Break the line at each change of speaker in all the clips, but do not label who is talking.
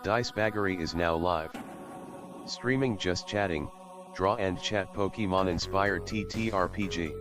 Dicebaggery is now live. Streaming Just Chatting, Draw and Chat Pokemon inspired TTRPG.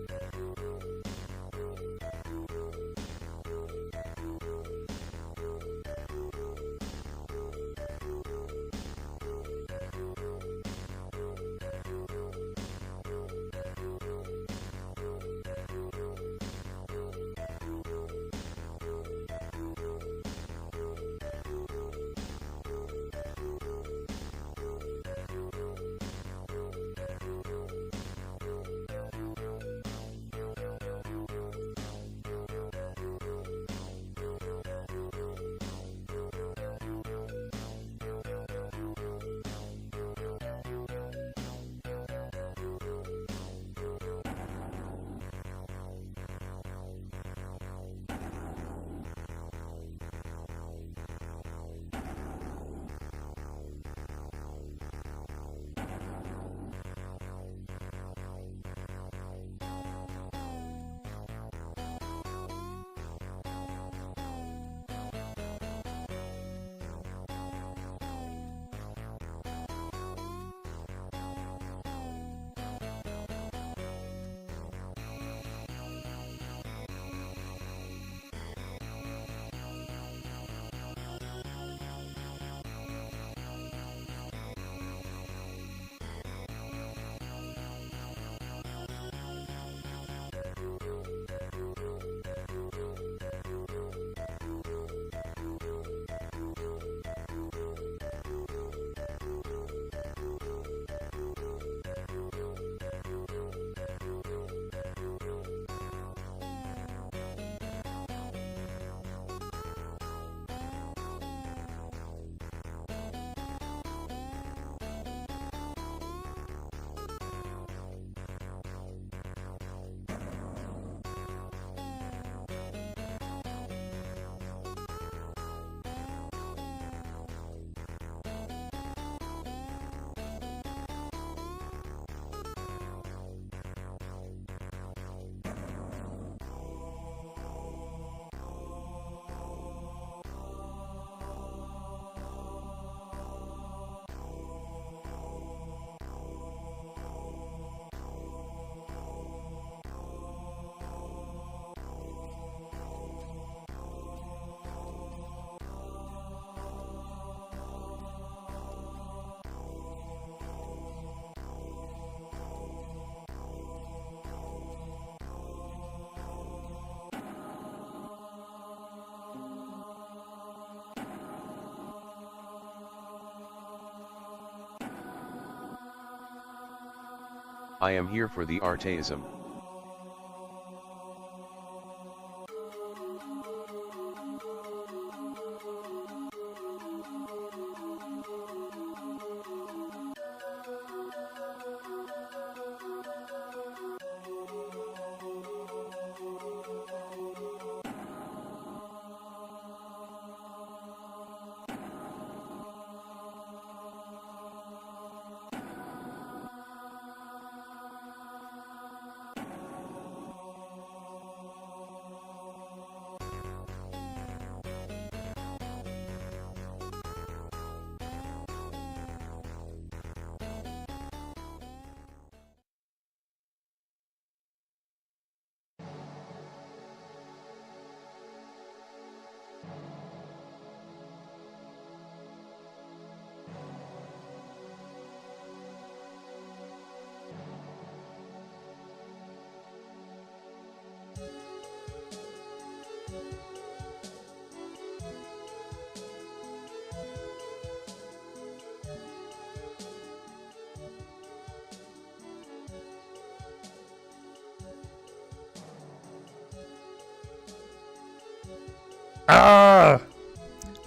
I am here for the archaism.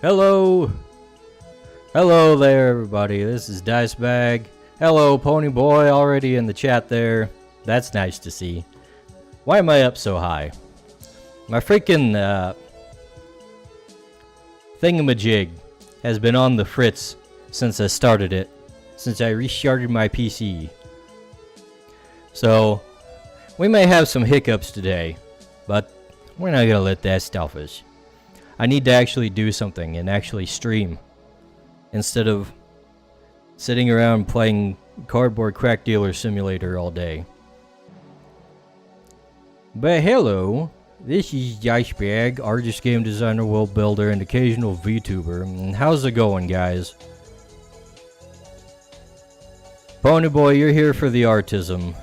Hello! Hello there, everybody. This is Dicebag. Hello, Pony Boy, already in the chat there. That's nice to see. Why am I up so high? My freaking thingamajig has been on the fritz since I started it. Since I restarted my PC. So, we may have some hiccups today, but we're not gonna let that stop us. I need to actually do something and actually stream. instead of sitting around playing Cardboard Crack Dealer Simulator all day. But hello, this is Dicebag, artist, game designer, world builder, and occasional VTuber. And how's it going, guys? Pony Boy, you're here for the artism.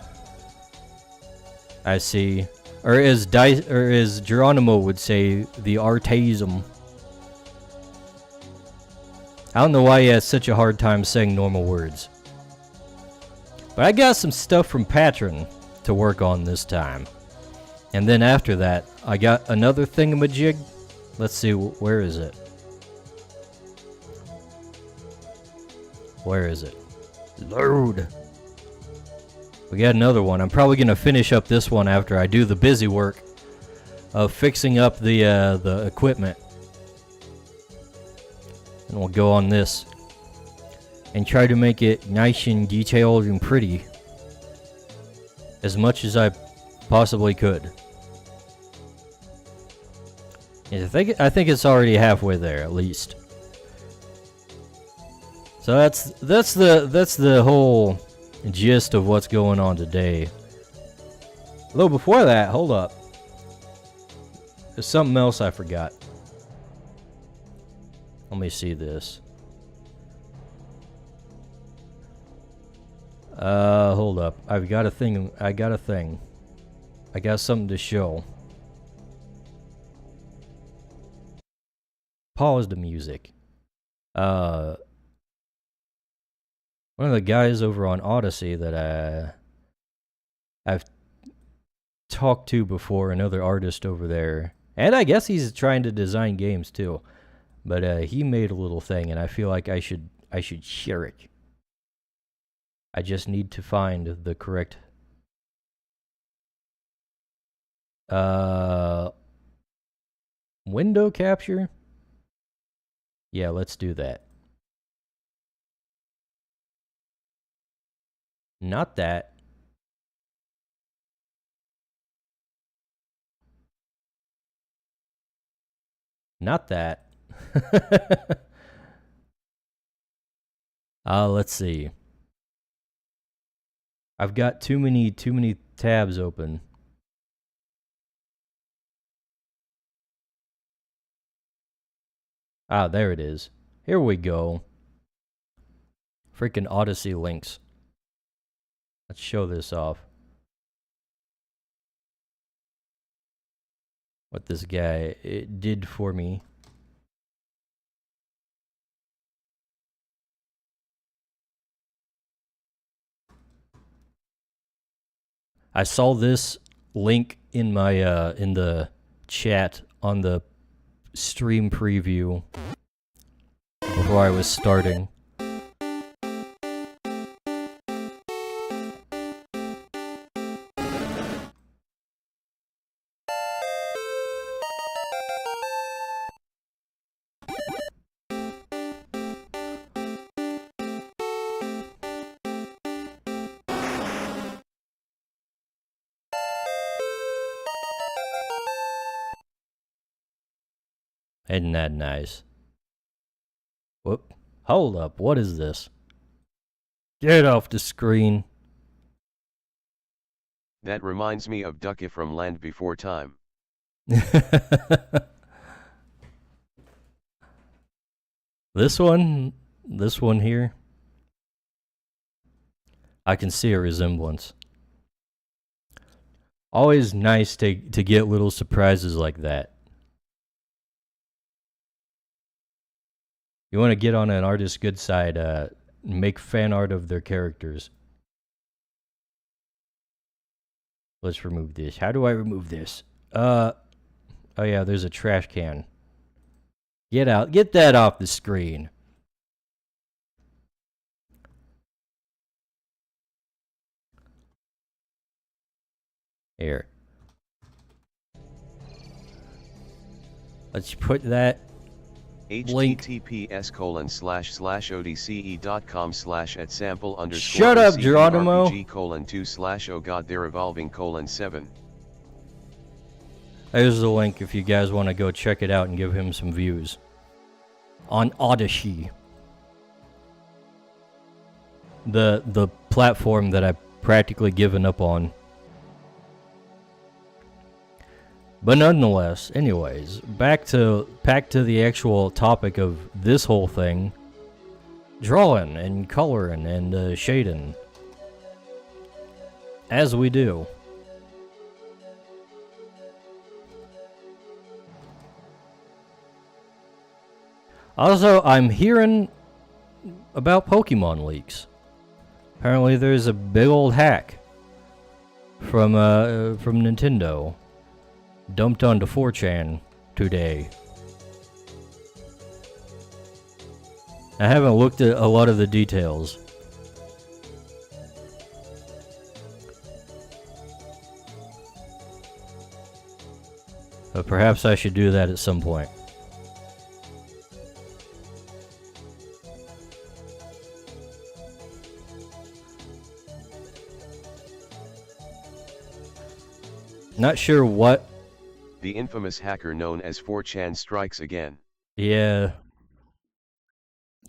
I see. Or as Geronimo would say, the artism. I don't know why he has such a hard time saying normal words. But I got some stuff from Patron to work on this time. And then after that, I got another thingamajig. Let's see, where is it? Where is it? Load! We got another one. I'm probably going to finish up this one after I do the busy work of fixing up the equipment. And we'll go on this and try to make it nice and detailed and pretty as much as I possibly could. I think it's already halfway there, at least. So that's the whole gist of what's going on today. Although before that, hold up. There's something else I forgot. Let me see this. Hold up. I got a thing. I got something to show. Pause the music. One of the guys over on Odyssey that I've talked to before, another artist over there, and I guess he's trying to design games too. But he made a little thing, and I feel like I should share it. I just need to find the correct window capture. Yeah, let's do that. Not that. Not that. Let's see. I've got too many tabs open. Ah, there it is. Here we go. Freaking Odyssey links. Let's show this off. What this guy did for me. I saw this link in my in the chat on the stream preview before I was starting. Isn't that nice? Whoop. Hold up. What is this? Get off the screen.
That reminds me of Ducky from Land Before Time.
This one here. I can see a resemblance. Always nice to get little surprises like that. You want to get on an artist's good side, make fan art of their characters. Let's remove this. How do I remove this? Oh yeah, there's a trash can. Get out. Get that off the screen. Here. Let's put that link.
https://odce.com/@sample_.
Shut up, Geronimo.
TTRPG:2/oh god they're evolving 7.
There's the link if you guys want to go check it out and give him some views. On Odyssey. the platform that I've practically given up on. But nonetheless, anyways, back to the actual topic of this whole thing. Drawing and coloring and shading. As we do. Also, I'm hearing about Pokemon leaks. Apparently there's a big old hack from Nintendo dumped onto 4chan today. I haven't looked at a lot of the details. But perhaps I should do that at some point. Not sure what.
The infamous hacker known as 4chan strikes again.
Yeah.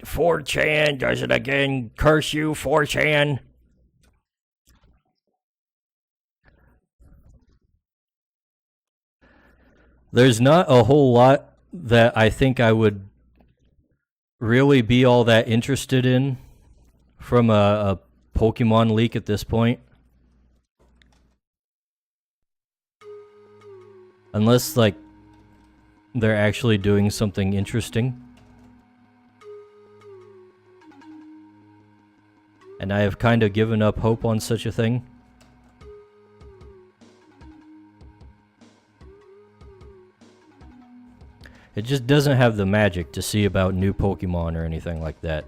4chan does it again. Curse you, 4chan. There's not a whole lot that I think I would really be all that interested in from a Pokemon leak at this point. Unless, like, they're actually doing something interesting. And I have kind of given up hope on such a thing. It just doesn't have the magic to see about new Pokemon or anything like that.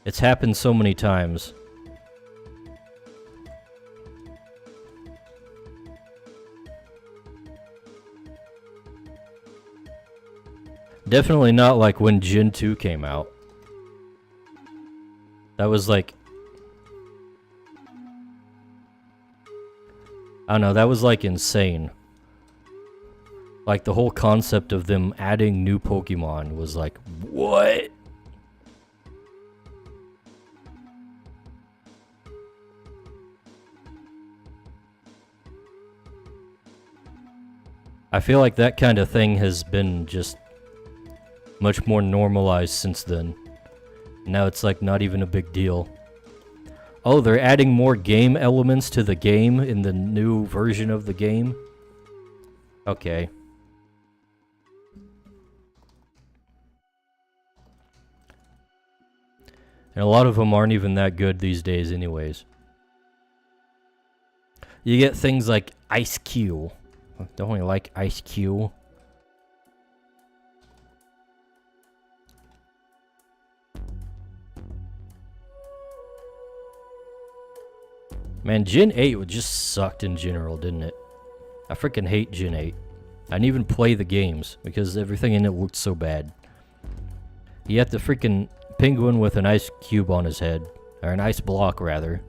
It's happened so many times. Definitely not like when Gen 2 came out. That was like... I don't know, that was like insane. Like the whole concept of them adding new Pokemon was like, what? I feel like that kind of thing has been just much more normalized since then. Now it's like not even a big deal. Oh, they're adding more game elements to the game in the new version of the game? Okay. And a lot of them aren't even that good these days anyways. You get things like Ice Q. Don't we like Ice Q? Man, Gen 8 just sucked in general, didn't it? I freaking hate Gen 8. I didn't even play the games because everything in it looked so bad. You have the freaking penguin with an ice cube on his head. Or an ice block, rather.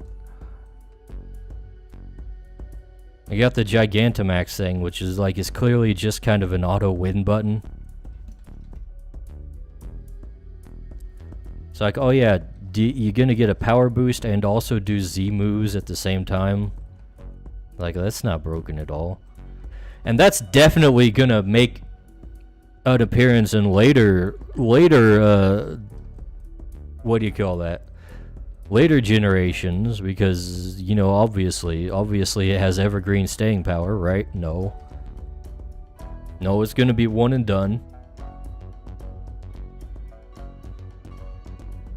You got the Gigantamax thing, which is like, is clearly just kind of an auto win button. It's like, oh yeah, you're gonna get a power boost and also do Z moves at the same time. Like, that's not broken at all. And that's definitely gonna make an appearance in later, what do you call that? Later generations, because, you know, obviously it has evergreen staying power, right? No. No, it's gonna be one and done.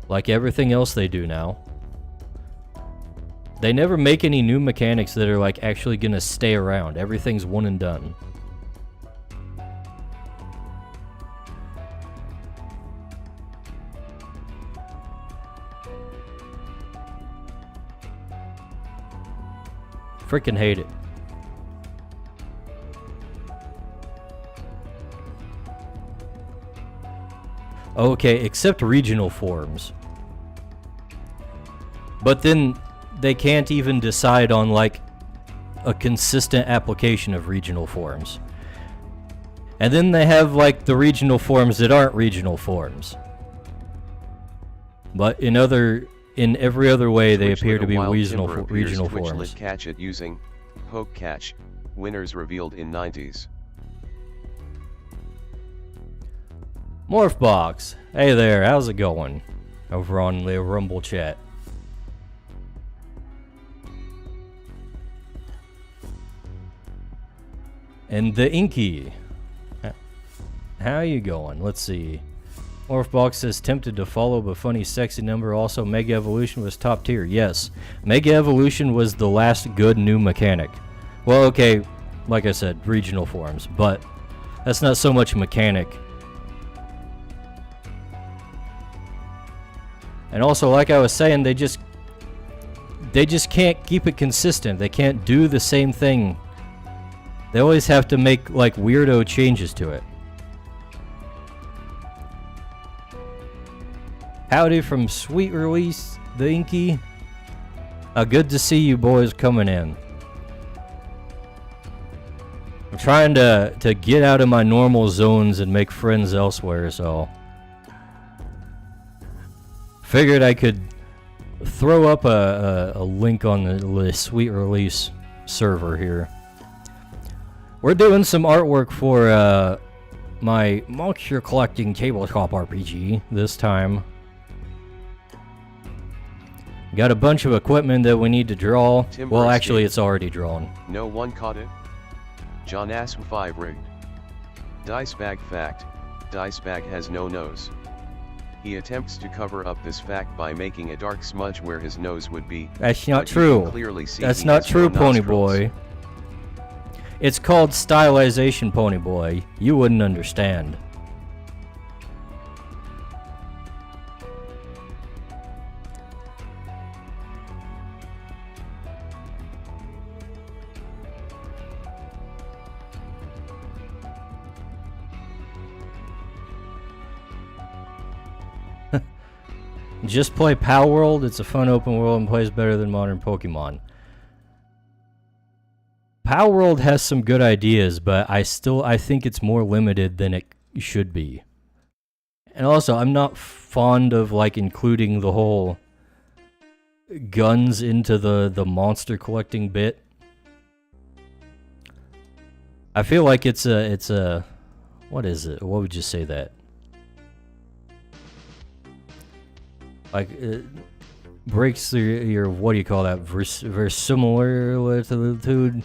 Like everything else they do now. They never make any new mechanics that are like actually gonna stay around. Everything's one and done. Freaking hate it. Okay, except regional forms. But then they can't even decide on like a consistent application of regional forms. And then they have like the regional forms that aren't regional forms. But in every other way, they
Twitch
appear
Lit
to
a
be
Wild
regional
Timber appears
regional
Twitch
forms.
Lit catch it using poke catch. Winners revealed in 90s.
Morphbox, hey there, how's it going? Over on the Rumble chat. And the Inky, how you going? Let's see. Morphbox says tempted to follow, but funny, sexy number. Also, Mega Evolution was top tier. Yes, Mega Evolution was the last good new mechanic. Well, okay, like I said, regional forms, but that's not so much mechanic. And also, like I was saying, they just can't keep it consistent. They can't do the same thing. They always have to make like weirdo changes to it. Howdy from Sweet Release, the Inky. Good to see you boys coming in. I'm trying to get out of my normal zones and make friends elsewhere, so figured I could throw up a link on the Sweet Release server here. We're doing some artwork for my monster collecting tabletop RPG this time. Got a bunch of equipment that we need to draw.
Timber
Well, actually,
escape.
it's already drawn.
No one caught it. John Ass 5 rigged. Dice bag fact. Dice bag has no nose. He attempts to cover up this fact by making a dark smudge where his nose would be.
That's not
but you can
true.
clearly see
That's
he
not
has
true,
no
Pony
nostrils.
Boy. It's called stylization, Pony Boy. You wouldn't understand. Just play Power World. It's a fun open world and plays better than modern Pokemon. Power World has some good ideas, but I think it's more limited than it should be. And also, I'm not fond of like including the whole guns into the monster collecting bit. I feel like it's a what is it? What would you say that? Like it breaks your what do you call that? Verisimilitude.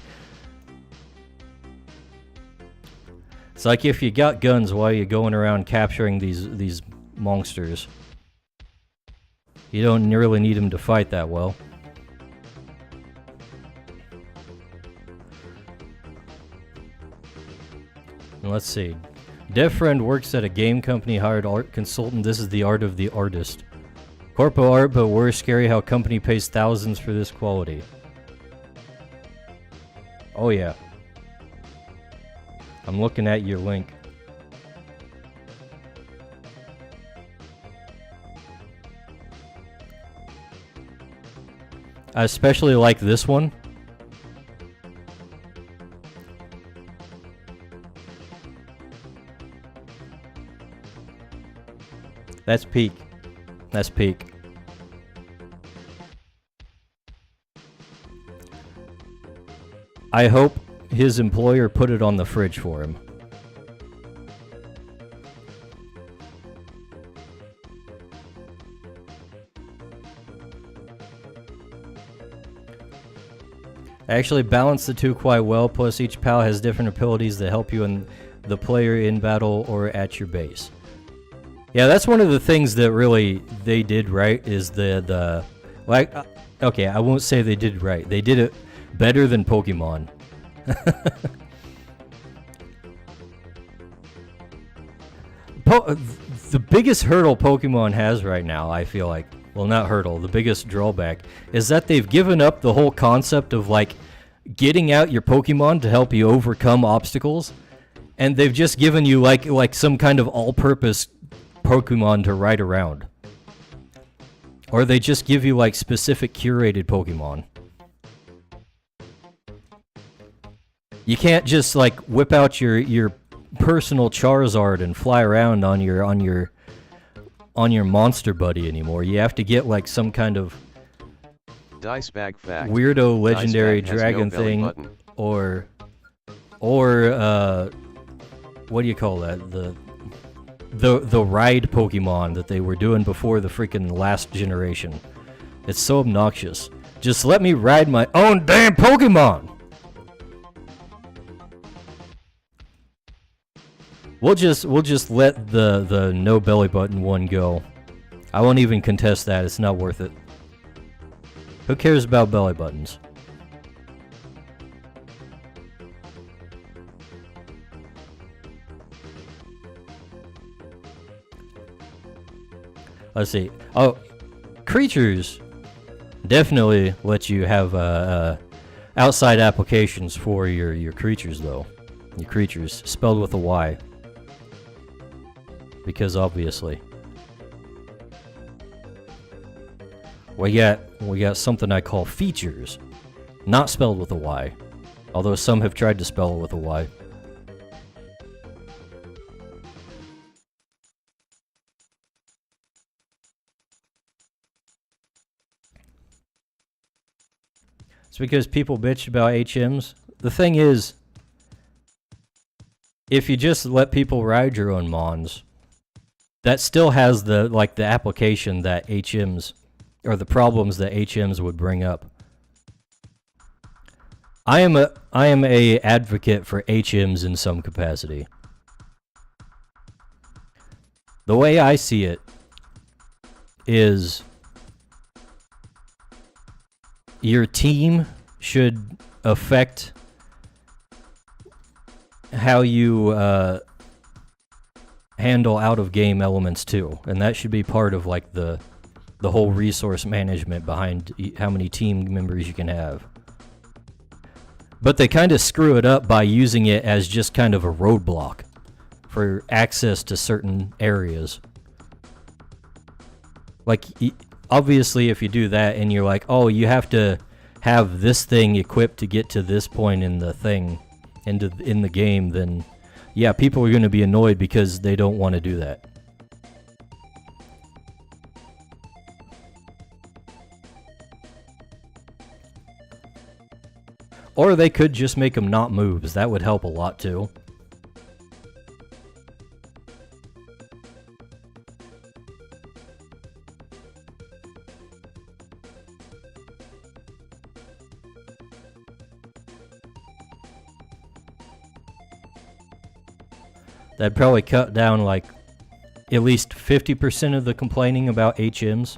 It's like if you got guns, why are you going around capturing these monsters? You don't really need them to fight that well. And let's see. Dev friend works at a game company, hired art consultant. This is the art of the artist. Corpo art, but worse, scary how company pays thousands for this quality. Oh yeah. I'm looking at your link. I especially like this one. That's peak. That's peak. I hope his employer put it on the fridge for him. I actually balance the two quite well, plus each PAL has different abilities that help you and the player in battle or at your base. Yeah, that's one of the things that really they did right, is the like, okay, I won't say they did right. They did it better than Pokemon. The biggest hurdle Pokemon has right now, I feel like, well, not hurdle, the biggest drawback, is that they've given up the whole concept of, like, getting out your Pokemon to help you overcome obstacles, and they've just given you, like some kind of all-purpose Pokemon to ride around. Or they just give you, like, specific curated Pokemon. You can't just, like, whip out your personal Charizard and fly around on your on your monster buddy anymore. You have to get like some kind of
Dice bag fact.
weirdo legendary
Dice bag has
dragon
no belly
thing,
button.
or what do you call that? The ride Pokemon that they were doing before the freaking last generation. It's so obnoxious. Just let me ride my own damn Pokemon. We'll just let the no belly button one go. I won't even contest that. It's not worth it. Who cares about belly buttons? Let's see. Oh, creatures definitely let you have outside applications for your creatures, though. Your creatures, spelled with a Y. Because obviously. We got something I call features. Not spelled with a Y. Although some have tried to spell it with a Y. It's because people bitch about HMs. The thing is, if you just let people ride your own mons, that still has the application that HMs, or the problems that HMs would bring up. I am a advocate for HMs in some capacity. The way I see it is your team should affect how you handle out-of-game elements too, and that should be part of like the whole resource management behind how many team members you can have. But they kind of screw it up by using it as just kind of a roadblock for access to certain areas. Like, obviously if you do that and you're like, oh, you have to have this thing equipped to get to this point in the thing, in the game, then yeah, people are going to be annoyed because they don't want to do that. Or they could just make them not moves. That would help a lot too. That'd probably cut down like at least 50% of the complaining about HMs.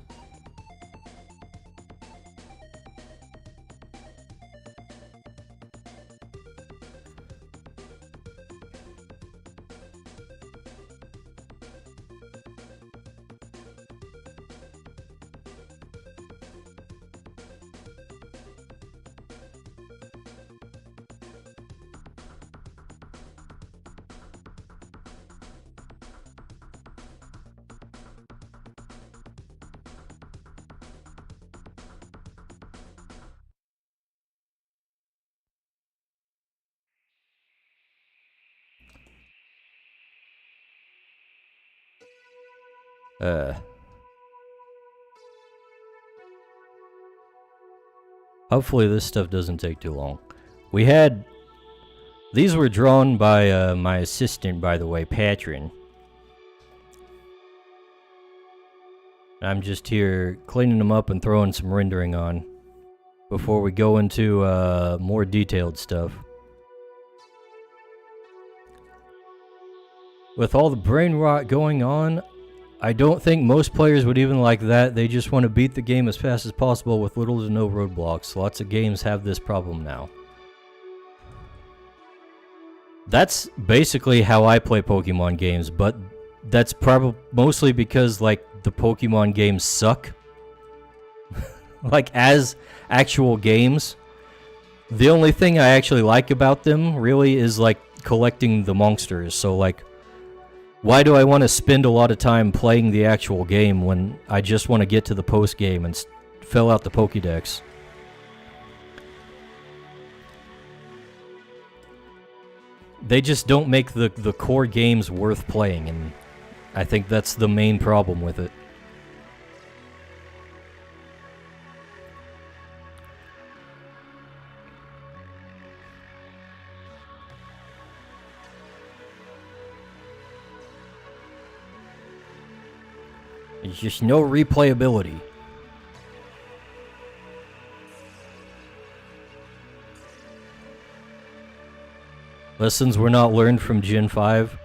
Hopefully this stuff doesn't take too long. These were drawn by my assistant, by the way, Patron. I'm just here cleaning them up and throwing some rendering on before we go into more detailed stuff. With all the brain rot going on, I don't think most players would even like that. They just want to beat the game as fast as possible with little to no roadblocks. Lots of games have this problem now. That's basically how I play Pokemon games, but that's probably mostly because like the Pokemon games suck. Like as actual games, the only thing I actually like about them really is like collecting the monsters. So like, why do I want to spend a lot of time playing the actual game when I just want to get to the post game and fill out the Pokédex? They just don't make the core games worth playing, and I think that's the main problem with it. There's just no replayability. Lessons were not learned from Gen 5.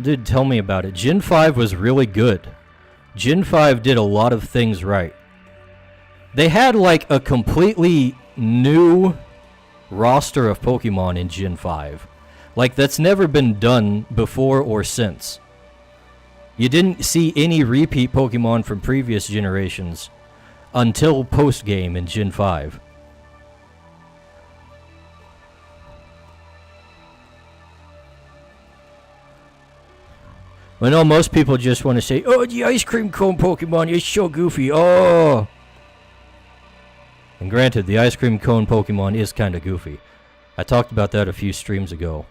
Dude, tell me about it. Gen 5 was really good. Gen 5 did a lot of things right. They had like a completely new roster of Pokemon in Gen 5. Like that's never been done before or since. You didn't see any repeat Pokemon from previous generations until post-game in Gen 5. I know most people just want to say, oh, the ice cream cone Pokemon is so goofy, oh! And granted, the ice cream cone Pokemon is kind of goofy. I talked about that a few streams ago.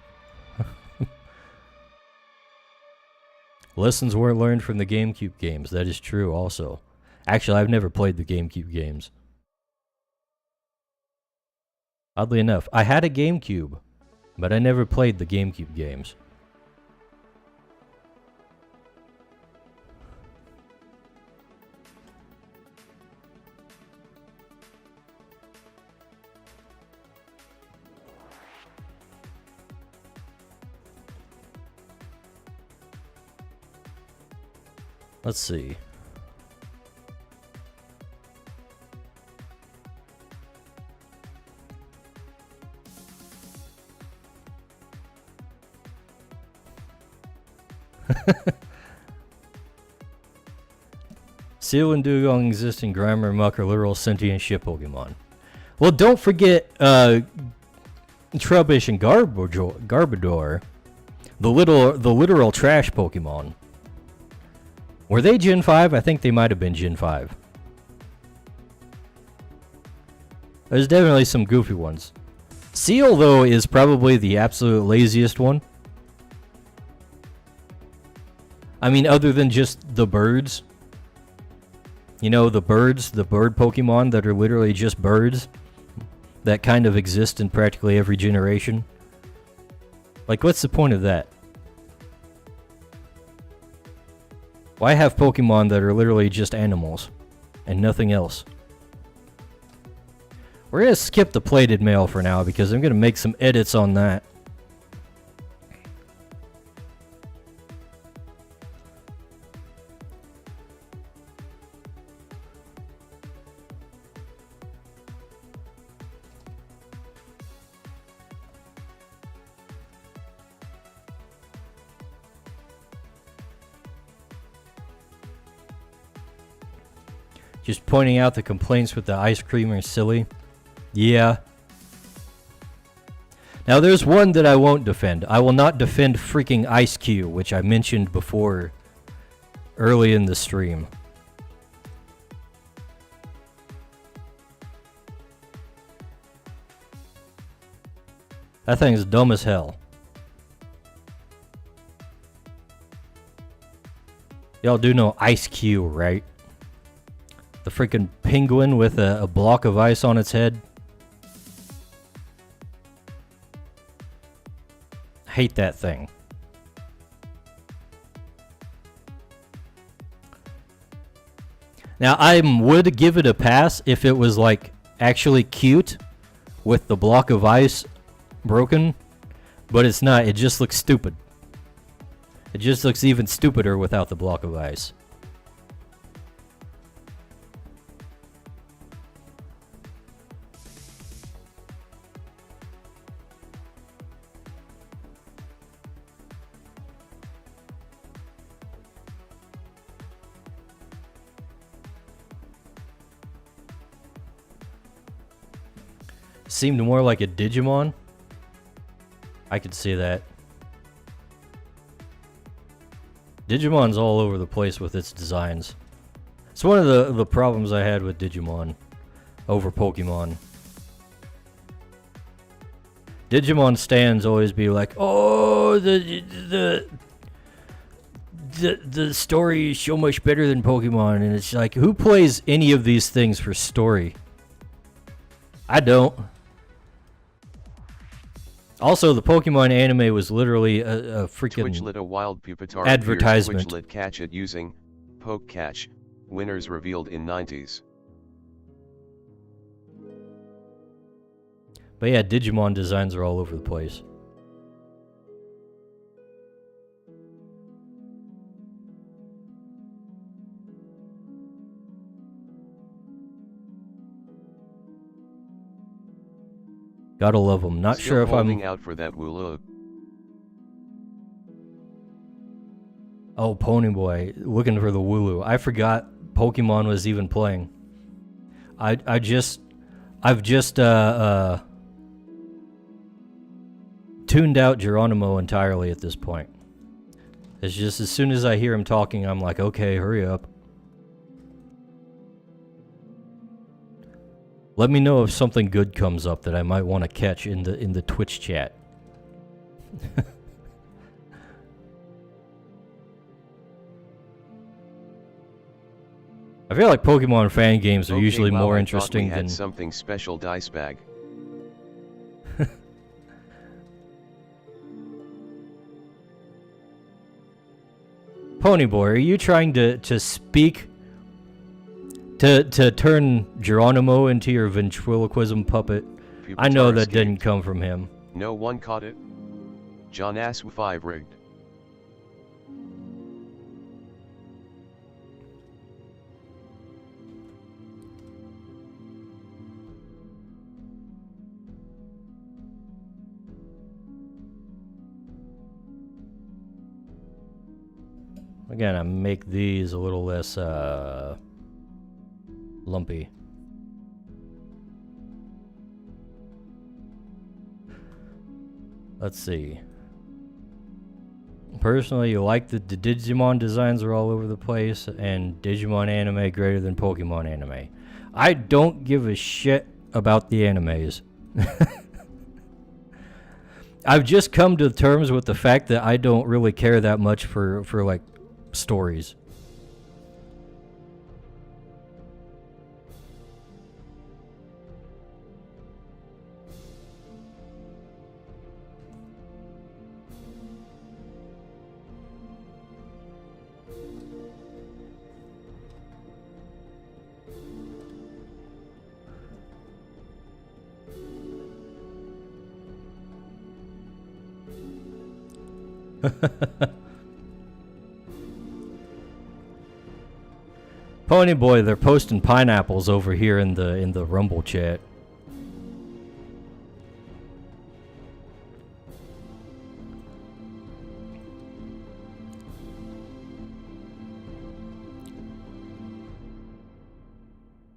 Lessons weren't learned from the GameCube games. That is true also. Actually, I've never played the GameCube games. Oddly enough, I had a GameCube, but I never played the GameCube games. Let's see. Seal and Dugong exist in Grimer, Muck, or literal sentient ship Pokemon. Well, don't forget Trubbish and Garbodor, the literal trash Pokemon. Were they Gen 5? I think they might have been Gen 5. There's definitely some goofy ones. Seal, though, is probably the absolute laziest one. I mean, other than just the birds. You know, the birds, the bird Pokemon that are literally just birds. That kind of exist in practically every generation. Like, what's the point of that? Why have Pokemon that are literally just animals and nothing else? We're going to skip the plated mail for now because I'm going to make some edits on that. Just pointing out the complaints with the ice cream are silly. Yeah. Now there's one that I won't defend. I will not defend freaking Ice Cube, which I mentioned before early in the stream. That thing is dumb as hell. Y'all do know Ice Cube, right? The freaking penguin with a block of ice on its head. Hate that thing. Now, I would give it a pass if it was like actually cute with the block of ice broken, but it's not. It just looks stupid. It just looks even stupider without the block of ice. Seemed more like a Digimon. I could see that. Digimon's all over the place with its designs. It's one of the problems I had with Digimon over Pokemon. Digimon stands always be like, oh, the the story is so much better than Pokemon, and it's like, who plays any of these things for story? I don't. Also, the Pokemon anime was literally a freaking
Twitchlet a wild Pupitar
advertisement.
Twitchlet catch it using Poke Catch. Winners revealed in 90s.
But yeah, Digimon designs are all over the place. Gotta love them. Not
Still
sure if
holding
I'm
out for that Wooloo.
Oh, Pony Boy, looking for the Wooloo. I forgot Pokemon was even playing. I've just tuned out Geronimo entirely at this point. It's just as soon as I hear him talking, I'm like, okay, hurry up. Let me know if something good comes up that I might want to catch in the Twitch chat. I feel like Pokemon fan games are
Okay,
usually
wow,
more
I
interesting
thought we had
than
something special dice bag.
Ponyboy. Are you trying to speak to turn Geronimo into your ventriloquism puppet? I know
Pupitar
that
escaped.
didn't come from him.
No one caught it. John Asu 5 rigged.
Again, I make these a little less lumpy. Let's see. Personally, you like the Digimon designs are all over the place, and Digimon anime greater than Pokemon anime. I don't give a shit about the animes. I've just come to terms with the fact that I don't really care that much for like stories. Pony Boy, they're posting pineapples over here in the Rumble chat.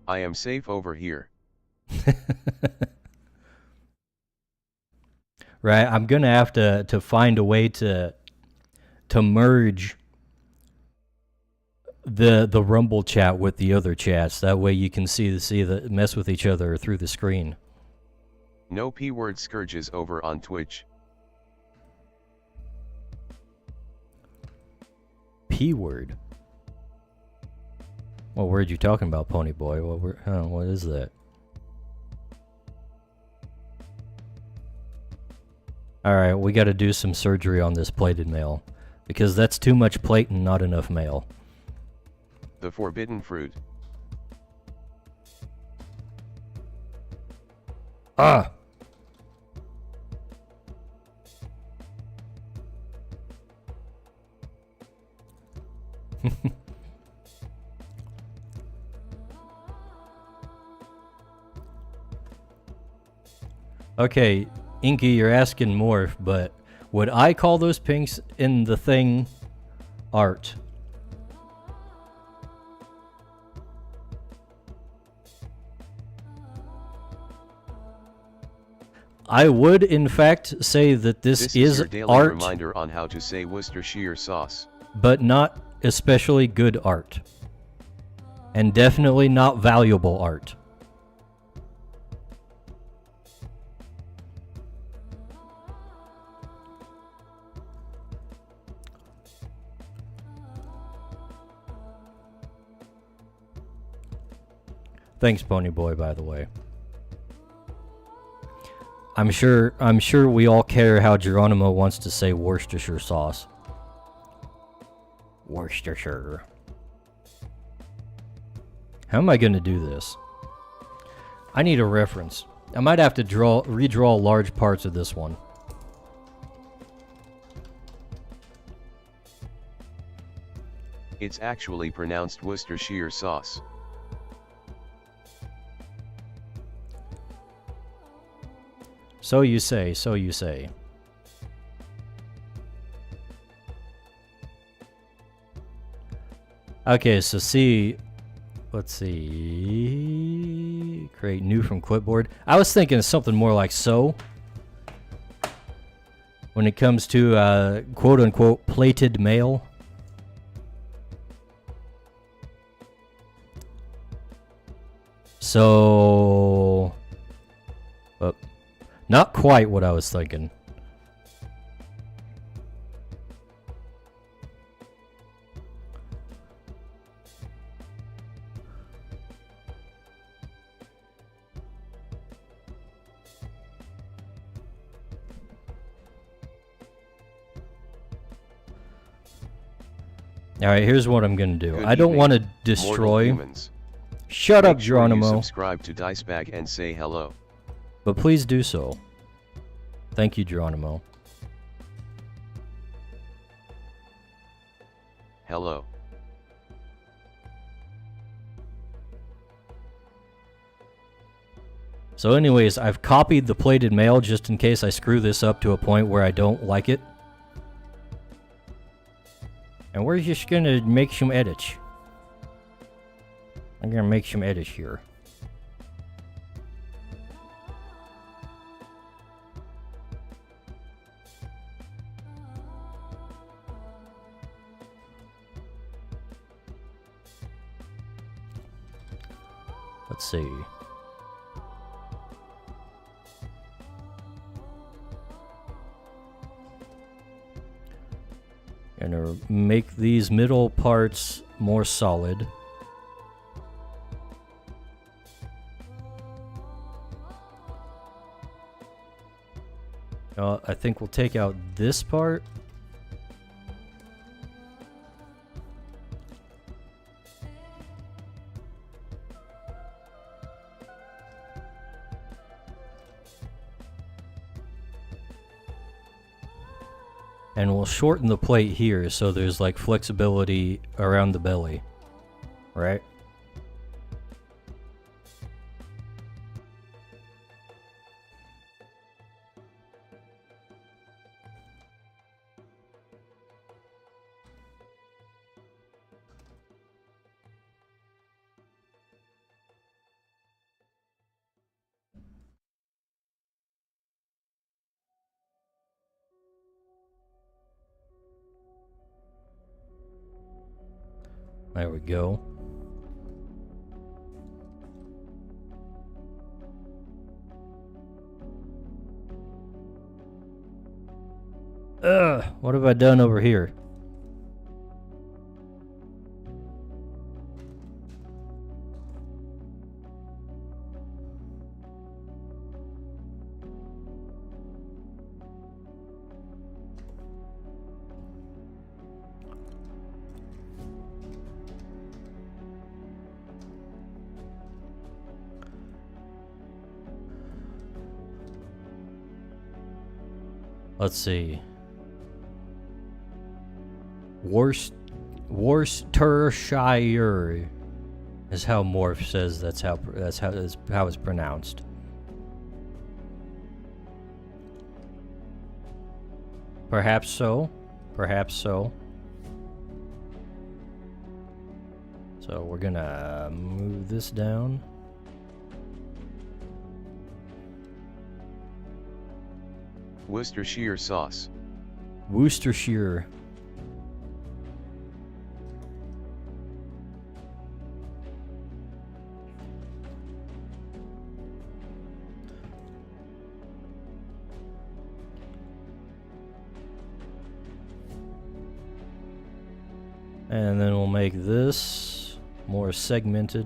I am safe over here.
Right, I'm gonna have to find a way to merge the Rumble chat with the other chats. That way you can see the mess with each other through the screen.
No P-word scourges over on Twitch.
P-word. What word you talking about, Pony Boy? What is that? Alright, we gotta do some surgery on this plated mail. Because that's too much plate and not enough mail.
The forbidden fruit.
Ah! Okay, Inky, you're asking more, but would I call those pinks in the thing art? I would, in fact, say that this is
your daily
art,
reminder on how to say Worcestershire sauce.
but not especially good art. And definitely not valuable art. Thanks, Ponyboy, by the way. I'm sure we all care how Geronimo wants to say Worcestershire sauce. Worcestershire. How am I going to do this? I need a reference. I might have to redraw large parts of this one.
It's actually pronounced Worcestershire sauce.
So you say, so you say. Okay, so see, let's see, create new from clipboard. I was thinking of something more like so. When it comes to quote unquote plated mail. So, not quite what I was thinking. Alright, here's what I'm gonna do.
Good
I don't
evening,
want to destroy... Shut up,
Make sure you
Geronimo.
subscribe to Dicebag and say hello.
But please do so. Thank you, Geronimo.
Hello.
So anyways, I've copied the plated mail just in case I screw this up to a point where I don't like it. And we're just gonna make some edits. I'm gonna make some edits here. Let's see. Gonna make these middle parts more solid. I think we'll take out this part. And we'll shorten the plate here so there's like flexibility around the belly, right? There we go. What have I done over here? Let's see. Worcestershire is how Morph says that's how it's pronounced. Perhaps so. Perhaps so. So we're gonna move this down.
Worcestershire sauce.
Worcestershire. And then we'll make this more segmented.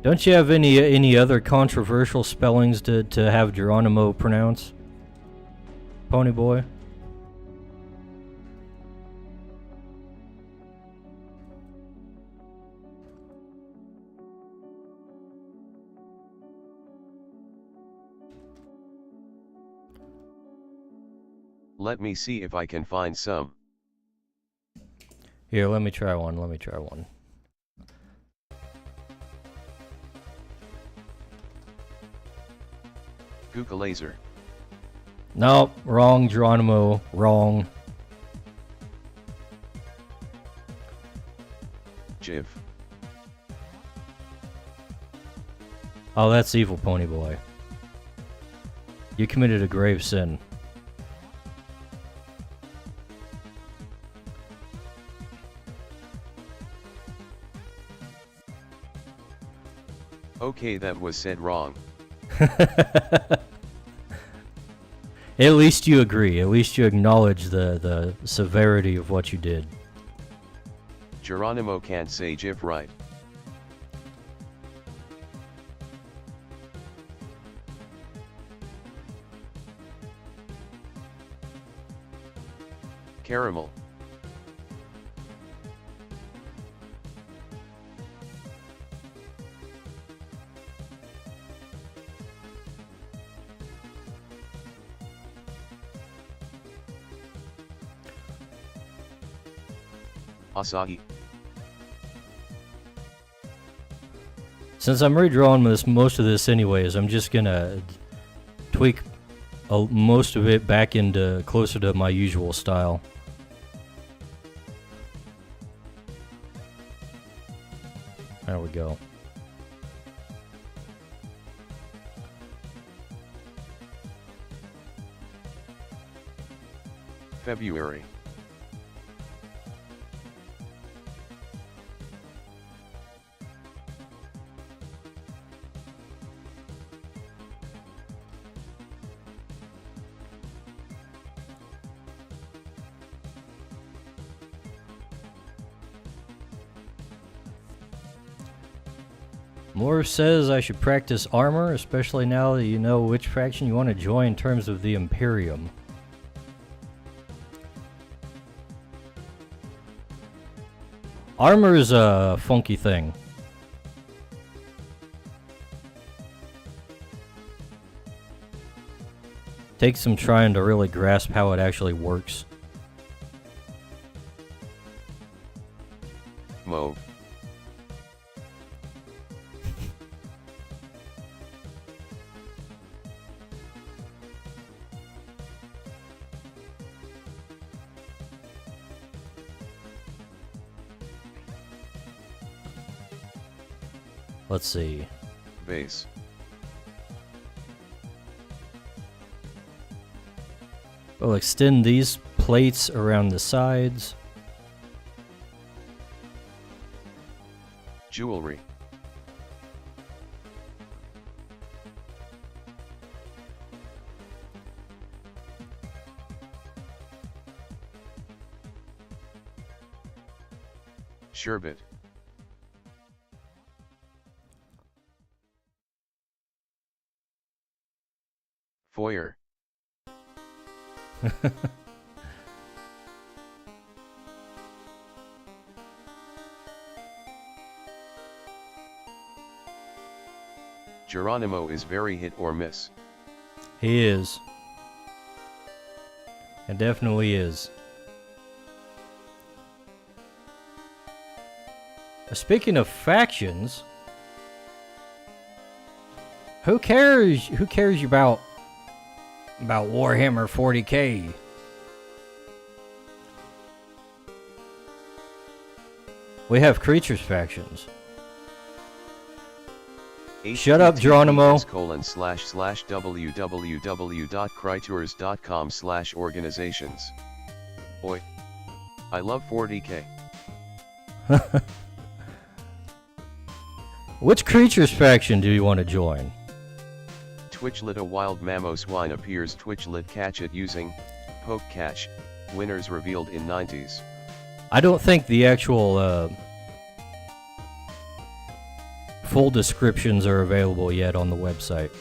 Don't you have any other controversial spellings to have Geronimo pronounce? Pony boy?
Let me see if I can find some.
Here, let me try one.
Google laser.
Nope, wrong, Geronimo, wrong.
Jiv.
Oh, that's evil, Pony boy. You committed a grave sin.
Okay, that was said wrong.
At least you agree. At least you acknowledge the severity of what you did.
Geronimo can't say Jiv right. Caramel. Asahi.
Since I'm redrawing most of this anyways, I'm just gonna tweak most of it back into closer to my usual style. There we go.
February.
Moore says I should practice armor, especially now that you know which faction you want to join in terms of the Imperium. Armor is a funky thing. Takes some trying to really grasp how it actually works.
Mauve.
Let's see.
Vase.
We'll extend these plates around the sides.
Jewelry. Sherbet. Foyer. Geronimo is very hit or miss.
He is. It definitely is. Speaking of factions, who cares about Warhammer 40K? We have creatures factions. Shut up, Geronimo.
www.crytours.com/organizations. Oi. I love 40K.
Which creatures faction do you want to join?
Twitchlet. A wild mammo swine appears. Twitchlet catch it using poke catch. Winners revealed in 90s.
full descriptions are available yet on the website.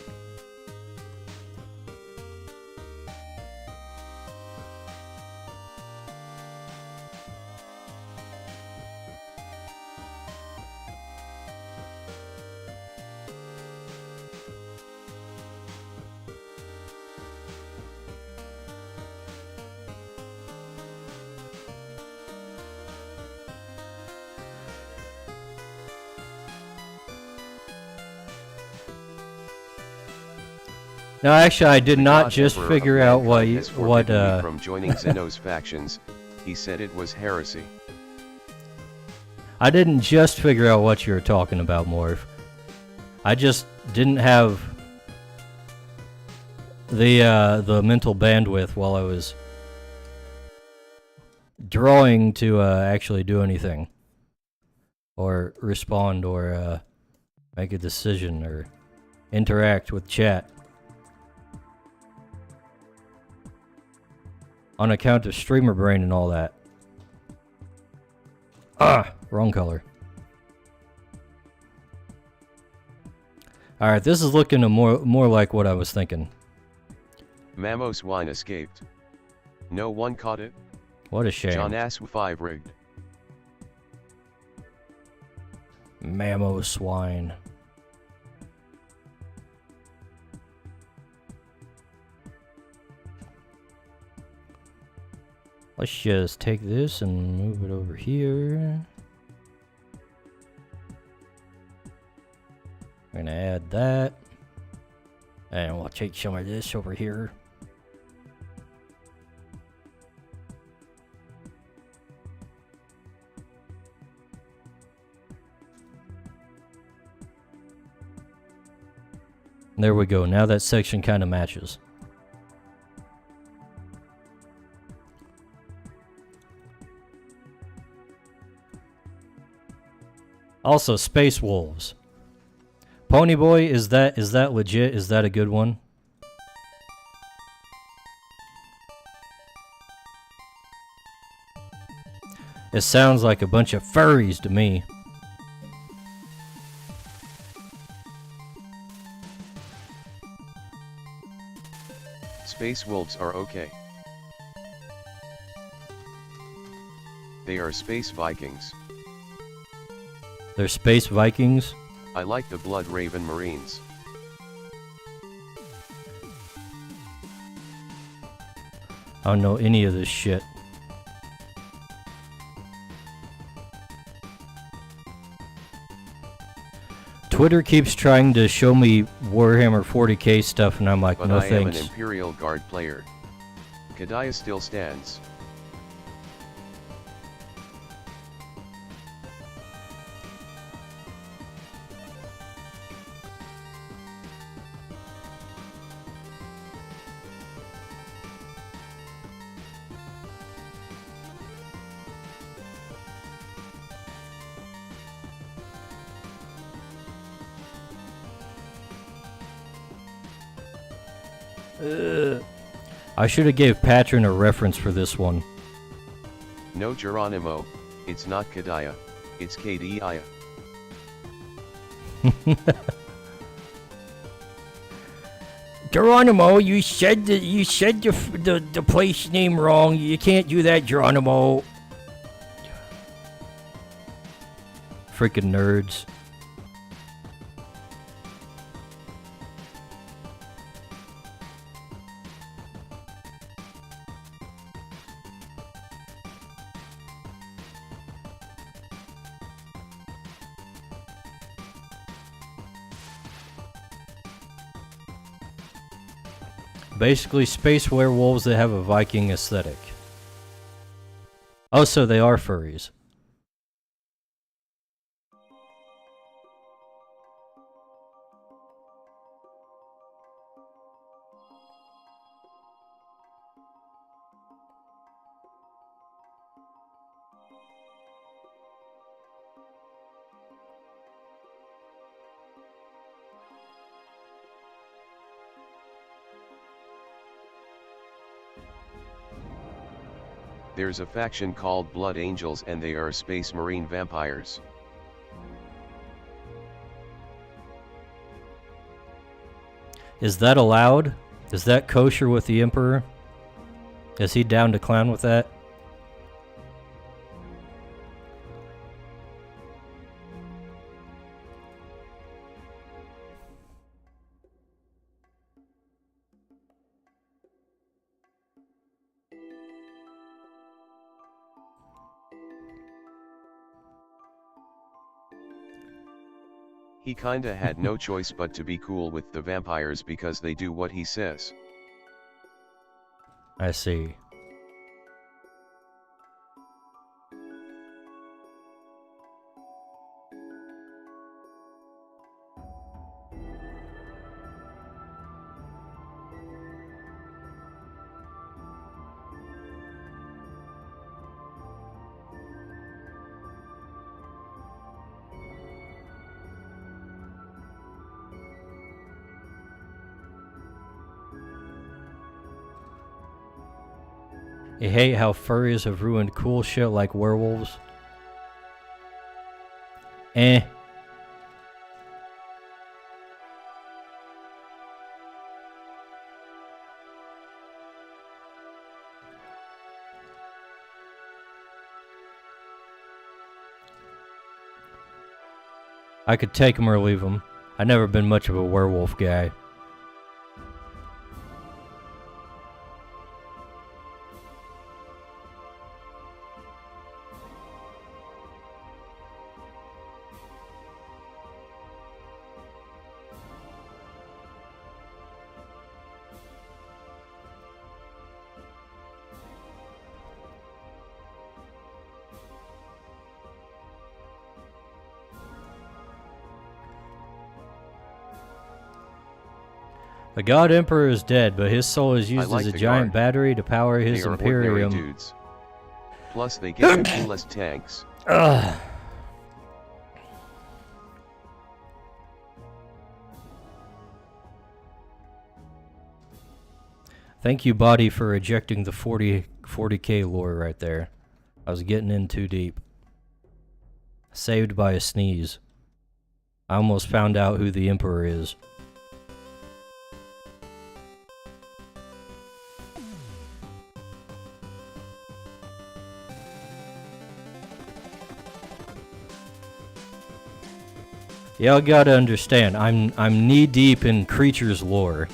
No, actually, I did not just figure out what
from joining Zeno's factions. He said it was heresy.
I didn't just figure out what you were talking about, Morph. I just didn't have the mental bandwidth while I was drawing to actually do anything, or respond, or make a decision, or interact with chat. On account of streamer brain and all that. Ah, wrong color. Alright, this is looking more like what I was thinking.
Mamo swine escaped. No one caught it.
What a shame.
John Asu 5 rigged.
Mamo swine. Let's just take this and move it over here. I'm gonna add that. And we'll take some of this over here. There we go. Now that section kind of matches. Also, Space Wolves. Ponyboy, is that legit? Is that a good one? It sounds like a bunch of furries to me.
Space wolves are okay. They are space Vikings.
They're space Vikings?
I like the Blood Raven Marines.
I don't know any of this shit. Twitter keeps trying to show me Warhammer 40k stuff, and I'm like,
but
no
I
thanks.
am an Imperial Guard player. Kadaya still stands.
I should have gave Patron a reference for this one.
No Geronimo, it's not Kadaya, it's KDIA.
Geronimo, you said the place name wrong. You can't do that, Geronimo. Freaking nerds. Basically, space werewolves that have a Viking aesthetic. Oh, so they are furries.
There's a faction called Blood Angels and they are space marine vampires.
Is that allowed? Is that kosher with the Emperor? Is he down to clown with that?
He kinda had no choice but to be cool with the vampires because they do what he says.
I see. I hate how furries have ruined cool shit like werewolves. Eh. I could take him or leave him. I've never been much of a werewolf guy. The God Emperor is dead, but his soul is used as a giant battery to power his
They are
Imperium.
ordinary dudes. Plus they get the coolest tanks.
Ugh. Thank you, body, for ejecting the 40k lore right there. I was getting in too deep. Saved by a sneeze. I almost found out who the Emperor is. Y'all gotta understand, I'm knee deep in creatures lore.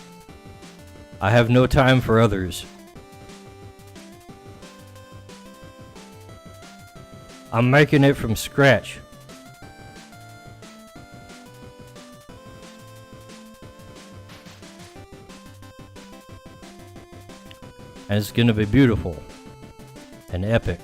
I have no time for others. I'm making it from scratch. And it's gonna be beautiful and epic.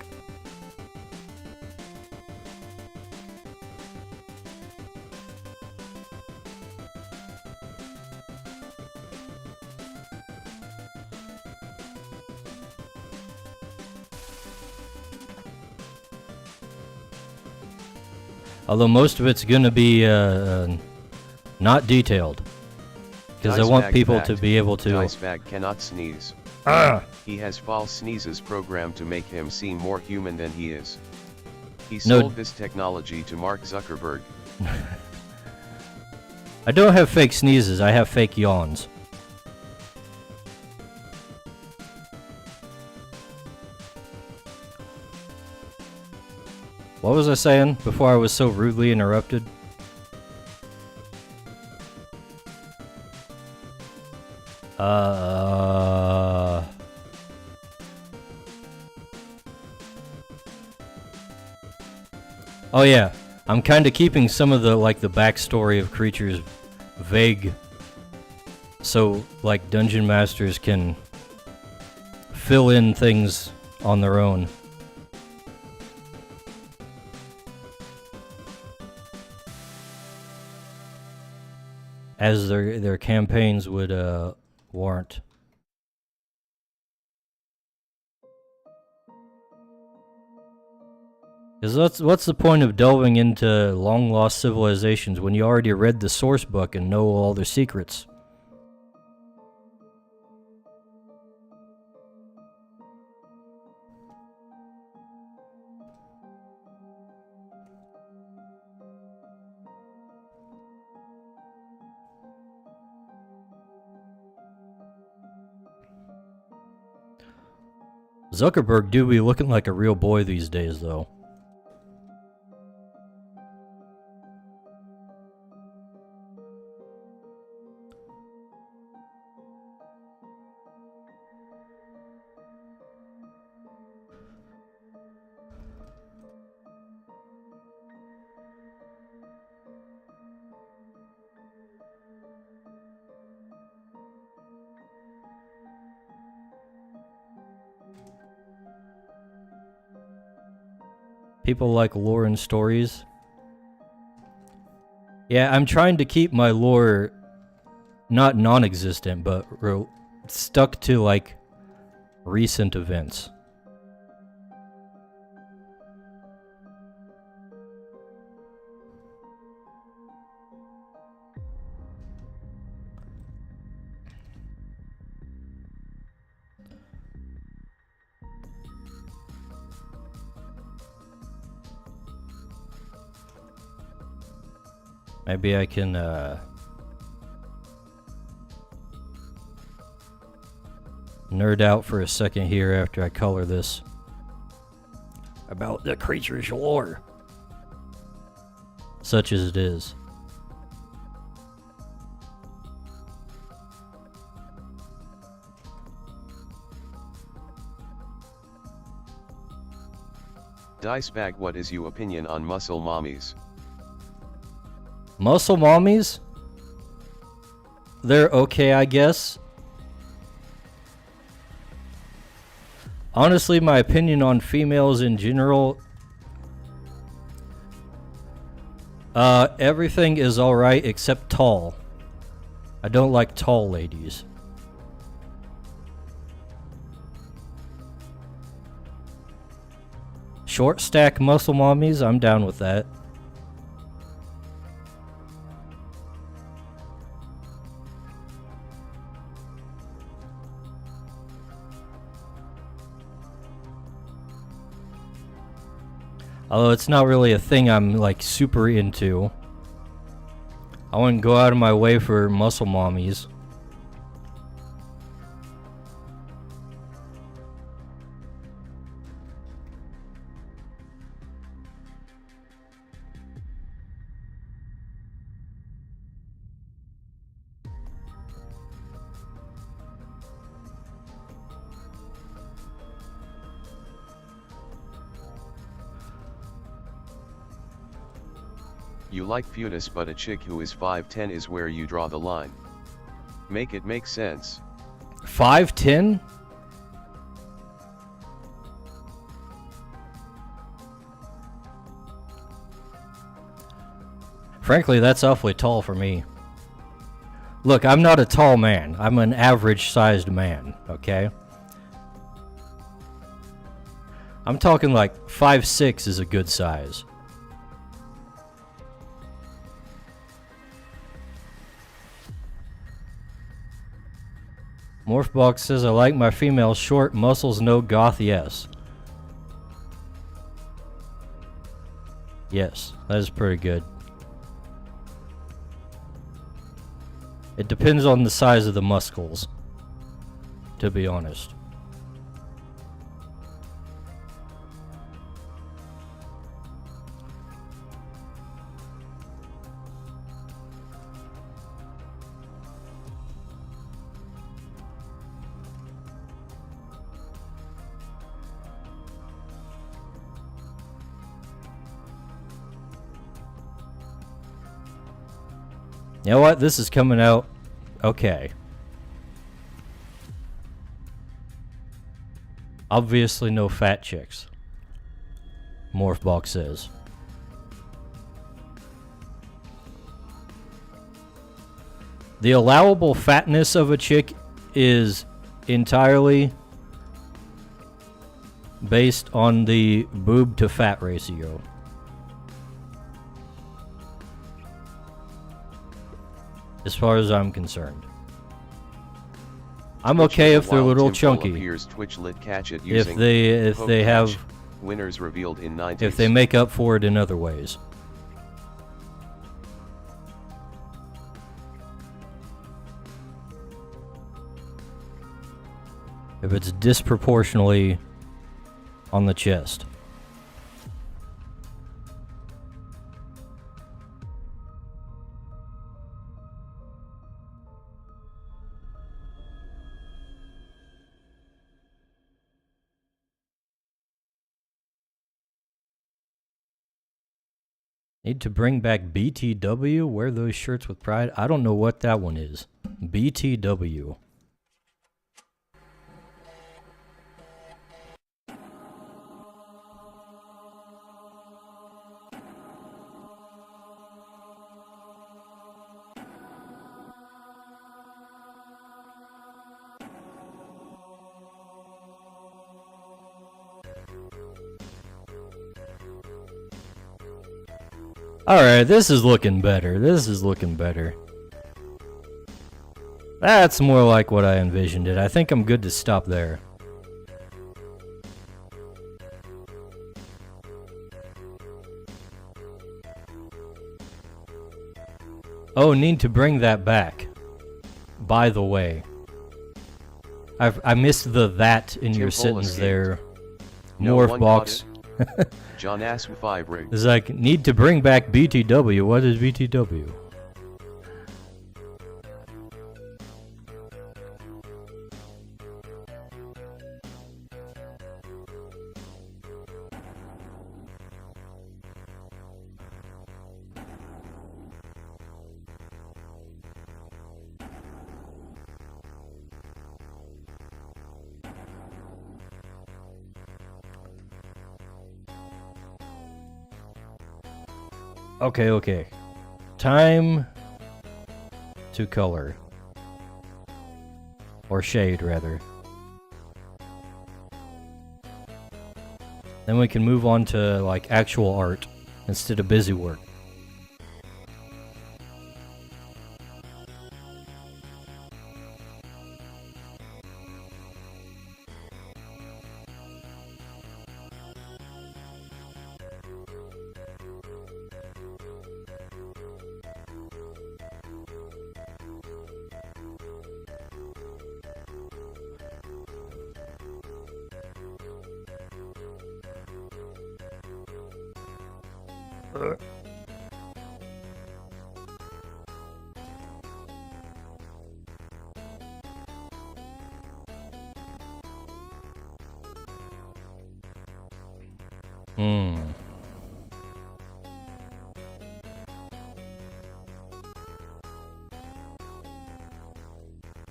Although most of it's gonna be not detailed, because I want people to be able to.
Dicebag cannot sneeze. He has false sneezes programmed to make him seem more human than he is. He sold this technology to Mark Zuckerberg.
I don't have fake sneezes, I have fake yawns. What was I saying before I was so rudely interrupted? Oh yeah, I'm kind of keeping some of the the backstory of creatures vague, so dungeon masters can fill in things on their own. As their campaigns would warrant. Because what's the point of delving into long-lost civilizations when you already read the source book and know all their secrets? Zuckerberg do be looking like a real boy these days, though. People like lore and stories. Yeah, I'm trying to keep my lore not non-existent, but stuck to, like, recent events. Maybe I can, nerd out for a second here after I color this. About the creature's lore. Such as it is.
Dicebag, what is your opinion on muscle mommies?
Muscle mommies? They're okay, I guess. Honestly, my opinion on females in general, everything is alright except tall. I don't like tall ladies. Short stack muscle mommies, I'm down with that. Although it's not really a thing I'm like super into. I wouldn't go out of my way for muscle mommies.
You like fetus, but a chick who is 5'10" is where you draw the line. Make it make sense.
5'10"? Frankly, that's awfully tall for me. Look, I'm not a tall man. I'm an average-sized man, okay? I'm talking like 5'6" is a good size. Morphbox says, I like my female short, muscles no, goth yes. Yes, that is pretty good. It depends on the size of the muscles, to be honest. You know what? This is coming out okay. Obviously no fat chicks. Morphbox says. The allowable fatness of a chick is entirely based on the boob to fat ratio. As far as I'm concerned. I'm okay if they're a little chunky. If they have
winners revealed in 90s.
If they make up for it in other ways. If it's disproportionately on the chest. Need to bring back BTW? Wear those shirts with pride? I don't know what that one is. BTW. Alright, this is looking better. This is looking better. That's more like what I envisioned it. I think I'm good to stop there. Oh, need to bring that back. By the way. I missed the that in your sentence there. Morph box.
John Asu 5 rigged.
It's like, need to bring back BTW. What is BTW? Okay. Time to color. Or shade, rather. Then we can move on to, like, actual art instead of busy work.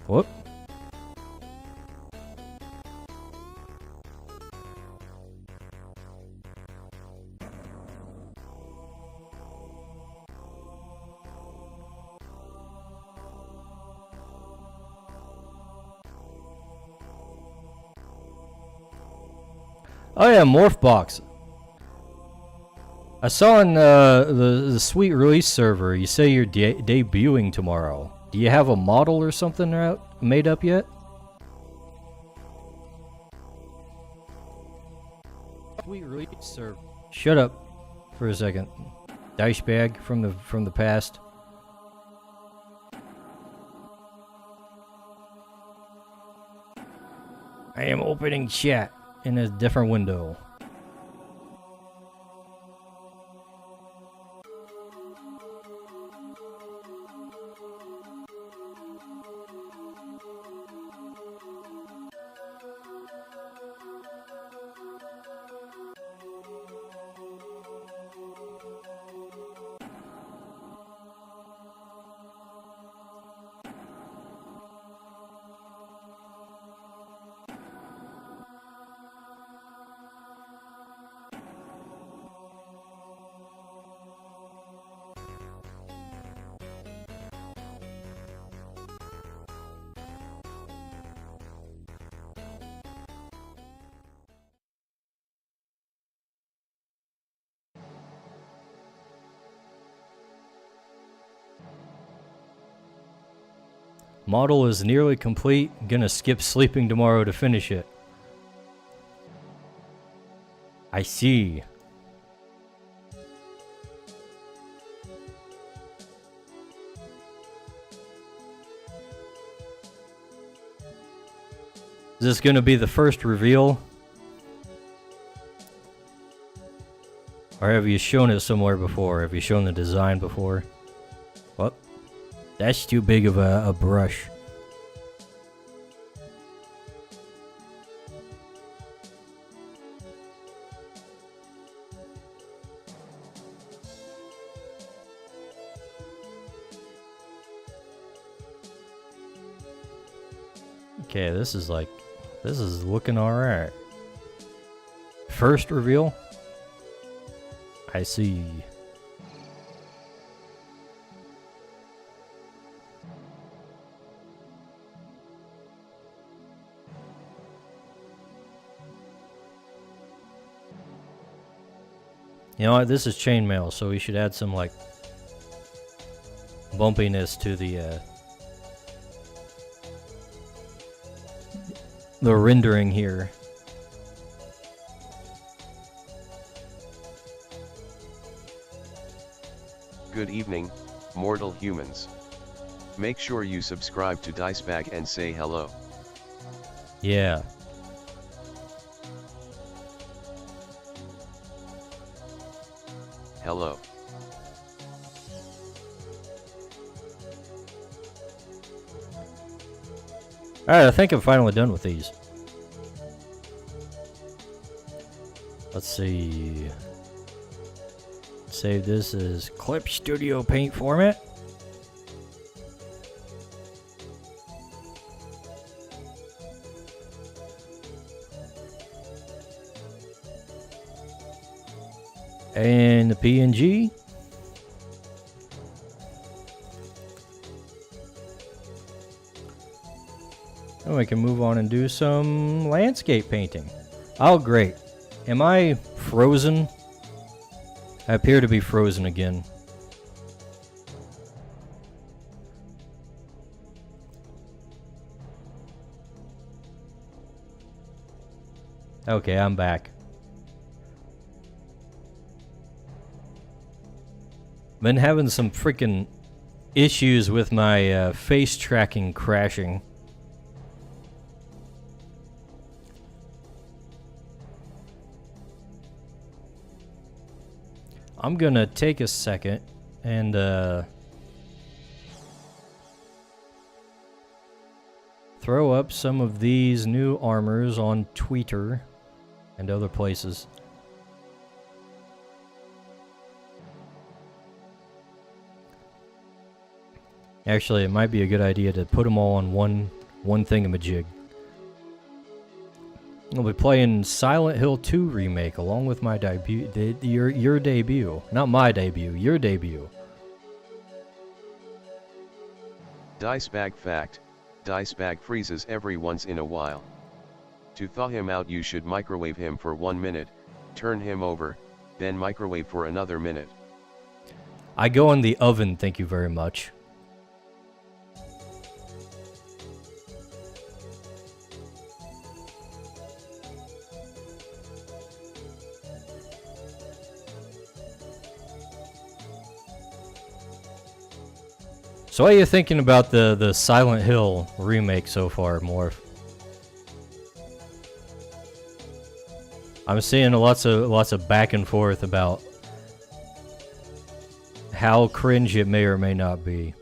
Whoop. Oh yeah, Morph Box. I saw on the Sweet Release server, you say you're debuting tomorrow. Do you have a model or something made up yet? Sweet Release server. Shut up for a second. Dice bag from the past. I am opening chat in a different window. Model is nearly complete. Gonna skip sleeping tomorrow to finish it. I see. Is this gonna be the first reveal? Or have you shown it somewhere before? Have you shown the design before? Well, that's too big of a brush. Okay, this is looking alright. First reveal? I see. You know what, this is chainmail, so we should add some, like, bumpiness to the rendering here.
Good evening, mortal humans. Make sure you subscribe to Dicebag and say hello.
Yeah.
Hello.
Alright, I think I'm finally done with these. Let's see. Save this as Clip Studio Paint format. And the PNG. And we can move on and do some landscape painting. Oh, great. Am I frozen? I appear to be frozen again. Okay, I'm back. Been having some freaking issues with my face tracking crashing. I'm gonna take a second and throw up some of these new armors on Twitter and other places. Actually, it might be a good idea to put them all on one thingamajig. I'll be playing Silent Hill 2 remake along with my debut, your debut, not my debut, your debut.
Dicebag fact: Dicebag freezes every once in a while. To thaw him out, you should microwave him for 1 minute, turn him over, then microwave for another minute.
I go in the oven, thank you very much. So what are you thinking about the Silent Hill remake so far, Morph? I'm seeing lots of back and forth about how cringe it may or may not be.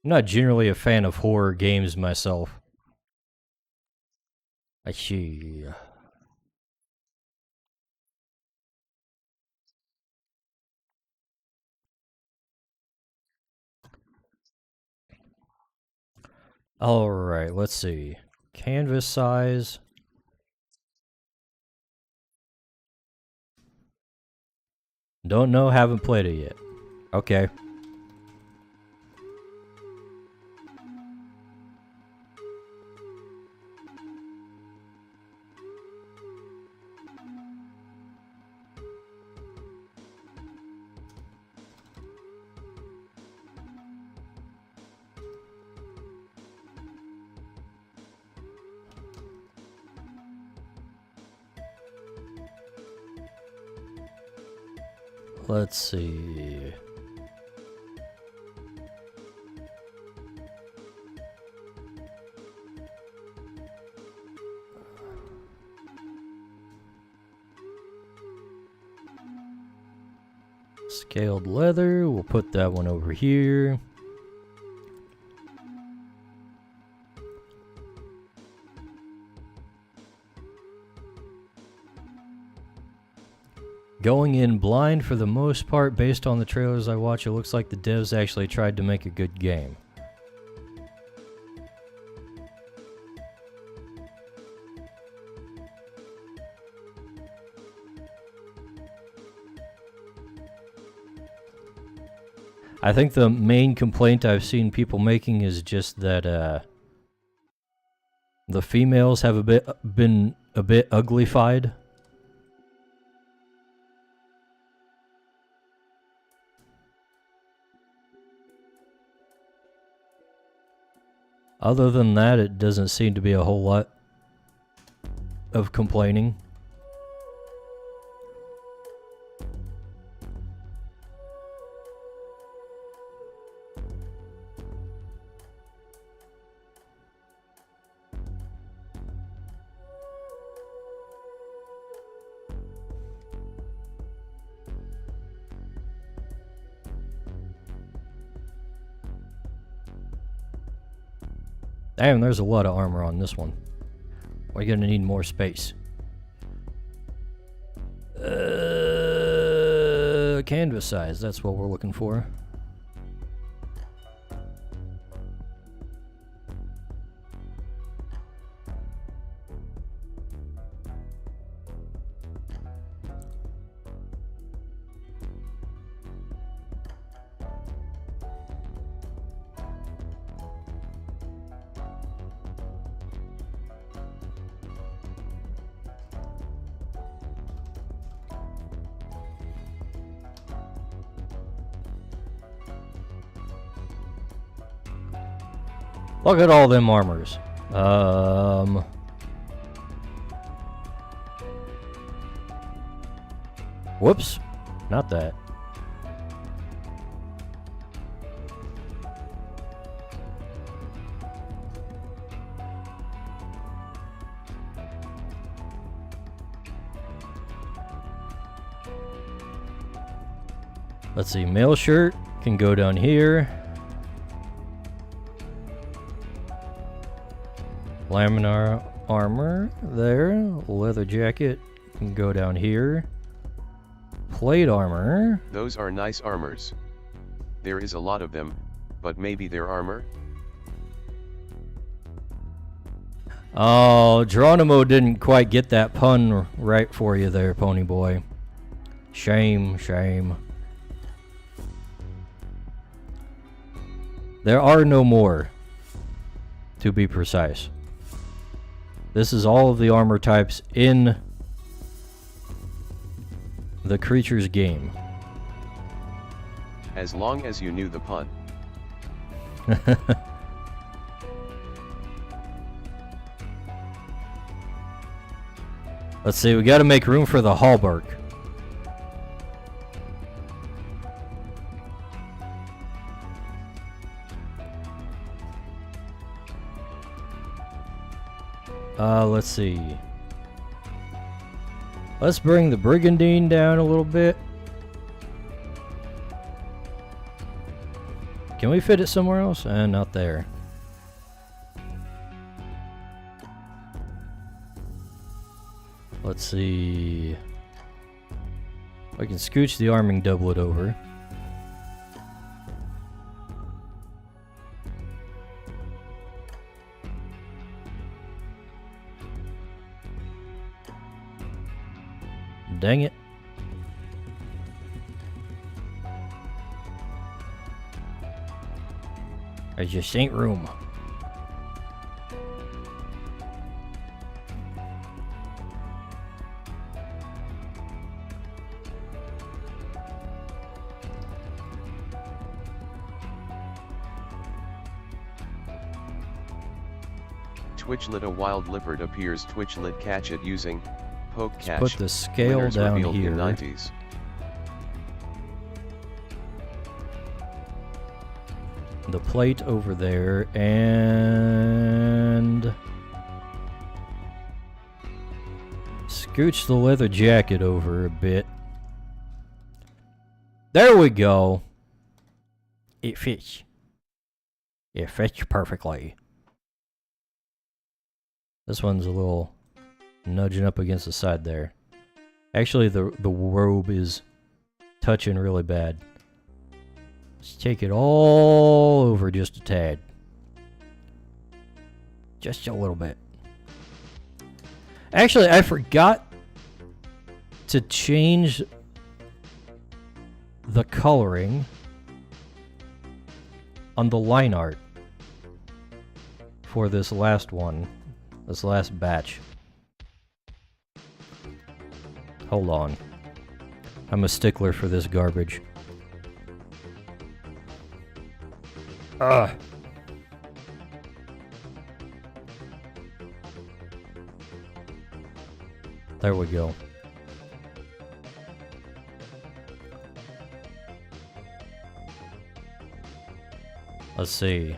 I'm not generally a fan of horror games myself. I see. Alright, let's see. Canvas size. Don't know, haven't played it yet. Okay. Let's see. Scaled leather, we'll put that one over here. Going in blind for the most part, based on the trailers I watch, it looks like the devs actually tried to make a good game. I think the main complaint I've seen people making is just that the females have been a bit uglified. Other than that, it doesn't seem to be a whole lot of complaining. Damn, there's a lot of armor on this one. We're gonna need more space. Canvas size, that's what we're looking for. Look at all them armors. Whoops. Not that. Let's see. Male shirt can go down here. Laminar armor there. Leather jacket can go down here. Plate armor.
Those are nice armors. There is a lot of them, but maybe they're armor?
Oh, Geronimo didn't quite get that pun right for you there, Pony Boy. Shame, shame. There are no more, to be precise. This is all of the armor types in the creature's game.
As long as you knew the pun.
Let's see, we gotta make room for the hallbark. Let's see. Let's bring the brigandine down a little bit. Can we fit it somewhere else? Not there. Let's see. I can scooch the arming doublet over. Dang it. There just ain't room.
Twitchlet, a wild leopard appears. Twitchlet catch it using poke catch.
Put the scale
Winners
down
revealed
here.
in 90s.
The plate over there, and scooch the leather jacket over a bit. There we go. It fits. It fits perfectly. This one's a little nudging up against the side there. Actually, the robe is touching really bad. Let's take it all over just a tad. Just a little bit. Actually, I forgot to change the coloring on the line art for this last one, this last batch. Hold on. I'm a stickler for this garbage. Ugh. There we go. Let's see.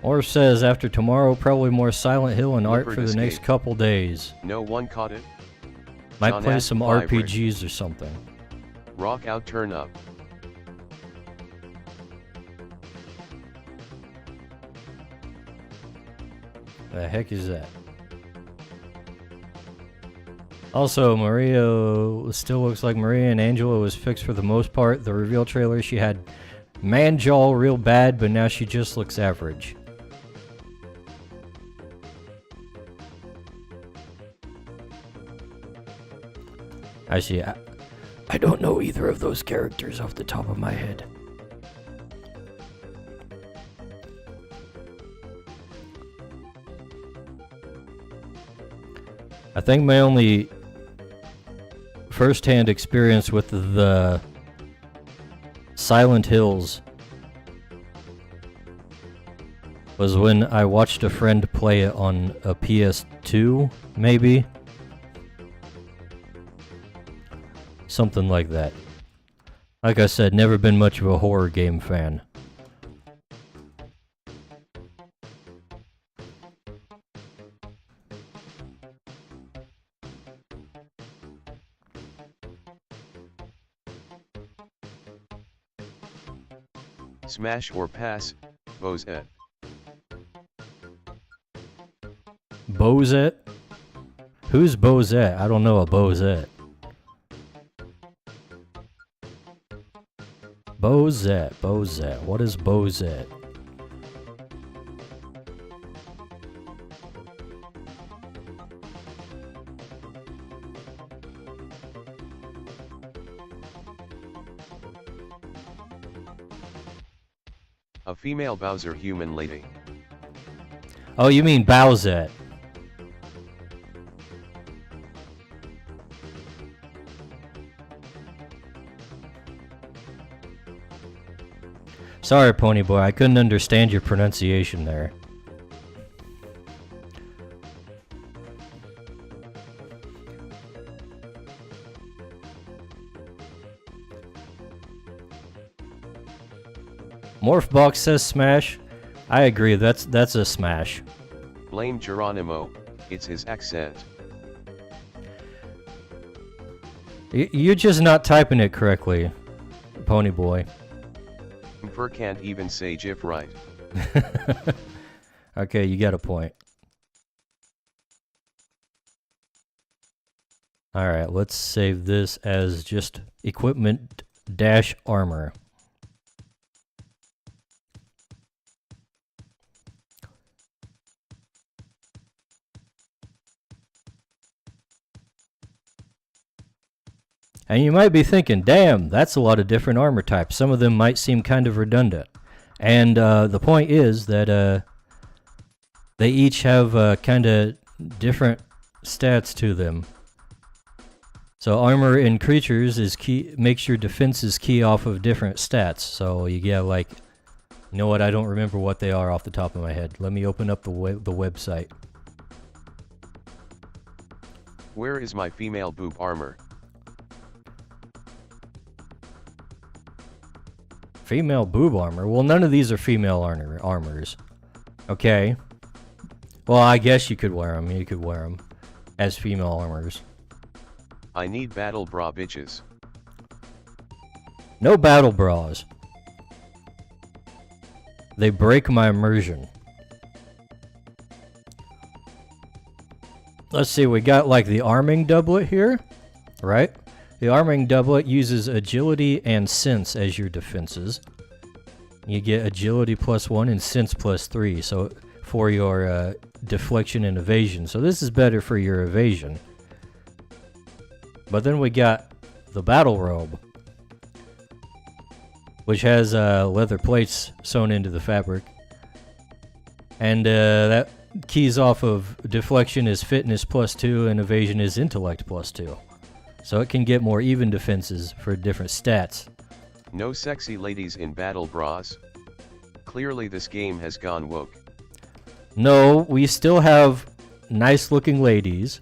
Orv says after tomorrow, probably more Silent Hill and art for the next couple days.
No one caught it?
Might play some RPGs or something.
Rock out, turn up.
The heck is that? Also, Maria still looks like Maria and Angela was fixed for the most part. The reveal trailer, she had man jaw real bad, but now she just looks average. I see. I don't know either of those characters off the top of my head. I think my only first-hand experience with the Silent Hills was when I watched a friend play it on a PS2, maybe? Something like that. Like I said, never been much of a horror game fan.
Smash or pass, Bozette.
Bozette? Who's Bozette? I don't know a Bozette. Bozette. What is Bozette?
A female Bowser human lady.
Oh, you mean Bowsette. Sorry, Pony Boy, I couldn't understand your pronunciation there. Morphbox says smash. I agree, that's a smash.
Blame Geronimo, it's his accent.
You're just not typing it correctly, Pony Boy.
Emperor can't even say GIF right.
Okay, you got a point. Alright, let's save this as just equipment dash armor. And you might be thinking, damn, that's a lot of different armor types. Some of them might seem kind of redundant. And the point is that they each have kind of different stats to them. So armor in creatures is key, makes your defenses key off of different stats. So you get like, you know what, I don't remember what they are off the top of my head. Let me open up the website.
Where is my female boob armor?
Female boob armor? Well, none of these are female armors. Okay. Well, I guess you could wear them. You could wear them as female armors.
I need battle bra bitches.
No battle bras. They break my immersion. Let's see, we got like the arming doublet here, right? The arming doublet uses agility and sense as your defenses. You get agility +1 and sense +3, so for your deflection and evasion. So this is better for your evasion. But then we got the battle robe, which has leather plates sewn into the fabric. And that keys off of deflection is fitness +2 and evasion is intellect +2. So it can get more even defenses for different stats.
No sexy ladies in battle bras. Clearly this game has gone woke.
No, we still have nice looking ladies.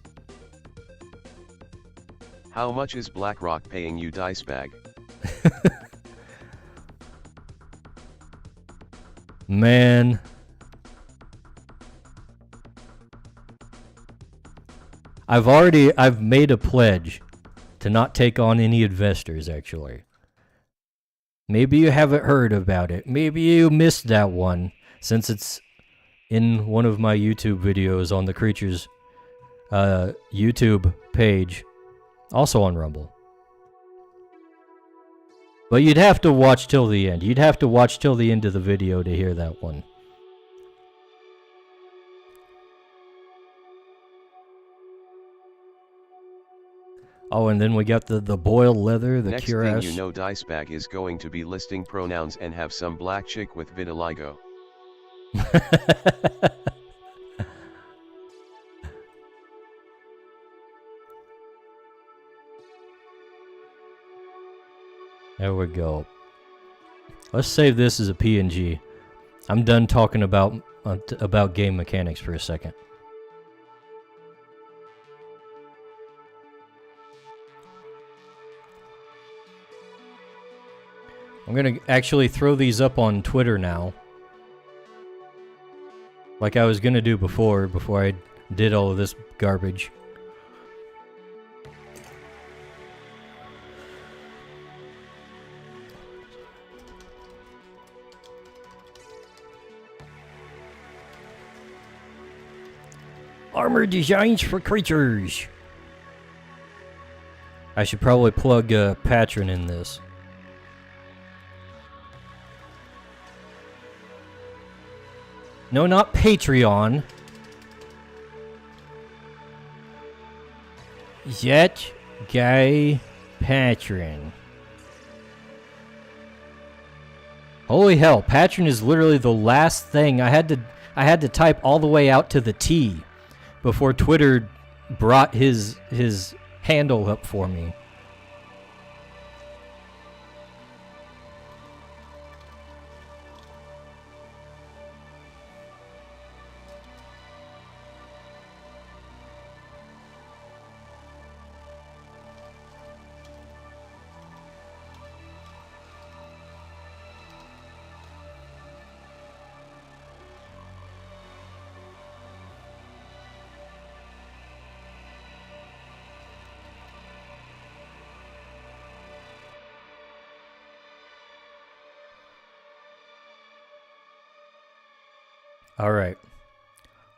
How much is BlackRock paying you, Dicebag?
Man. I've made a pledge to not take on any investors, actually. Maybe you haven't heard about it. Maybe you missed that one, since it's in one of my YouTube videos on the Creatures YouTube page, also on Rumble. But you'd have to watch till the end. You'd have to watch till the end of the video to hear that one. Oh, and then we got the boiled leather, the
Next
cuirass.
thing you know, Dicebag is going to be listing pronouns and have some black chick with vitiligo. There we go. Let's save this as a PNG. I'm done talking about game mechanics for a second. I'm gonna actually throw these up on Twitter now. Like I was gonna do before I did all of this garbage. Armor designs for creatures. I should probably plug Patron in this. No, not Patreon. That guy Patron. Holy hell, Patron is literally the last thing I had to type all the way out to the T before Twitter brought his handle up for me. All right.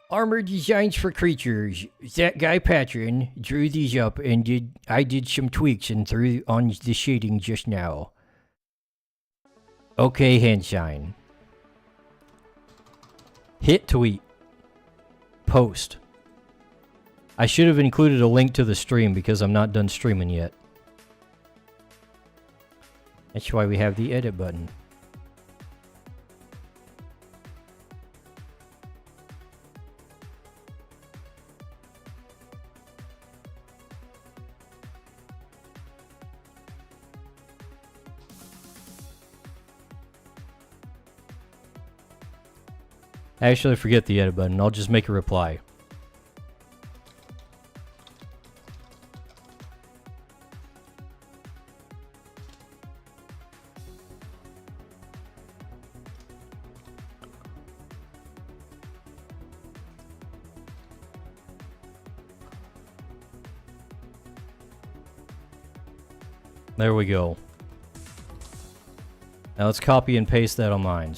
Armor designs for creatures. That guy Patron drew these up and I did some tweaks and threw on the shading just now. Okay, hand sign. Hit tweet. Post. I should have included a link to the stream because I'm not done streaming yet. That's why we have the edit button. Actually, forget the edit button. I'll just make a reply. There we go.
Now let's copy and paste that on mine.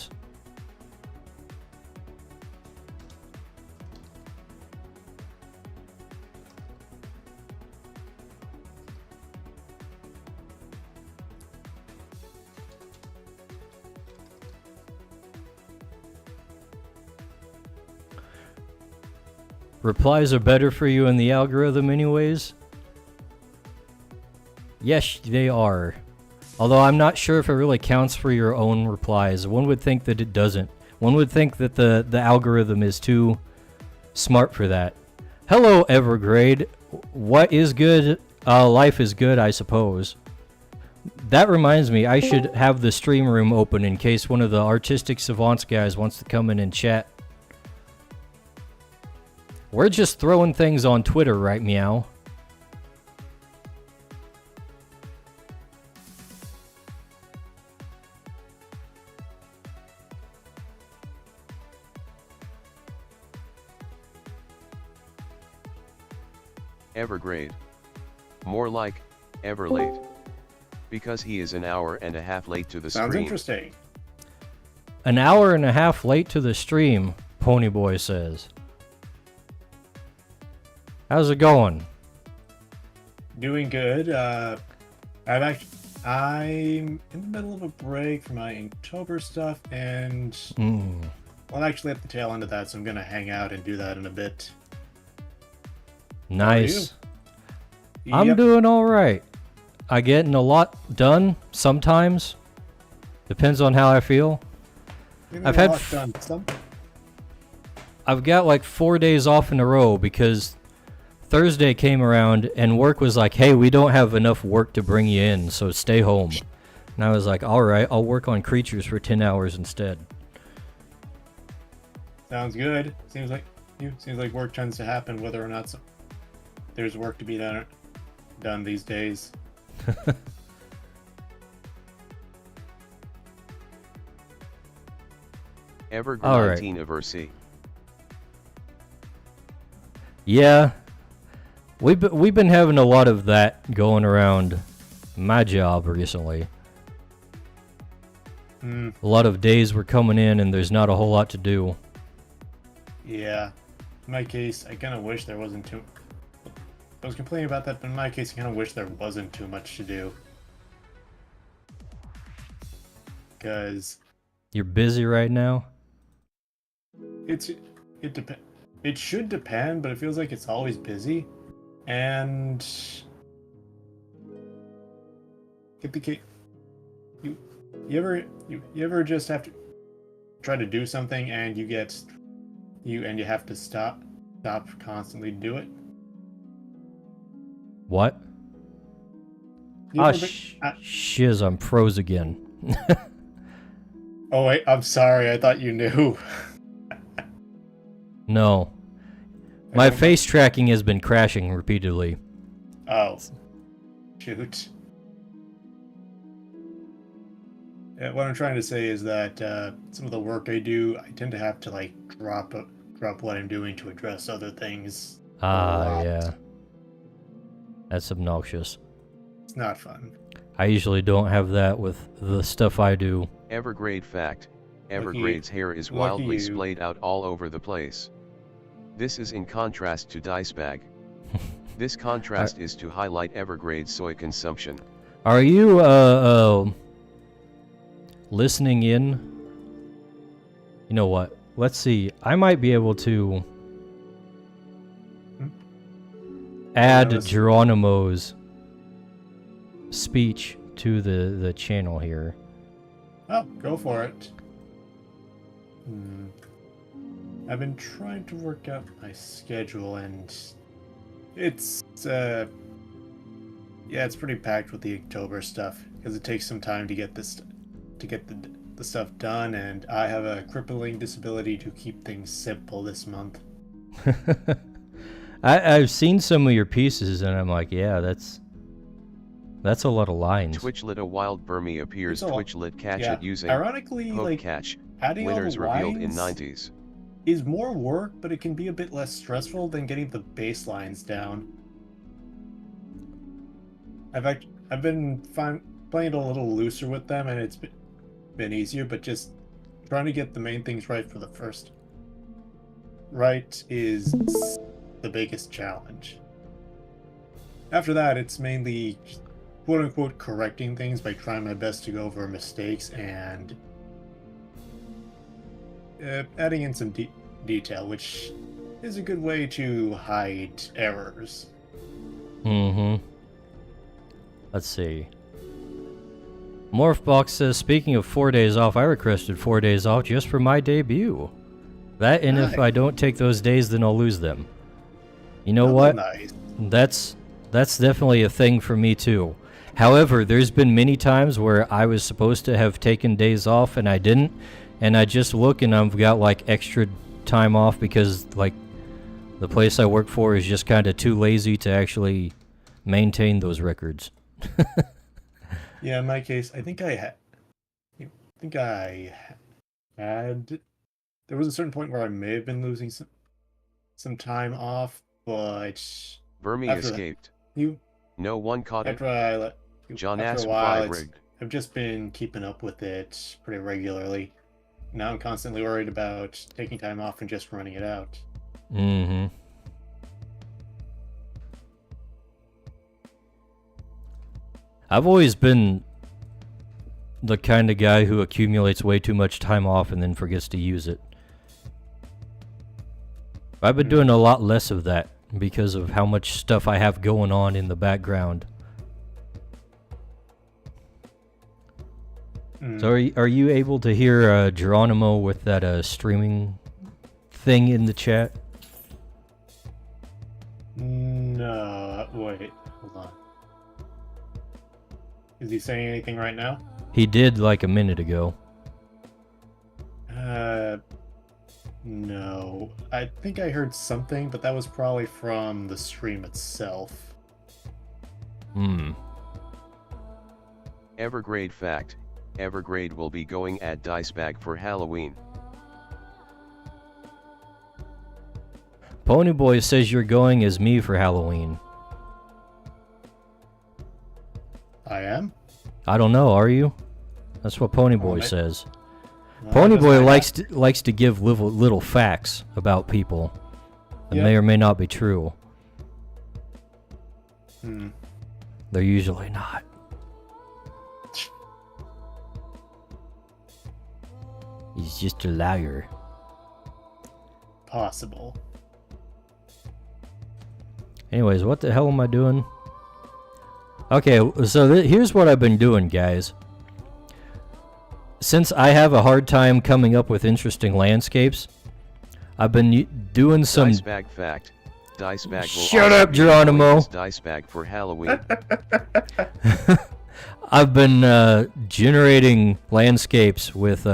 Replies are better for you in the algorithm anyways? Yes, they are. Although I'm not sure if it really counts for your own replies. One would think that it doesn't. One would think that the algorithm is too smart for that. Hello, Evergrade. What is good? Life is good, I suppose. That reminds me, I should have the stream room open in case one of the Artistic Savants guys wants to come in and chat. We're just throwing things on Twitter, right, Meow?
Evergrade. More like, ever late. Because he is an hour and a half late to the stream.
Sounds interesting.
An hour and a half late to the stream, Ponyboy says. How's it going?
Doing good. I'm in the middle of a break for my Inktober stuff, and well, I'm actually at the tail end of that, so I'm gonna hang out and do that in a bit.
Nice.
How are
I'm
you? Yep.
doing all right. I getting a lot done sometimes. Depends on how I feel.
Getting
I've
a
had
lot done. Some...
I've got like 4 days off in a row because Thursday came around and work was like, hey, we don't have enough work to bring you in, so stay home. And I was like, all right, I'll work on creatures for 10 hours instead.
Sounds good. Seems like work tends to happen whether or not there's work to be done these days.
Evergrade
All right.
19 Aversi.
Yeah, we've been having a lot of that going around my job recently. A lot of days were coming in and there's not a whole lot to do.
Yeah. In my case, I kind of wish there wasn't too... I was complaining about that, but in my case, I kind of wish there wasn't too much to do. Because...
You're busy right now?
It should depend, but it feels like it's always busy. And... You ever just have to try to do something and you have to stop constantly to do it?
What? Shiz, I'm froze again.
Oh wait, I'm sorry, I thought you knew.
No. My face tracking has been crashing repeatedly.
Oh. Shoot. What I'm trying to say is that some of the work I do, I tend to have to like drop what I'm doing to address other things.
Yeah. That's obnoxious.
It's not fun.
I usually don't have that with the stuff I do.
Evergrade fact. Evergrade's hair is wildly splayed out all over the place. This is in contrast to Dicebag. This contrast is to highlight Evergrade's soy consumption.
Are you, listening in? You know what? Let's see. I might be able to add Geronimo's speech to the channel here.
Oh, go for it. I've been trying to work out my schedule, and it's it's pretty packed with the October stuff because it takes some time to get the stuff done, and I have a crippling disability to keep things simple this month.
I've seen some of your pieces, and I'm like, yeah, that's a lot of lines.
Twitchlit a wild Burmy appears. Twitchlit catch it using
ironically,
poke catch.
Adding
Winners
all the
revealed in
lines
90s.
is more work, but it can be a bit less stressful than getting the baselines down. I've been playing a little looser with them, and been easier, but just trying to get the main things right for the first right is the biggest challenge. After that, it's mainly quote-unquote correcting things by trying my best to go over mistakes and adding in some detail, which is a good way to hide errors.
Let's see. Morphbox says, speaking of 4 days off, I requested 4 days off just for my debut. That, and if I don't take those days, then I'll lose them. You know what?
Nice.
That's definitely a thing for me too. However, there's been many times where I was supposed to have taken days off and I didn't, and I just look and I've got like extra time off because like the place I work for is just kind of too lazy to actually maintain those records.
Yeah, in my case, I think I had. There was a certain point where I may have been losing some time off, but
Vermi escaped. No one caught it. John
after
Ass
a while,
rigged.
I've just been keeping up with it pretty regularly. Now I'm constantly worried about taking time off and just running it out.
I've always been the kind of guy who accumulates way too much time off and then forgets to use it. I've been doing a lot less of that because of how much stuff I have going on in the background. So are you able to hear Geronimo with that streaming thing in the chat?
No, wait, hold on. Is he saying anything right now?
He did like a minute ago.
No. I think I heard something, but that was probably from the stream itself.
Evergrade fact. Evergrade will be going at Dicebag for Halloween.
Ponyboy says you're going as me for Halloween.
I am?
I don't know, are you? That's what Ponyboy says.
No,
Ponyboy likes to give little facts about people that may or may not be true. They're usually not. He's just a liar.
Possible.
Anyways, what the hell am I doing? Okay, so here's what I've been doing, guys. Since I have a hard time coming up with interesting landscapes, I've been doing some...
Dicebag fact. Dicebag will
Shut up, Geronimo!
Dicebag for Halloween.
I've been generating landscapes with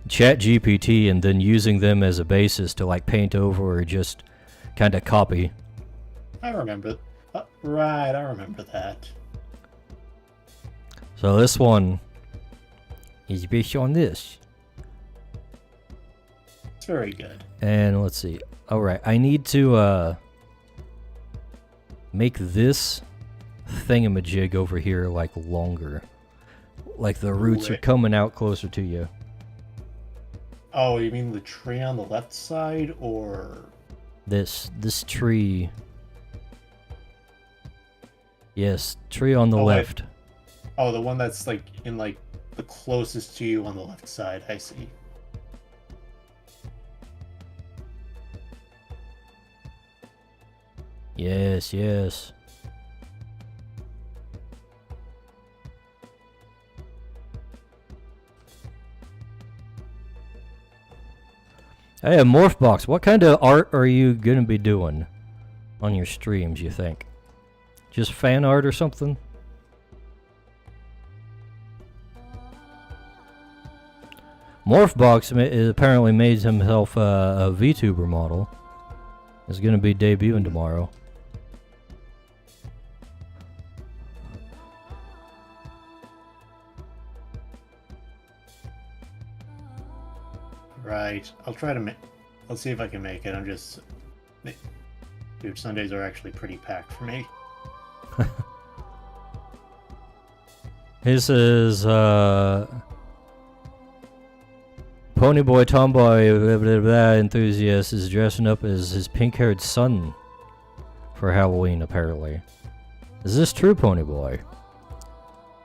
ChatGPT and then using them as a basis to like paint over or just kind of copy.
I remember. Right, I remember that.
So this one is based on this.
It's very good.
And let's see. Alright, I need to make this thingamajig over here like longer. Like the roots are coming out closer to you.
Oh, you mean the tree on the left side, or...
This tree. Yes, tree on the left.
Oh, the one that's like in like the closest to you on the left side. I see.
Yes, yes. Hey, Morphbox, what kind of art are you going to be doing on your streams, you think? Just fan art or something? Morphbox apparently made himself a VTuber model. Is going to be debuting tomorrow.
Right. I'll try to I'll see if I can make it. I'm just... Dude, Sundays are actually pretty packed for me.
This is, Ponyboy Tomboy blah, blah, blah, enthusiast is dressing up as his pink-haired son for Halloween, apparently. Is this true, Ponyboy?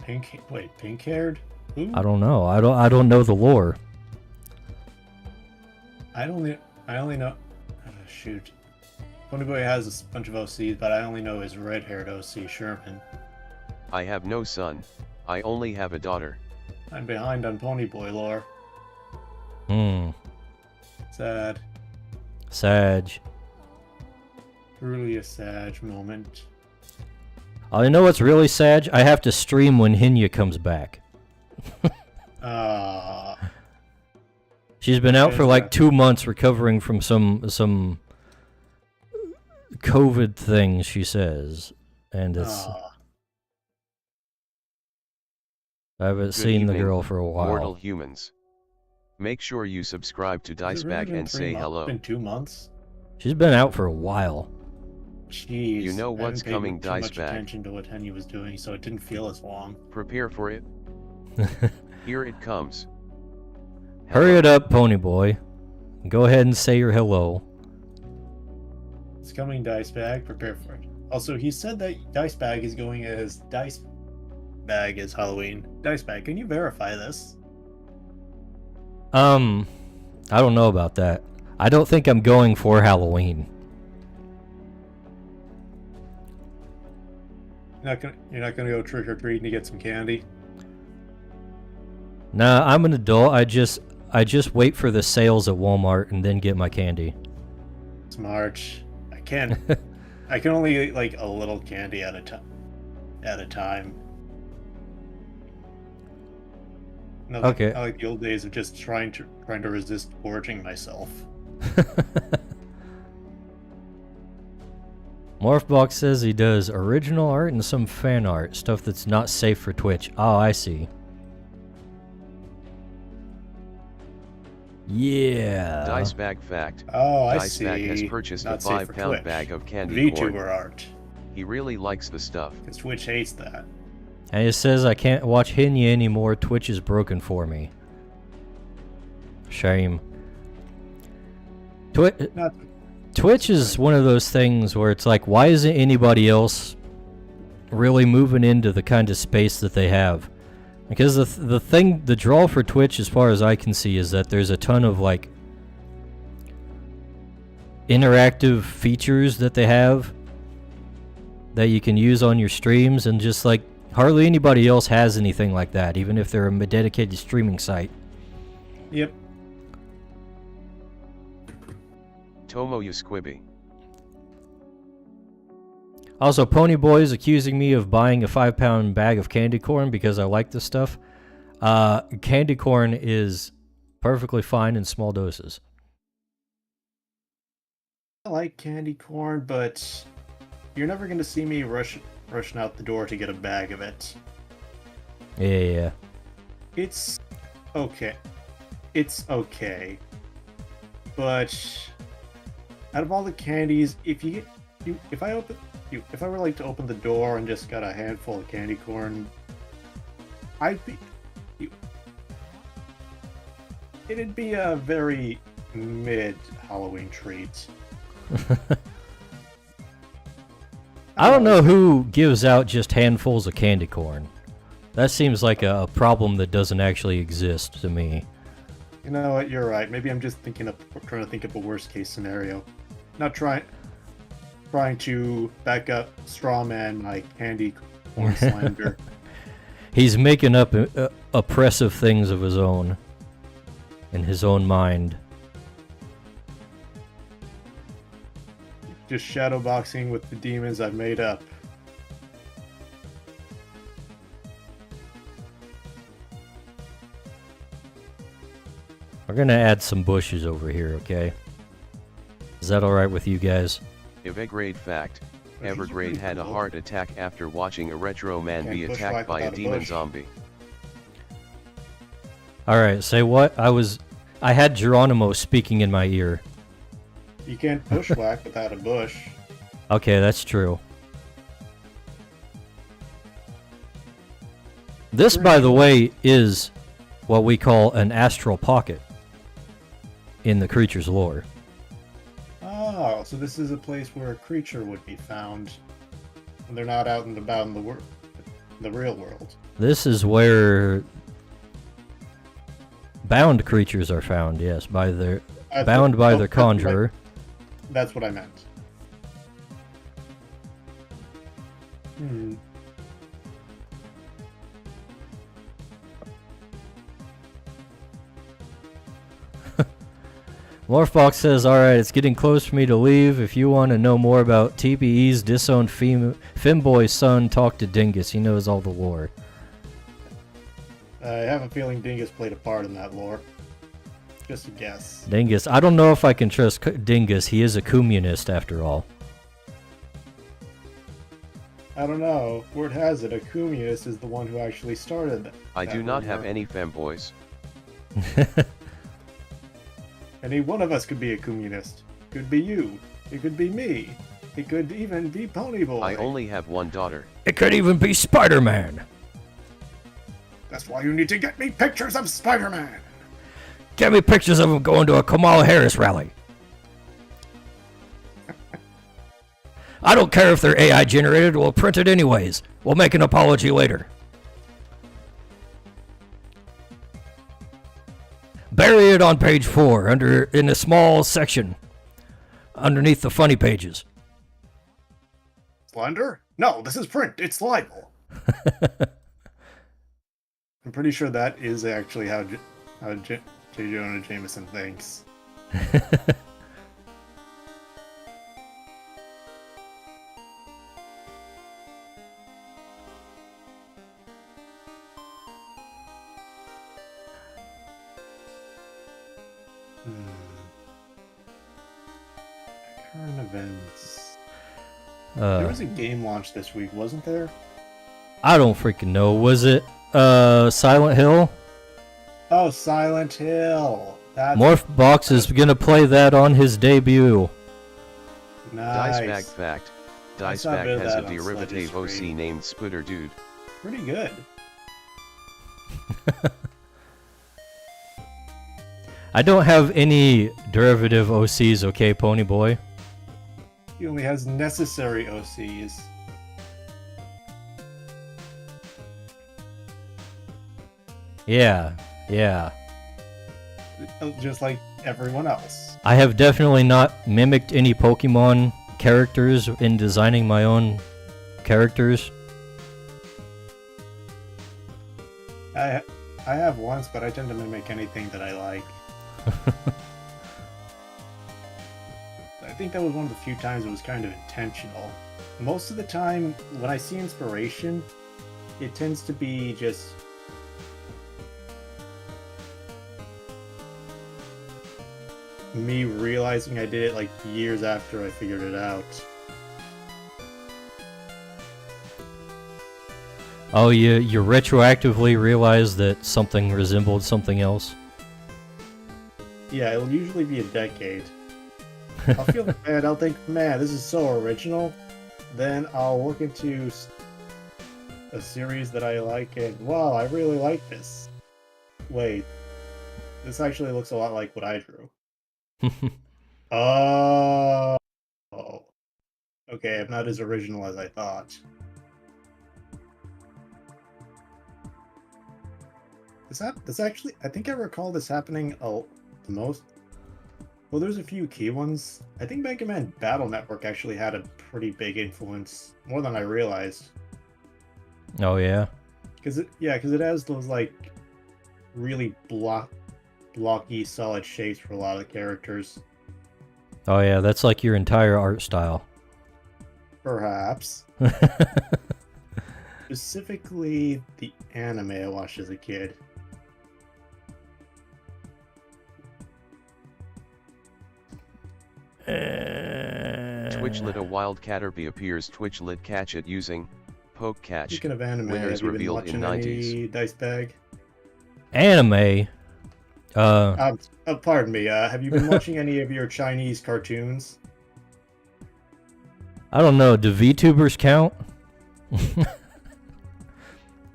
Pink-haired? Who?
I don't know. I don't know the lore.
I only know. Shoot. Ponyboy has a bunch of OCs, but I only know his red-haired OC, Sherman.
I have no son. I only have a daughter.
I'm behind on Ponyboy lore. Sad.
Sag.
Truly a sad moment.
I know what's really sad. I have to stream when Hinya comes back. She's been out for like 2 months recovering from some COVID thing, she says. And it's... I haven't seen the girl for a while.
Mortal humans. Make sure you subscribe to Dicebag and say hello.
It's been 2 months?
She's been out for a while.
Jeez.
You know what's coming,
Dicebag.
Dicebag.
Attention to what Henny was doing, so it didn't feel as long.
Prepare for it. Here it comes.
Hurry it up, Ponyboy. Go ahead and say your hello.
It's coming, Dicebag. Prepare for it. Also, he said that Dicebag is going as Dicebag is Halloween. Dicebag, can you verify this?
I don't know about that. I don't think I'm going for Halloween.
You're not gonna go trick or treating to get some candy?
Nah, I'm an adult. I just wait for the sales at Walmart and then get my candy.
Smart. I can only eat like a little candy at a time.
Okay.
I like the old days of just trying to resist gorging myself.
Morphbox says he does original art and some fan art, stuff that's not safe for Twitch. Oh, I see. Yeah.
Dicebag fact.
Oh, I see.
Dicebag has purchased a
Not safe for
5-pound
Twitch.
bag of candy corn.
VTuber art.
He really likes the stuff.
Because Twitch hates that.
And it says I can't watch Hinya anymore. Twitch is broken for me. Shame. Twitch is one of those things where it's like, why isn't anybody else really moving into the kind of space that they have? Because the draw for Twitch, as far as I can see, is that there's a ton of like interactive features that they have that you can use on your streams, and just like hardly anybody else has anything like that, even if they're a dedicated streaming site.
Yep.
Tomo Squibby.
Also, Ponyboy is accusing me of buying a 5-pound bag of candy corn because I like this stuff. Candy corn is perfectly fine in small doses.
I like candy corn, but you're never going to see me rushing out the door to get a bag of it.
Yeah.
It's okay. It's okay. But out of all the candies, if I were like to open the door and just got a handful of candy corn, it'd be a very mid Halloween treat.
I don't know who gives out just handfuls of candy corn. That seems like a problem that doesn't actually exist to me.
You know what? You're right. Maybe I'm just trying to think of a worst case scenario. Not trying to back up strawman my candy corn slander.
He's making up oppressive things of his own in his own mind.
Just shadowboxing with the demons I've made up.
We're gonna add some bushes over here, okay? Is that alright with you guys?
Evergrade fact. Evergrade had a heart attack after watching a retro man be attacked by a demon zombie.
Alright, say what? I had Geronimo speaking in my ear.
You can't bushwhack without a bush.
Okay, that's true. This, by the way, is what we call an astral pocket. in the creature's lore.
Oh, so this is a place where a creature would be found when they're not out and about in the real world.
This is where bound creatures are found, yes, by their their conjurer.
That's what I meant. Hmm.
Morphbox says, alright, it's getting close for me to leave. If you want to know more about TPE's disowned femboy son, talk to Dingus. He knows all the lore.
I have a feeling Dingus played a part in that lore. Just a guess.
Dingus. I don't know if I can trust Dingus. He is a communist, after all.
I don't know. Word has it, a communist is the one who actually started that.
I do not have any femboys.
Any one of us could be a communist. Could be you. It could be me. It could even be Ponyboy.
I only have one daughter.
It could even be Spider-Man.
That's why you need to get me pictures of Spider-Man.
Get me pictures of him going to a Kamala Harris rally. I don't care if they're AI generated, we'll print it anyways. We'll make an apology later. Bury it on page 4, in a small section, underneath the funny pages.
Slender? No, this is print. It's libel. I'm pretty sure that is actually how J. Jonah Jameson thinks. Current events. There was a game launch this week, wasn't there?
I don't freaking know. Was it Silent Hill?
Oh, Silent Hill.
Morphbox is gonna play that on his debut.
Nice.
Dicebag fact. Dicebag has a derivative OC named Splitter Dude.
Pretty good.
I don't have any derivative OCs, okay, Ponyboy?
He only has necessary OCs.
Yeah.
Just like everyone else.
I have definitely not mimicked any Pokemon characters in designing my own characters.
I have once, but I tend to mimic anything that I like. I think that was one of the few times it was kind of intentional. Most of the time, when I see inspiration, it tends to be just me realizing I did it like years after I figured it out.
Oh, you retroactively realize that something resembled something else?
Yeah, it'll usually be a decade. I'll feel bad, I'll think, man, this is so original. Then I'll look into a series that I like and, wow, I really like this. Wait, this actually looks a lot like what I drew. Oh. Okay, I'm not as original as I thought. This actually, I think I recall this happening the most. Well, there's a few key ones. I think Mega Man Battle Network actually had a pretty big influence, more than I realized.
Oh yeah.
Because it has those like really blocky, solid shapes for a lot of the characters.
Oh yeah, that's like your entire art style.
Perhaps. Specifically, the anime I watched as a kid.
Twitchlit a wild caterpie appears. Twitchlit catch it using poke catch.
Speaking of anime,
Winners
have you been
revealed in
watching
90s.
any Dice Bag?
Anime?
Pardon me, have you been watching any of your Chinese cartoons?
I don't know, do VTubers count? Do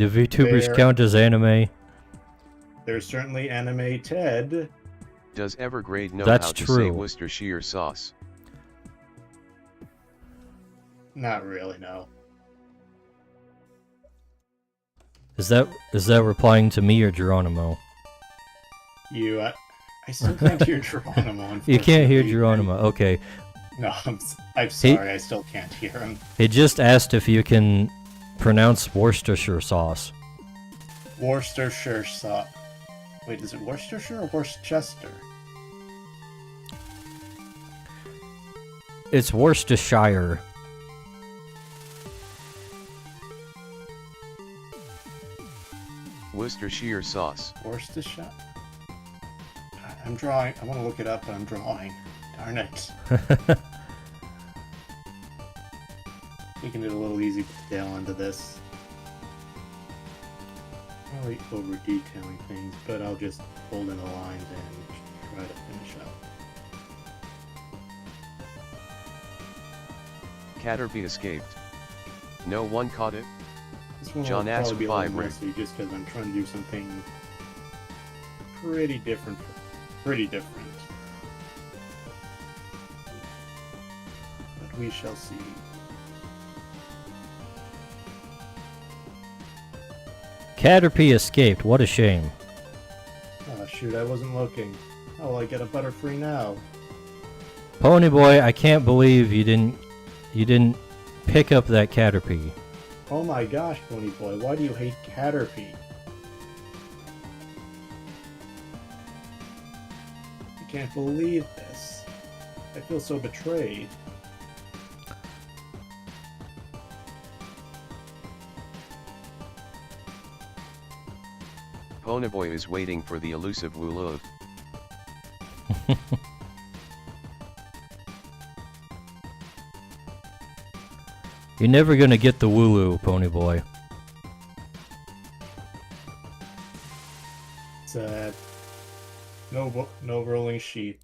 VTubers count as anime?
There's certainly Anime Ted.
Does Evergrade know
That's
how to say
true.
Worcestershire sauce?
Not really, no.
Is that replying to me or Geronimo?
You, I still can't hear Geronimo.
You can't hear
unfortunately.
Geronimo. Okay.
No, I'm sorry. I still can't hear him.
He just asked if you can pronounce Worcestershire sauce.
Worcestershire sauce. Wait, is it Worcestershire or Worcester?
It's Worcestershire.
Worcestershire sauce.
Worcestershire? I'm drawing. I want to look it up, but I'm drawing. Darn it. Making it a little easy to tail into this. Probably over detailing things, but I'll just hold in the lines and try to finish up.
Caterpie escaped. No one caught it?
This one
John
will
asked
probably be a little
5 rig.
messy just because I'm trying to do something pretty different. Pretty different. But we shall see.
Caterpie escaped. What a shame.
Oh shoot, I wasn't looking. Oh, well, I get a Butterfree now.
Ponyboy, I can't believe you didn't pick up that Caterpie.
Oh my gosh, Pony Boy, why do you hate Caterpie? I can't believe this. I feel so betrayed.
Ponyboy is waiting for the elusive Wooloo.
You're never gonna get the Wooloo, Ponyboy.
Sad. No rolling sheep.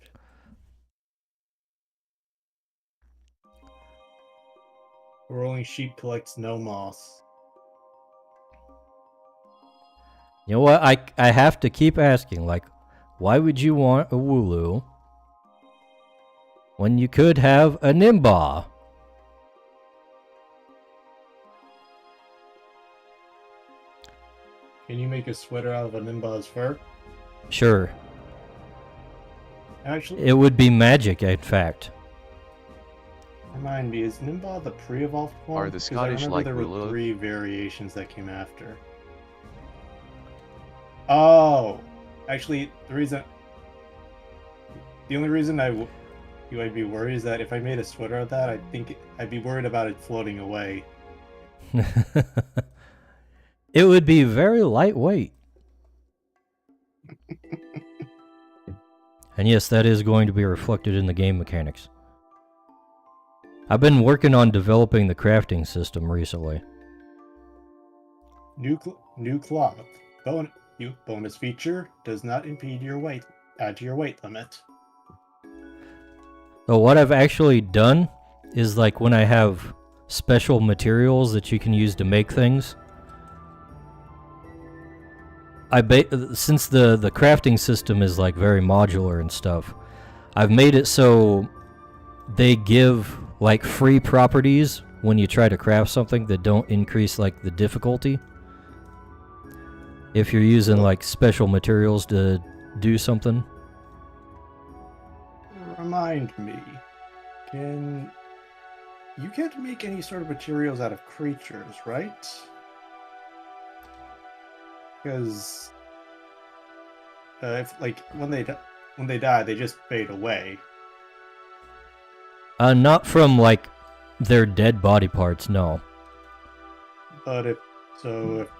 Rolling sheep collects no moss.
You know what? I have to keep asking, like, why would you want a Wooloo when you could have a Nimba?
Can you make a sweater out of a Nimba's fur?
Sure.
Actually,
It would be magic, in fact.
remind me, is Nimba the pre-evolved form?
Are the
'Cause
Scottish
I remember
like
there were
Wooloo?
3 variations that came after. Oh! Actually, the only reason you might be worried is that if I made a sweater of that, I think I'd be worried about it floating away.
It would be very lightweight. And yes, that is going to be reflected in the game mechanics. I've been working on developing the crafting system recently.
New cloth. Bonus feature does not impede your weight. Add to your weight limit.
So what I've actually done is, like, when I have special materials that you can use to make things, since the crafting system is like very modular and stuff, I've made it so they give like free properties when you try to craft something that don't increase like the difficulty. If you're using like special materials to do something.
Remind me, you can't make any sort of materials out of creatures, right? Because if like when they die, they just fade away.
Not from like their dead body parts, no.
But if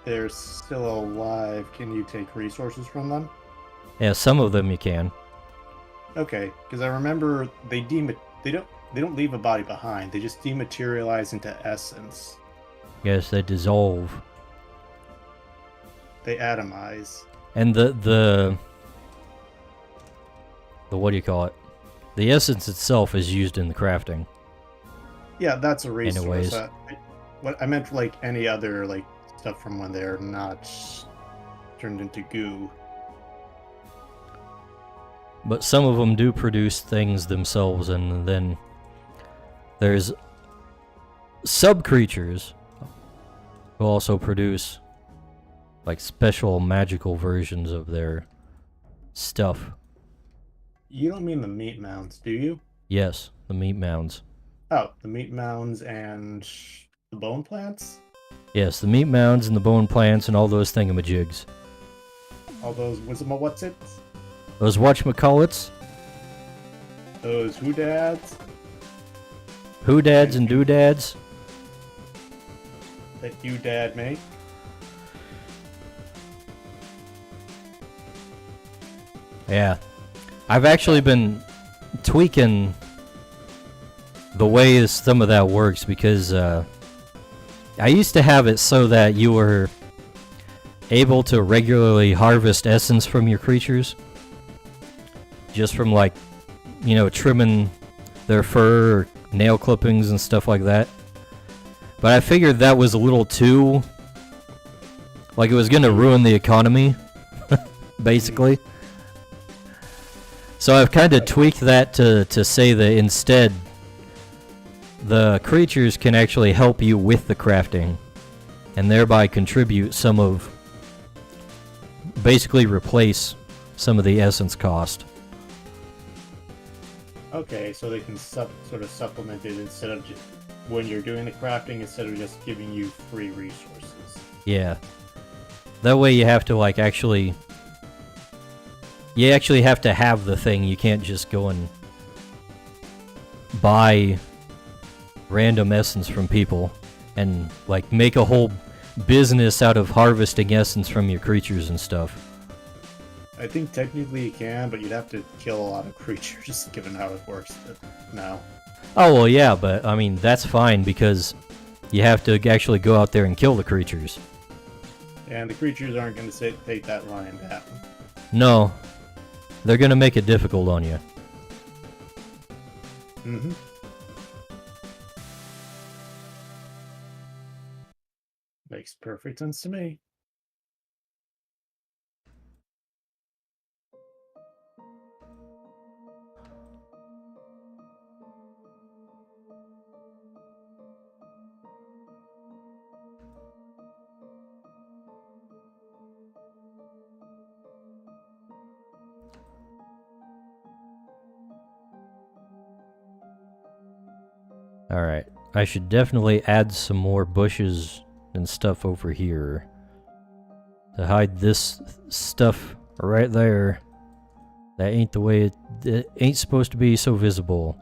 they're still alive, can you take resources from them?
Yeah, some of them you can.
Okay, because I remember they don't leave a body behind. They just dematerialize into essence.
Yes, they dissolve.
They atomize.
And the what do you call it? The essence itself is used in the crafting.
Yeah, that's a resource.
Anyways.
What I meant, like any other like stuff from when they're not turned into goo.
but some of them do produce things themselves, and then there's sub-creatures who also produce like special magical versions of their stuff.
You don't mean the meat mounds, do you?
Yes, the meat mounds.
Oh, the meat mounds and the bone plants?
Yes, the meat mounds and the bone plants and all those thingamajigs.
All those what's-it?
Those whatchamacallits?
Those who-dads?
Who-dads and doodads?
That you dad make?
Yeah. I've actually been tweaking the way some of that works, because I used to have it so that you were able to regularly harvest essence from your creatures. Just from, like, you know, trimming their fur or nail clippings and stuff like that. But I figured that was a little too... like, it was going to ruin the economy, basically. So I've kind of tweaked that to say that instead, the creatures can actually help you with the crafting, and thereby contribute some of... basically replace some of the essence cost.
Okay, so they can sort of supplement it instead of just, when you're doing the crafting, instead of just giving you free resources.
Yeah. That way you have to, like, actually... you actually have to have the thing. You can't just go and buy random essence from people and, like, make a whole business out of harvesting essence from your creatures and stuff.
I think technically you can, but you'd have to kill a lot of creatures, given how it works now.
Oh, well, yeah, but, I mean, that's fine, because you have to actually go out there and kill the creatures.
And the creatures aren't going to take that line down.
No. They're going to make it difficult on you.
Mm-hmm. Makes perfect sense to me.
Alright. I should definitely add some more bushes and stuff over here to hide this stuff right there. That ain't the way it ain't supposed to be so visible.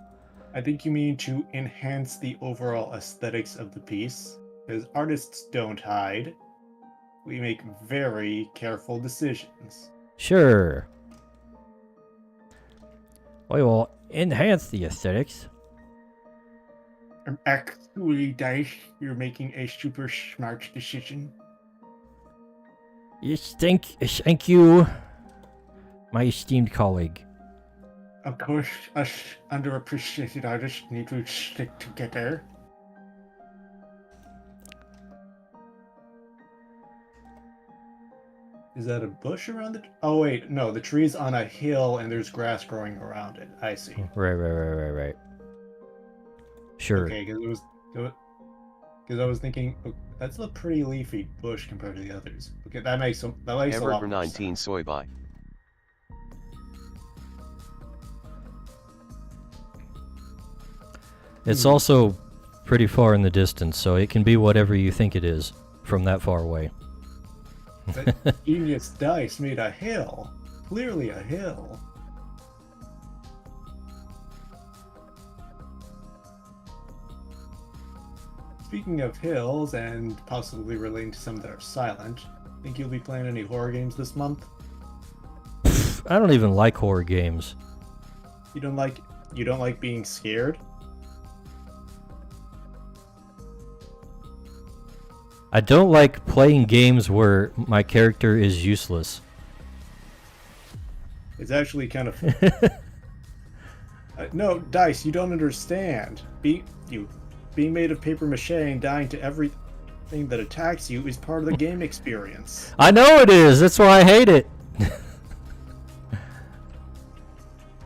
I think you mean to enhance the overall aesthetics of the piece, because artists don't hide. We make very careful decisions.
Sure. We will enhance the aesthetics.
Actually, Dice, you're making a super smart decision.
Yes, thank you, my esteemed colleague.
Of course, us underappreciated artists need to stick together. Is that a bush around it? Oh wait, no, the tree's on a hill and there's grass growing around it. I see.
Right. Sure.
Okay, because I was thinking, oh, that's a pretty leafy bush compared to the others. Okay, that makes a lot more
19
sense.
soy buy.
It's also pretty far in the distance, so it can be whatever you think it is from that far away.
That genius dice made a hill. Clearly a hill. Speaking of hills, and possibly relating to some that are silent, think you'll be playing any horror games this month?
I don't even like horror games.
You don't like being scared?
I don't like playing games where my character is useless.
It's actually kind of no, Dice, you don't understand. Being made of paper mache and dying to everything that attacks you is part of the game experience.
I know it is. That's why I hate it.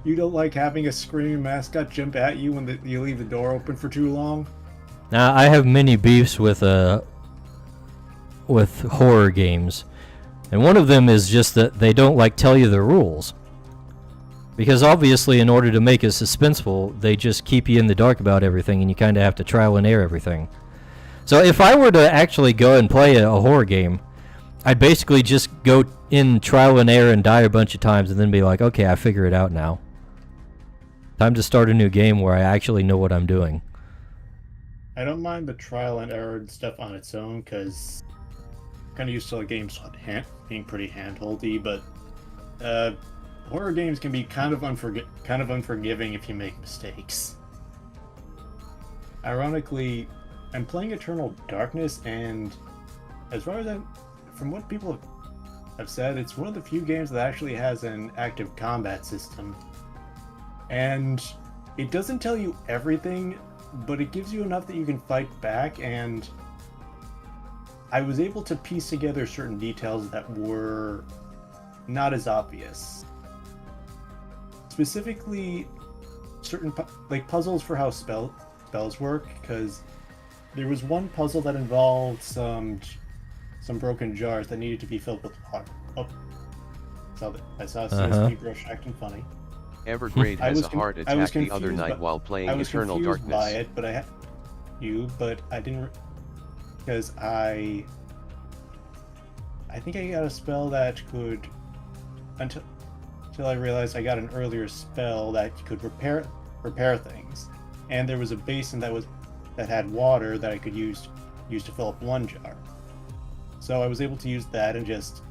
You don't like having a screaming mascot jump at you when you leave the door open for too long?
Now, I have many beefs with horror games, and one of them is just that they don't like tell you the rules. Because obviously, in order to make it suspenseful, they just keep you in the dark about everything, and you kind of have to trial and error everything. So if I were to actually go and play a horror game, I'd basically just go in trial and error and die a bunch of times, and then be like, okay, I figure it out now. Time to start a new game where I actually know what I'm doing.
I don't mind the trial and error and stuff on its own, because I'm kind of used to the games being pretty handholdy, but horror games can be kind of unforgiving if you make mistakes. Ironically, I'm playing Eternal Darkness, and as far as from what people have said, it's one of the few games that actually has an active combat system. And it doesn't tell you everything, but it gives you enough that you can fight back, and I was able to piece together certain details that were not as obvious. Specifically, certain puzzles for how spells work, because there was one puzzle that involved some broken jars that needed to be filled with water. Oh, I saw CSP Brush acting funny.
Evergrade has a heart attack the other night while playing Eternal Darkness.
By it, but I didn't, because I think I got a spell that could until I realized I got an earlier spell that could repair things, and there was a basin that had water that I could use to fill up one jar. So I was able to use that and just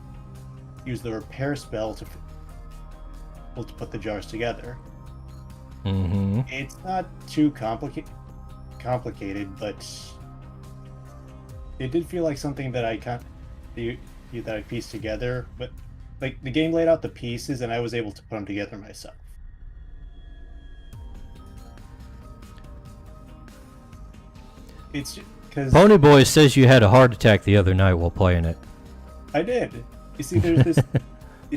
use the repair spell to put the jars together.
Mm-hmm.
It's not too complicated, but it did feel like something that I pieced together. But like the game laid out the pieces, and I was able to put them together myself. It's because
Ponyboy says you had a heart attack the other night while playing it.
I did. You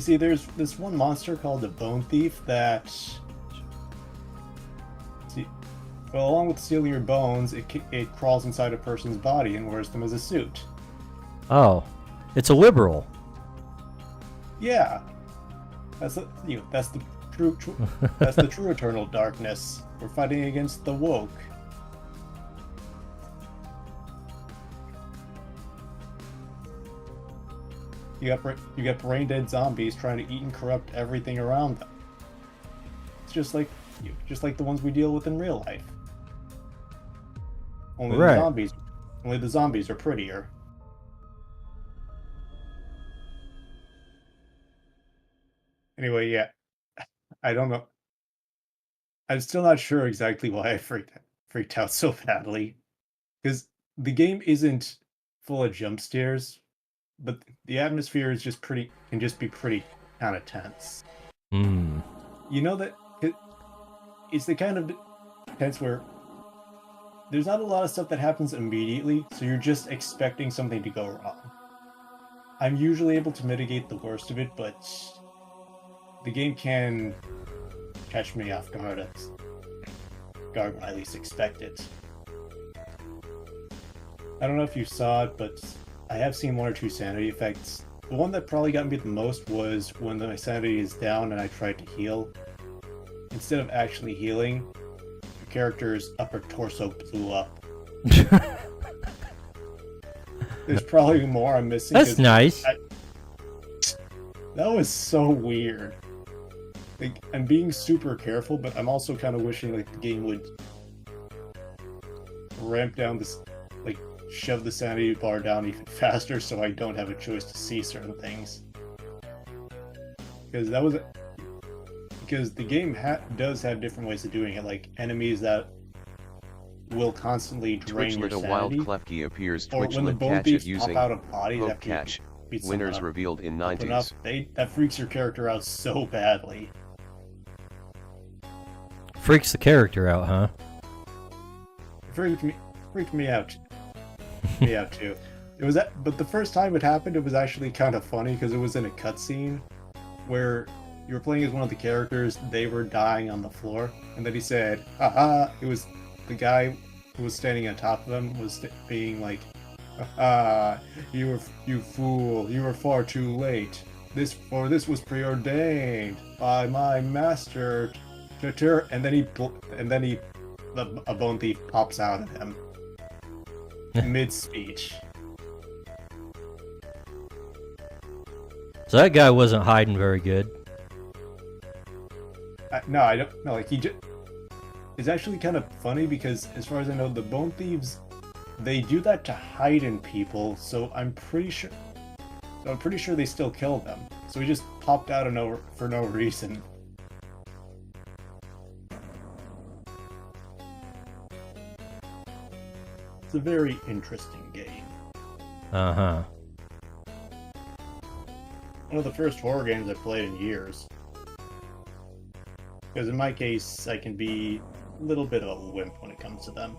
see, there's this one monster called the Bone Thief that, along with stealing your bones, it crawls inside a person's body and wears them as a suit.
Oh, it's a liberal.
Yeah, that's the true Eternal Darkness. We're fighting against the woke. You got brain dead zombies trying to eat and corrupt everything around them. It's just like the ones we deal with in real life. Only the zombies are prettier. Anyway, yeah, I don't know. I'm still not sure exactly why I freaked out so badly, because the game isn't full of jump scares, but the atmosphere is can just be pretty kind of tense.
Mm.
You know that it's the kind of tense where there's not a lot of stuff that happens immediately, so you're just expecting something to go wrong. I'm usually able to mitigate the worst of it, but the game can catch me off guard when I least expect it. I don't know if you saw it, but I have seen one or two sanity effects. The one that probably got me the most was when my sanity is down and I tried to heal. Instead of actually healing, the character's upper torso blew up. There's probably more I'm missing.
That's nice.
That was so weird. Like, I'm being super careful, but I'm also kind of wishing like the game would ramp down this, like, shove the sanity bar down even faster so I don't have a choice to see certain things. Because the game does have different ways of doing it, like enemies that will constantly drain your sanity.
A wild Klefki appears.
Or when the bone thieves pop out of bodies
poke
after
catch.
You beat
Winners
someone up.
revealed in 90s.
That freaks your character out so badly.
Freaks the character out, huh?
Freaked me out. Me out too. But the first time it happened, it was actually kind of funny because it was in a cutscene where you were playing as one of the characters, they were dying on the floor, and then he said, haha, it was the guy who was standing on top of him was being like, haha, you fool, you were far too late. This was preordained by my master. And then a bone thief pops out at him mid-speech.
So that guy wasn't hiding very good.
No, I don't know. Like it's actually kind of funny because, as far as I know, the bone thieves, they do that to hide in people. So I'm pretty sure they still killed them. So he just popped out for no reason. It's a very interesting game.
Uh-huh.
One of the first horror games I played in years. Because in my case, I can be a little bit of a wimp when it comes to them.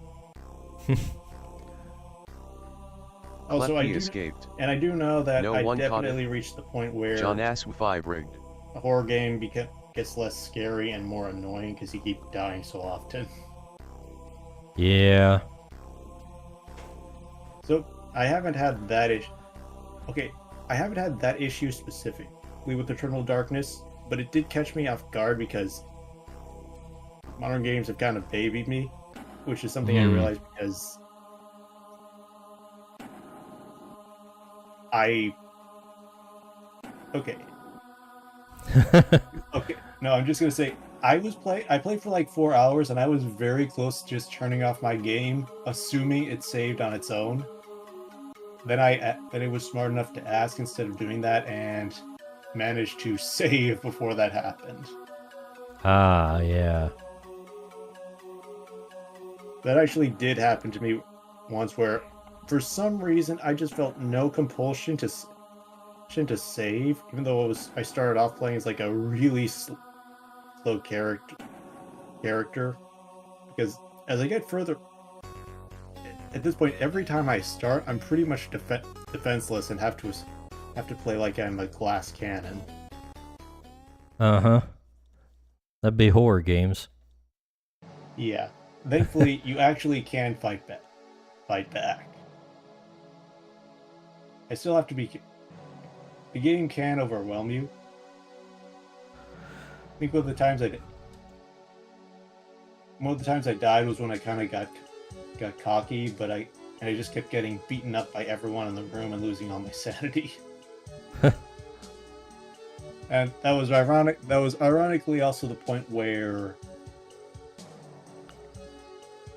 Also, I
escaped.
And I do know that
No
I
one
definitely reached the point where
John Asu5 rigged.
a horror game gets less scary and more annoying because you keep dying so often.
Yeah.
So, I haven't had that issue. Okay, I haven't had that issue specifically with Eternal Darkness, but it did catch me off guard because modern games have kind of babied me, which is something I realized because Okay. Okay. No, I'm just gonna say I played for like 4 hours and I was very close to just turning off my game, assuming it saved on its own. Then it was smart enough to ask instead of doing that and managed to save before that happened.
Ah, yeah.
That actually did happen to me once where for some reason I just felt no compulsion to save, even though I started off playing as like a really slow character, because as I get further at this point, every time I start, I'm pretty much defenseless and have to play like I'm a glass cannon.
Uh-huh. That'd be horror games.
Yeah. Thankfully, you actually can fight back. I still have to be... The game can overwhelm you. I think one of the times I died was when I kind of got cocky, but I just kept getting beaten up by everyone in the room and losing all my sanity. And that was ironic. That was ironically also the point where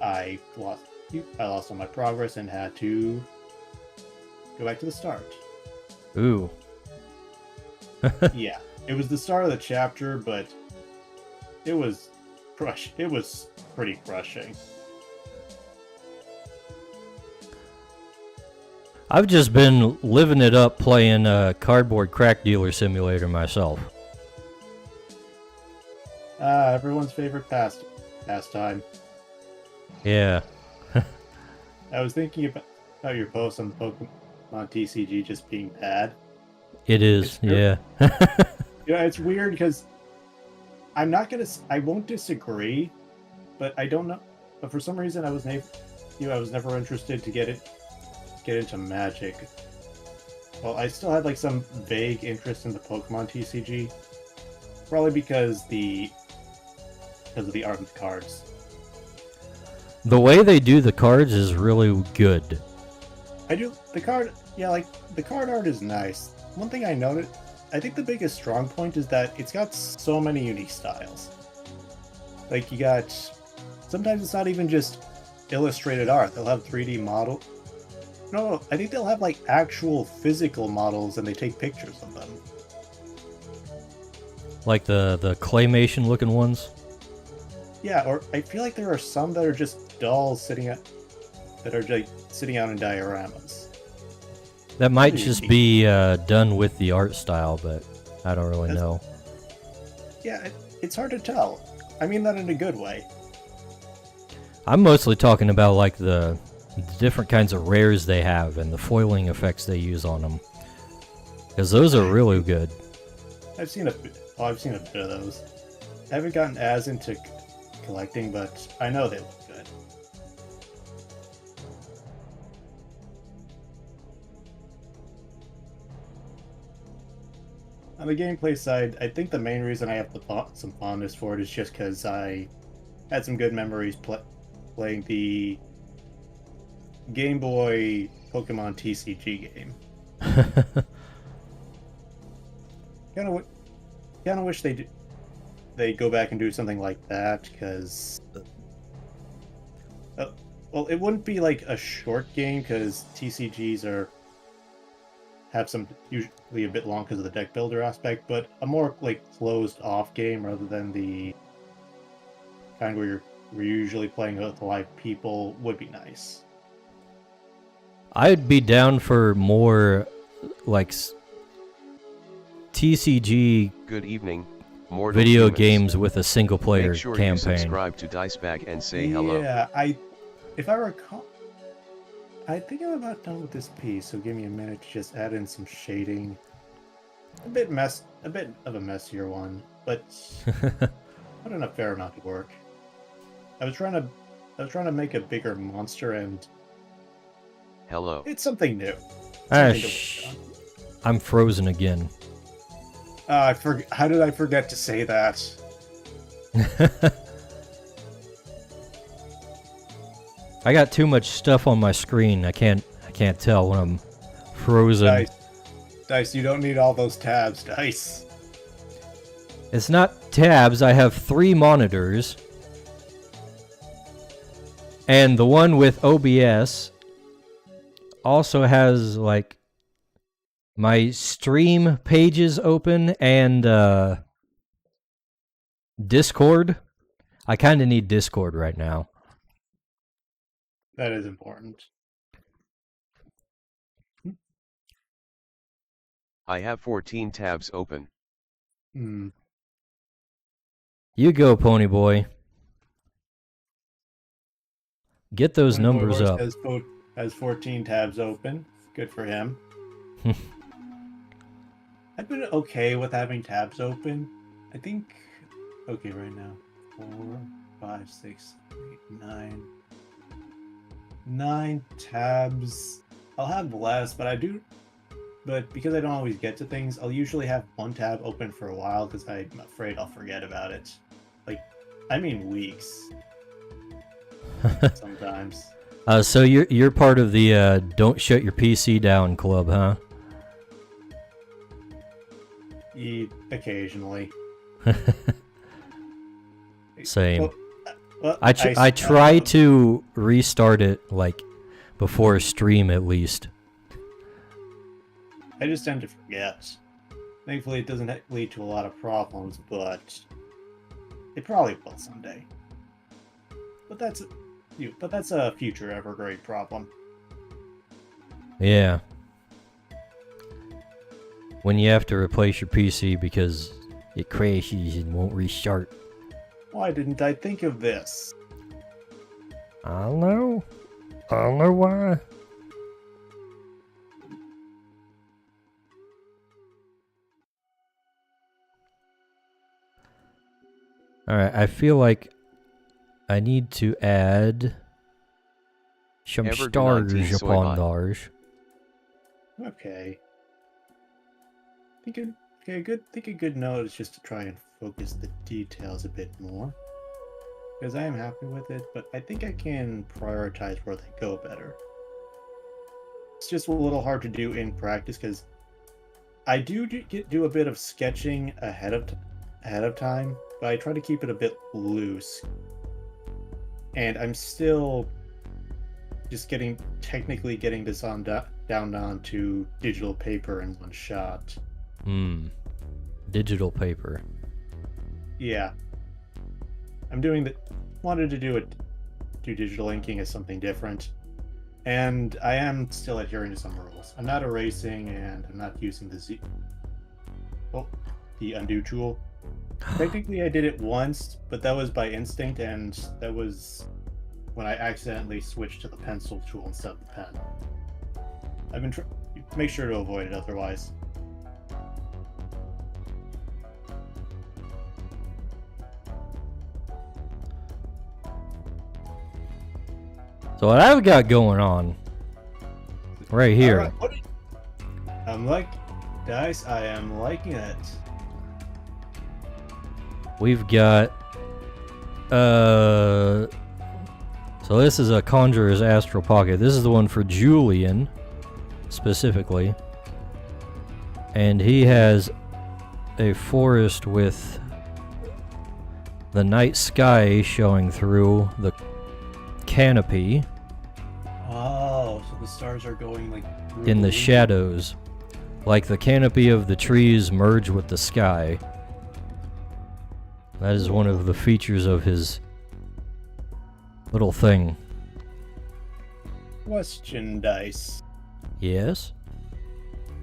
I lost all my progress and had to go back to the start.
Ooh.
Yeah, it was the start of the chapter, but it was pretty crushing.
I've just been living it up playing Cardboard Crack Dealer Simulator myself.
Everyone's favorite pastime.
Yeah.
I was thinking about your post on Pokemon TCG just being bad.
It is, yeah.
It's weird because I won't disagree, but I don't know. But for some reason, I was never interested to get into Magic. Well, I still had like some vague interest in the Pokemon TCG, probably because of the art of the cards.
The way they do the cards is really good.
The card art is nice. One thing I noted, I think the biggest strong point is that it's got so many unique styles. Like sometimes it's not even just illustrated art. They'll have 3D model. No, I think they'll have like actual physical models and they take pictures of them.
Like the claymation looking ones?
Yeah, or I feel like there are some that are just dolls sitting out in dioramas.
That might just be done with the art style, but I don't really know.
Yeah, it's hard to tell. I mean that in a good way.
I'm mostly talking about like the different kinds of rares they have and the foiling effects they use on them. Because those are really good.
I've seen a bit. Oh, I've seen a bit of those. I haven't gotten as into collecting, but I know they look good. On the gameplay side, I think the main reason I have some fondness for it is just because I had some good memories playing the Game Boy Pokemon TCG game. Kind of wish they go back and do something like that, because well, it wouldn't be like a short game because TCGs have some usually a bit long because of the deck builder aspect, but a more like closed off game rather than the kind where we're usually playing with live people would be nice.
I'd be down for more like TCG
Good evening, mortal
video
humans.
games with a single player
Make sure you
campaign.
subscribe to Dicebag and say hello.
Yeah, if I recall, I think I'm about done with this piece, so give me a minute to just add in some shading. A bit of a messier one, but put in a fair amount of work. I was trying to make a bigger monster, and
Hello.
it's something new.
I'm frozen again.
How did I forget to say that?
I got too much stuff on my screen. I can't tell when I'm frozen.
Dice, you don't need all those tabs, Dice.
It's not tabs. I have 3 monitors. And the one with OBS also has like my stream pages open and Discord. I kind of need Discord right now.
That is important.
I have 14 tabs open.
Hmm.
You go, Pony Boy. Get those numbers up.
Has 14 tabs open. Good for him. I've been okay with having tabs open. I think okay right now. 4, 5, 6, 8, 9. 9 tabs. I'll have less, but because I don't always get to things, I'll usually have 1 tab open for a while because I'm afraid I'll forget about it. I mean weeks. Sometimes.
So you're part of the don't shut your PC down club, huh?
Occasionally.
Same.
Well,
I try to restart it like before a stream at least.
I just tend to forget. Thankfully, it doesn't lead to a lot of problems, but it probably will someday. But that's a future Evergrade problem.
Yeah. When you have to replace your PC because it crashes and won't restart.
Why didn't I think of this?
I don't know. I don't know why. Alright, I feel like I need to add some
Ever
stars
19 soy
upon
bot.
ours.
Okay. Think a good note is just to try and focus the details a bit more. Because I am happy with it, but I think I can prioritize where they go better. It's just a little hard to do in practice because I do a bit of sketching ahead of time, but I try to keep it a bit loose. And I'm still just technically getting this down onto digital paper in one shot.
Digital paper.
Yeah. Wanted to do digital inking as something different. And I am still adhering to some rules. I'm not erasing and I'm not using the undo tool. Technically I did it once, but that was by instinct, and that was when I accidentally switched to the pencil tool instead of the pen. I've been make sure to avoid it otherwise.
So what I've got going on right here.
Alright, I'm like, guys, I am liking it.
We've got so this is a Conjurer's Astral Pocket. This is the one for Julian specifically. And he has a forest with the night sky showing through the canopy.
Oh, so the stars are going like through
In the shadows, like the canopy of the trees merge with the sky. That is one of the features of his little thing.
Question, Dice.
Yes?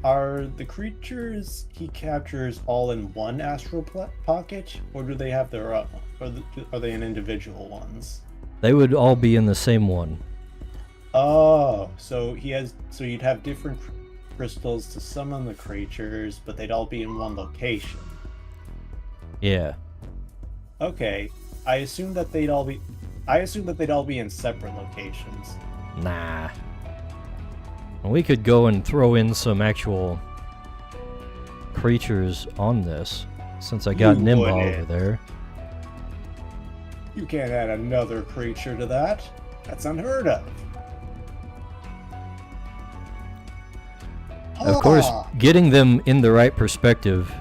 Are the creatures he captures all in one astral pocket, or do they have their own? Are they in individual ones?
They would all be in the same one.
Oh, so you'd have different crystals to summon the creatures, but they'd all be in one location.
Yeah.
Okay, I assume that they'd all be in separate locations.
Nah. We could go and throw in some actual creatures on this, since I got
You
Nimba
wouldn't.
over there.
You can't add another creature to that. That's unheard of.
Of course, getting them in the right perspective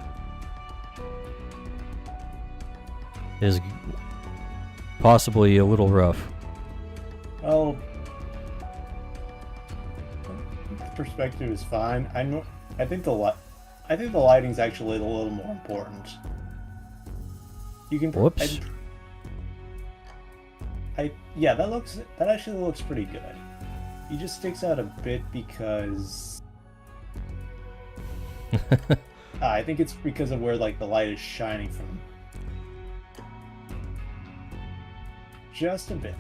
is possibly a little rough.
Well, perspective is fine. I think the lighting's actually a little more important. You can.
Whoops.
Yeah, that actually looks pretty good. He just sticks out a bit because I think it's because of where like the light is shining from. Just a bit.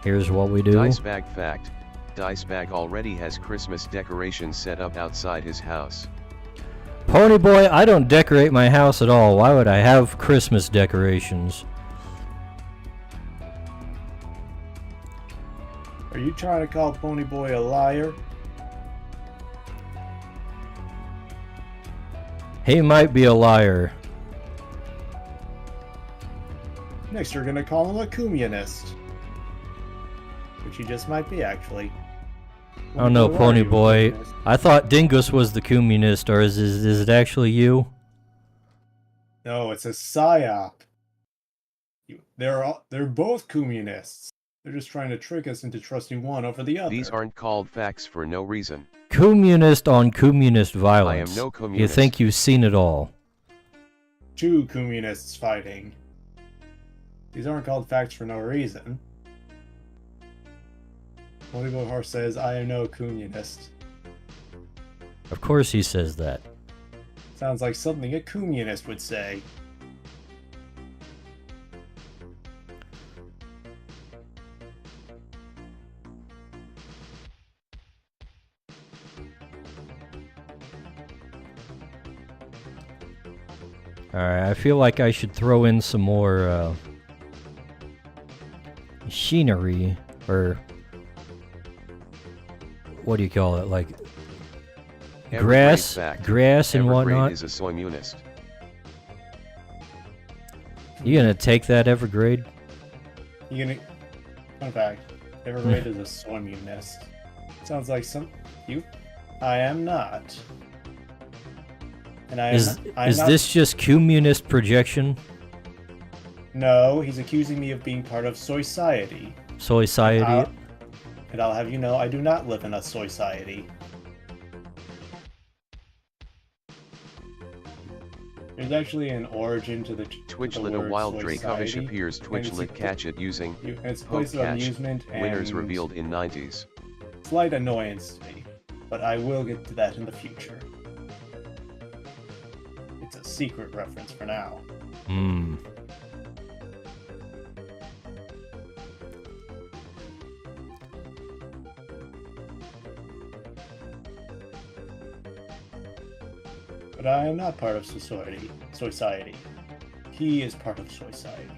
Here's what we do.
Dice bag fact. Dice bag already has Christmas decorations set up outside his house.
Pony Boy, I don't decorate my house at all. Why would I have Christmas decorations?
Are you trying to call Pony Boy a liar?
He might be a liar.
Next, you're gonna call him a communist. Which he just might be, actually.
Oh no,
Why are
Pony
you a
Boy.
communist?
I thought Dingus was the communist, or is it actually you?
No, it's a psyop. They're both communists. They're just trying to trick us into trusting one over the other.
These aren't called facts for no reason.
Communist on communist violence.
I am no
You
communist.
think you've seen it all.
Two communists fighting. These aren't called facts for no reason. Pony Boy Horse says, I am no communist.
Of course he says that.
Sounds like something a communist would say.
Alright, I feel like I should throw in some more machinery, or what do you call it, like
Evergrade
grass
fact.
and
Evergrade
whatnot.
is a soymunist.
You gonna take that Evergrade?
Fun fact, Evergrade is a soymunist. Sounds like I am not. And
Is
not,
this just communist projection?
No, he's accusing me of being part of Soy-ciety.
Soy-ciety?
And I'll have you know, I do not live in a Soy-ciety. There's actually an origin to the
Twitchlet
the
a
word
wild Dracovish
Soy-ciety,
appears
and it's
Twitchlet catch it using
and it's a
Poke
place of
catch.
amusement and
Winners revealed in 90s.
slight annoyance to me, but I will get to that in the future. It's a secret reference for now.
Hmm.
But I am not part of society. Society. He is part of society.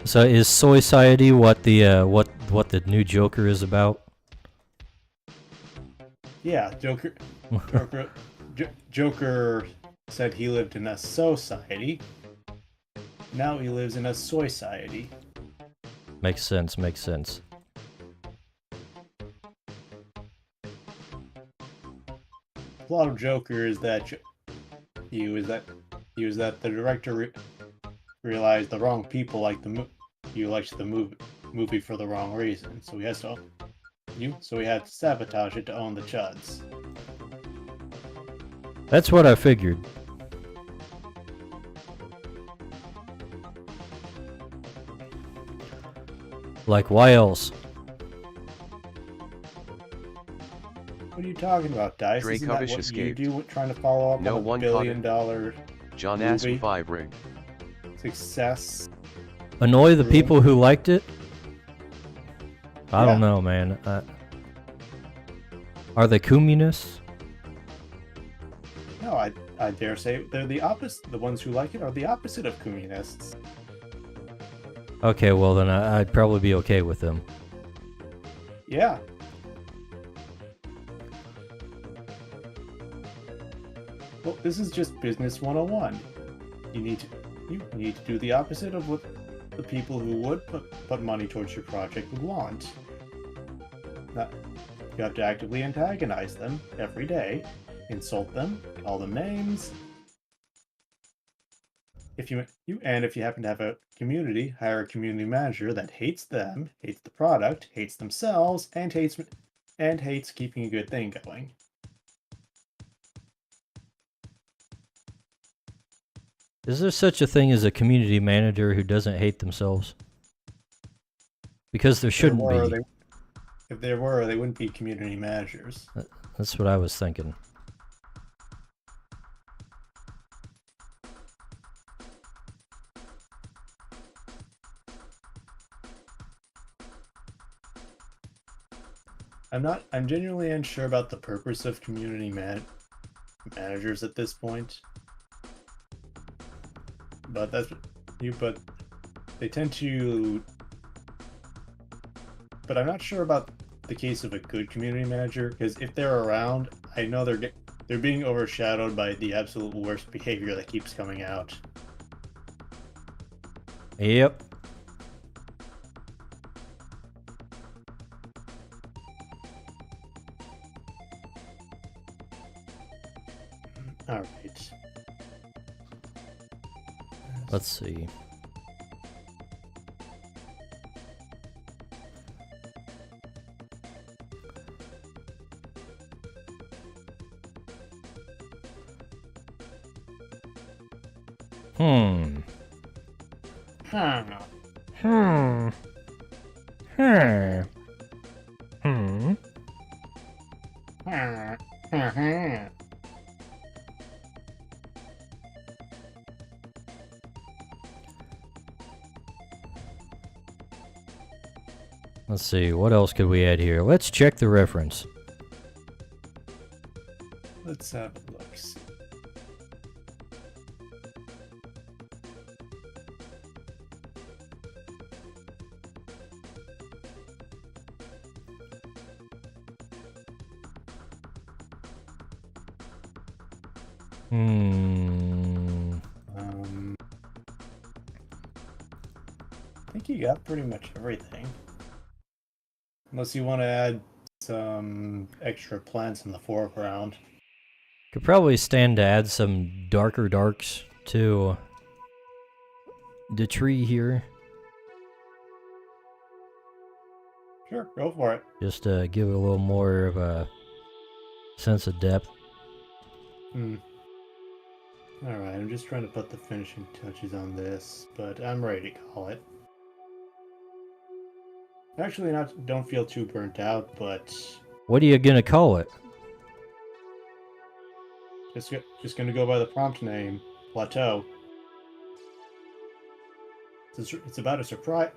So is Soy Society what the new Joker is about?
Yeah, Joker said he lived in a society. Now he lives in a soy society.
Makes sense. Makes sense.
A lot of Joker is that he was that the director realized the wrong people like he likes the movie for the wrong reason, so he had to sabotage it to own the chuds.
That's what I figured. Like, why else?
What are you talking about, Dice? Isn't that what
escaped.
you do trying to follow up
No
on
one
$1 billion
John
movie?
5 rigged.
Success?
Annoy the people who liked it? I don't
Yeah.
know, man. Are they communists?
No, I dare say they're the opposite. The ones who like it are the opposite of communists.
Okay, well then I'd probably be okay with them.
Yeah. Well, this is just business 101. You need to do the opposite of what the people who would put money towards your project would want. You have to actively antagonize them every day, insult them, call them names. If you happen to have a community, hire a community manager that hates them, hates the product, hates themselves, and hates keeping a good thing going.
Is there such a thing as a community manager who doesn't hate themselves? Because there shouldn't be.
If there were, they wouldn't be community managers.
That's what I was thinking.
I'm genuinely unsure about the purpose of community managers at this point. But but they tend to. But I'm not sure about the case of a good community manager, because if they're around, I know they're being overshadowed by the absolute worst behavior that keeps coming out.
Yep.
All right.
Let's see. Hmm. Let's see, what else could we add here? Let's check the reference.
Let's have a look. I think you got pretty much everything. Unless you want to add some extra plants in the foreground.
Could probably stand to add some darker darks to the tree here.
Sure, go for it.
Just to give it a little more of a sense of depth.
Alright, I'm just trying to put the finishing touches on this, but I'm ready to call it. Actually, don't feel too burnt out, but
What are you gonna call it?
just gonna go by the prompt name, Plateau. It's about a surprise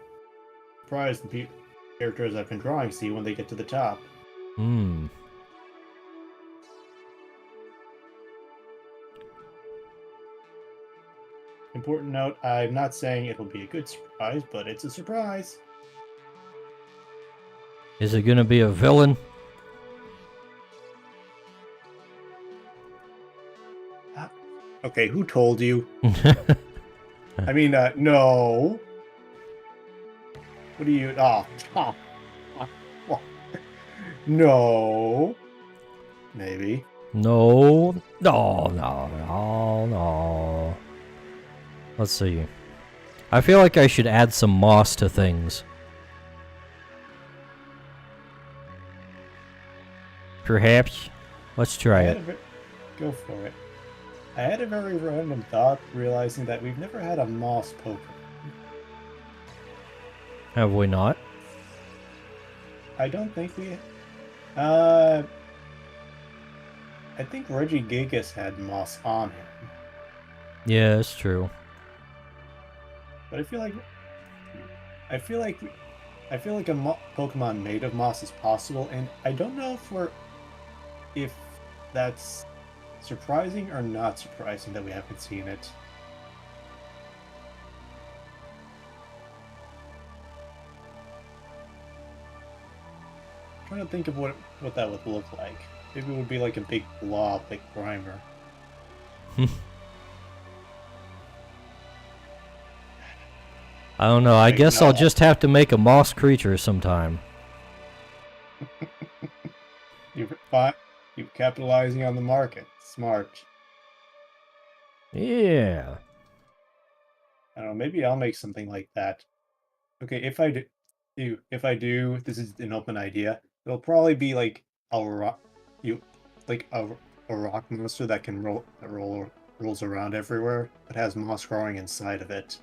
the people. characters I've been drawing see when they get to the top.
Hmm.
Important note, I'm not saying it'll be a good surprise, but it's a surprise.
Is it gonna be a villain?
Okay, who told you? I mean, no. What do you... well, no. Maybe.
No. No. Let's see. I feel like I should add some moss to things. Perhaps. Let's try it.
Go for it. I had a very random thought, realizing that we've never had a moss Pokemon.
Have we not?
I don't think we... I think Regigigas had moss on him.
Yeah, it's true.
But I feel like a Pokemon made of moss is possible, and I don't know if that's surprising or not surprising that we haven't seen it. I'm trying to think of what that would look like. Maybe it would be like a big blob, like Grimer.
I don't know. I guess I'll just have to make a moss creature sometime.
You're capitalizing on the market. Smart.
Yeah.
I don't know. Maybe I'll make something like that. Okay, if I do, this is an open idea. It'll probably be like a rock, a rock monster that can rolls around everywhere, but has moss growing inside of it.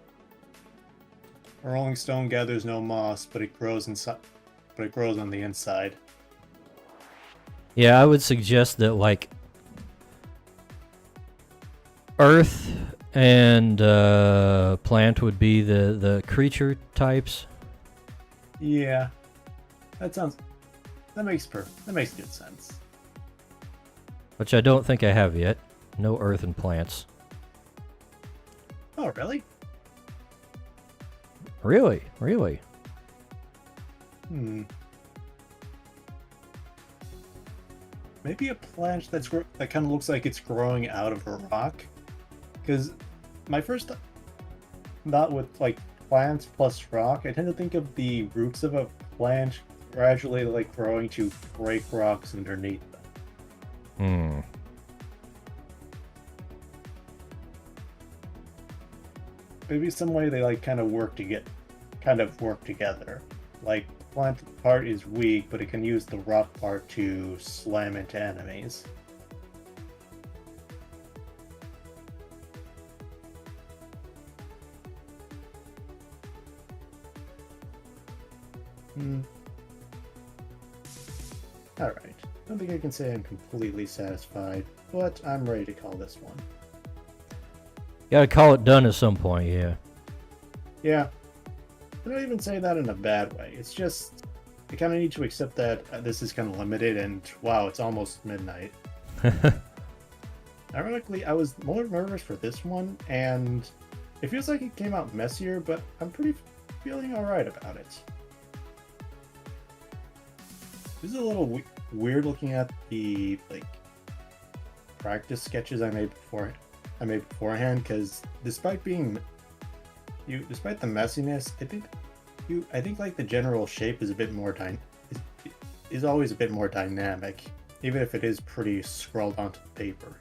A rolling stone gathers no moss, but it grows inside. But it grows on the inside.
Yeah, I would suggest that like earth and plant would be the creature types.
Yeah, that makes good sense.
Which I don't think I have yet. No earth and plants.
Oh, really?
Really?
Maybe a plant that kind of looks like it's growing out of a rock. Because my first thought with like plants plus rock, I tend to think of the roots of a plant gradually like growing to break rocks underneath them. Maybe some way they like kind of work together. Like the plant part is weak, but it can use the rock part to slam into enemies. Alright. I don't think I can say I'm completely satisfied, but I'm ready to call this one.
Gotta call it done at some point, yeah.
Yeah. I don't even say that in a bad way. It's just, I kind of need to accept that this is kind of limited, and wow, it's almost midnight. Ironically, I was more nervous for this one, and it feels like it came out messier, but I'm feeling alright about it. This is a little weird looking at the like practice sketches I made beforehand, because despite the messiness, I think like the general shape is a bit more is always a bit more dynamic, even if it is pretty scrawled onto the paper.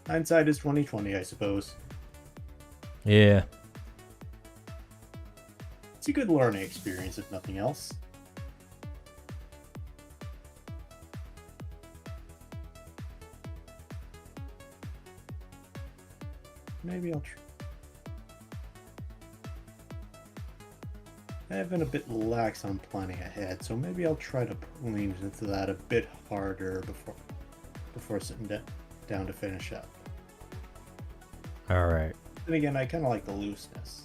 Hindsight is 20/20, I suppose.
Yeah.
It's a good learning experience, if nothing else. Maybe I'll try. I've been a bit lax on planning ahead, so maybe I'll try to lean into that a bit harder before sitting down to finish up.
Alright.
Then again, I kind of like the looseness.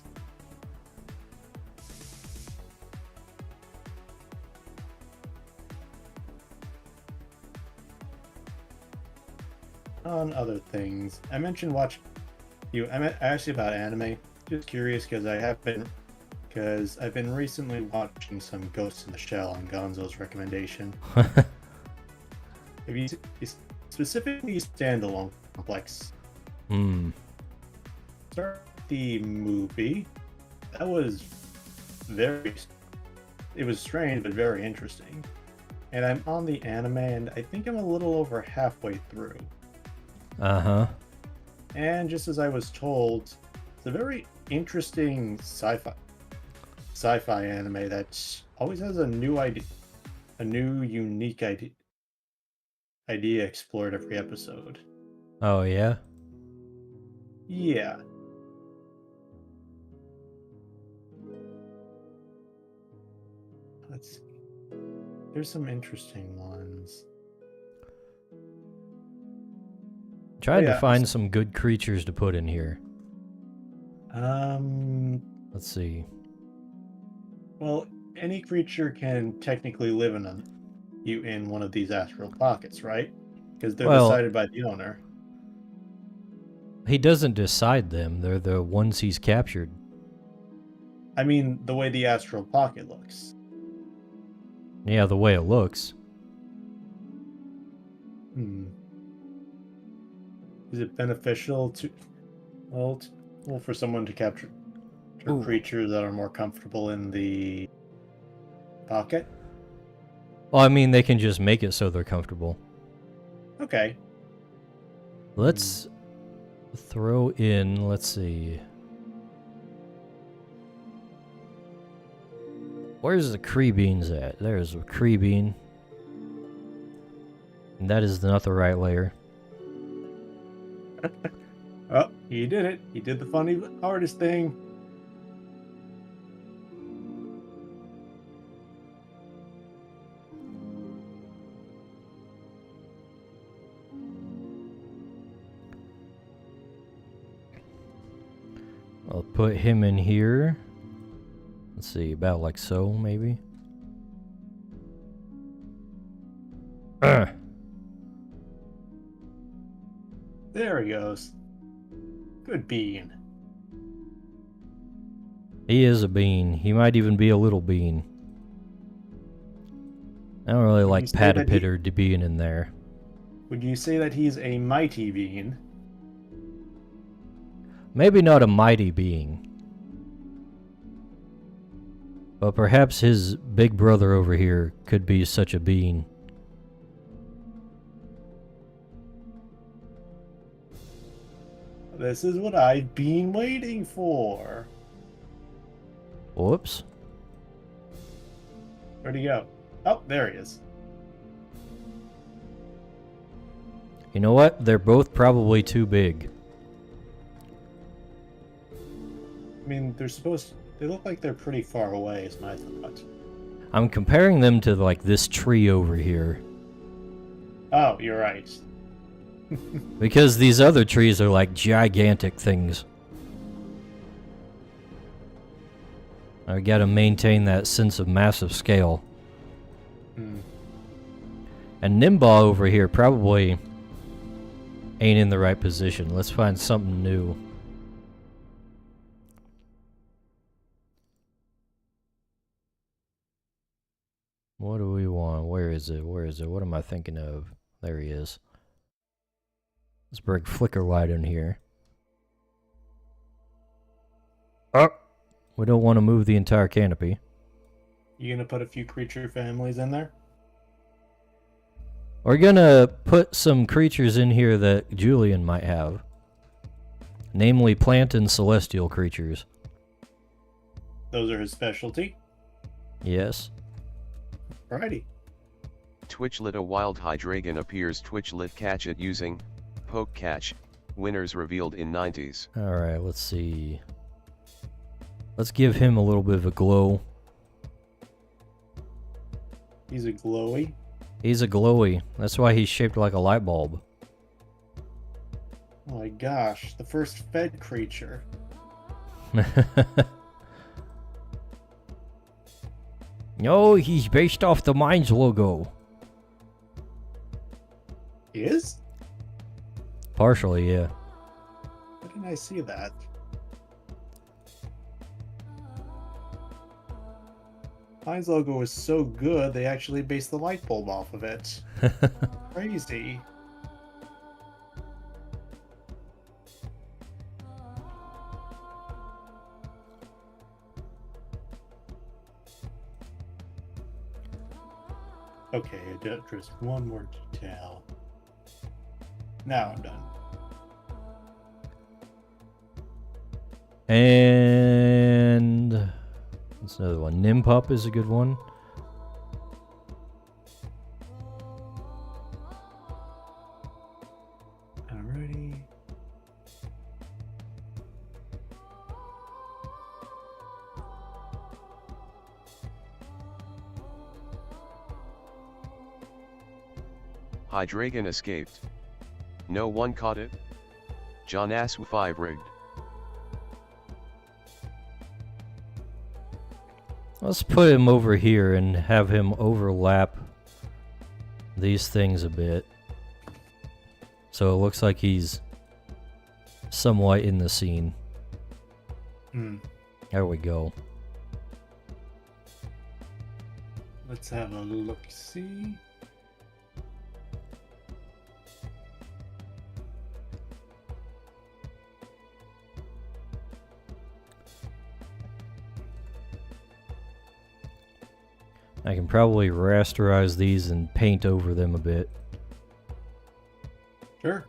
on other things. I mentioned I asked you about anime. Just curious because I've been recently watching some Ghost in the Shell on Gonzo's recommendation. Have you specifically standalone complex? Start the movie. That was it was strange but very interesting. And I'm on the anime and I think I'm a little over halfway through.
Uh-huh.
And just as I was told, it's a very interesting sci-fi anime that always has a new idea, a new unique idea explored every episode.
Oh, yeah?
Yeah. Let's see. There's some interesting ones.
Trying to find some good creatures to put in here. Let's see.
Well, any creature can technically live in one of these astral pockets, right? Because they're decided by the owner.
He doesn't decide them. They're the ones he's captured.
I mean, the way the astral pocket looks.
Yeah, the way it looks.
Is it beneficial for someone to capture creatures that are more comfortable in the pocket?
Well, I mean, they can just make it so they're comfortable.
Okay.
Let's throw in, let's see. Where's the Kree beans at? There's a Kree bean. And that is not the right layer.
Oh, he did it. He did the funny artist thing.
I'll put him in here. Let's see, about like so, maybe.
There he goes. Good bean.
He is a bean. He might even be a little bean. I don't really like Patapiter being in there.
Would you say that he's a mighty bean?
Maybe not a mighty being. But perhaps his big brother over here could be such a being.
This is what I've been waiting for.
Whoops.
Where'd he go? Oh, there he is.
You know what? They're both probably too big.
I mean, they look like they're pretty far away, is my thought.
I'm comparing them to, like, this tree over here.
Oh, you're right.
Because these other trees are, like, gigantic things. I gotta maintain that sense of massive scale. And Nimba over here probably ain't in the right position. Let's find something new. What do we want? Where is it? Where is it? What am I thinking of? There he is. Let's bring flicker light in here. We don't want to move the entire canopy.
You gonna put a few creature families in there?
We're gonna put some creatures in here that Julian might have. Namely plant and celestial creatures.
Those are his specialty?
Yes.
Alrighty.
Twitchlet a wild Hydreigon appears. Twitchlet catch it using poke catch. Winners revealed in 90s.
Alright, let's see. Let's give him a little bit of a glow.
He's a glowy?
He's a glowy. That's why he's shaped like a light bulb.
Oh my gosh, the first fed creature.
No, he's based off the Mines logo.
He is?
Partially, yeah.
Why didn't I see that? Pine's logo is so good, they actually based the light bulb off of it. Crazy. Okay, just one more detail. Now I'm done.
And that's another one. Nimpup is a good one.
Alrighty.
Hydreigon escaped. No one caught it. John Asu 5 rigged.
Let's put him over here and have him overlap these things a bit. So it looks like he's somewhat in the scene. There we go.
Let's have a look-see.
I can probably rasterize these and paint over them a bit
Sure.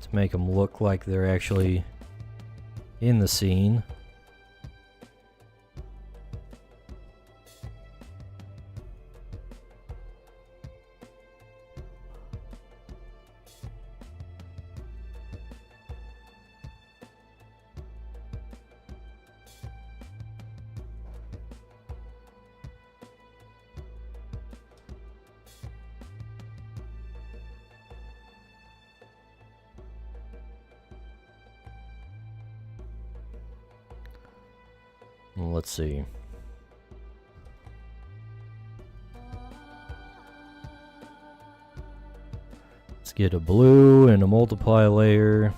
to make them look like they're actually in the scene. Let's see. Let's get a blue and a multiply layer.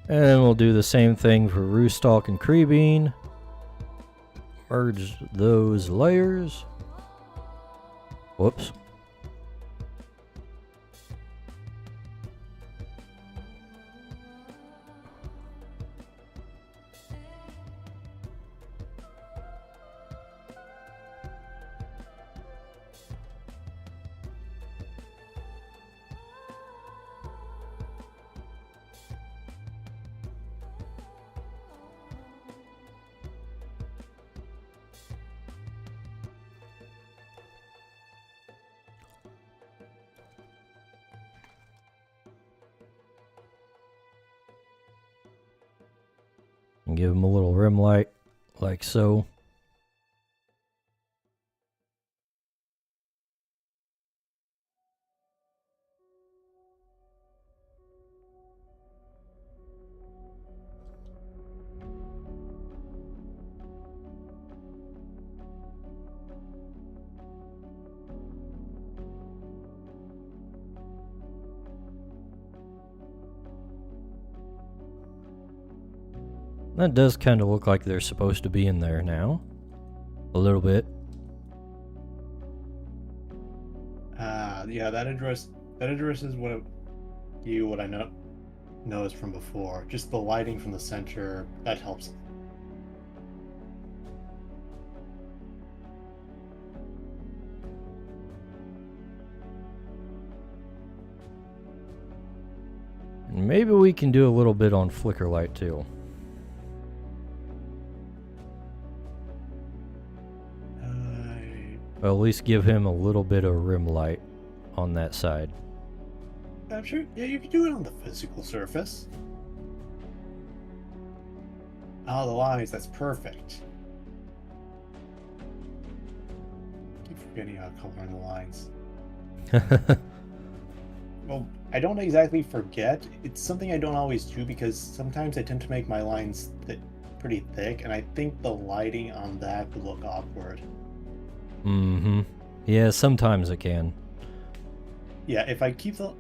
And we'll do the same thing for Roostalk and Creebean. Merge those layers. Whoops. And give them a little rim light, like so. That does kind of look like they're supposed to be in there now. A little bit.
Yeah, that addresses what I noticed from before. Just the lighting from the center, that helps.
And maybe we can do a little bit on flicker light too. Well, at least give him a little bit of rim light on that side.
I'm sure. Yeah, you can do it on the physical surface. Oh, the lines, that's perfect. I keep forgetting how to color in the lines. Well, I don't exactly forget. It's something I don't always do because sometimes I tend to make my lines pretty thick, and I think the lighting on that would look awkward.
Mm-hmm. Yeah, sometimes it can.
Yeah, if I keep the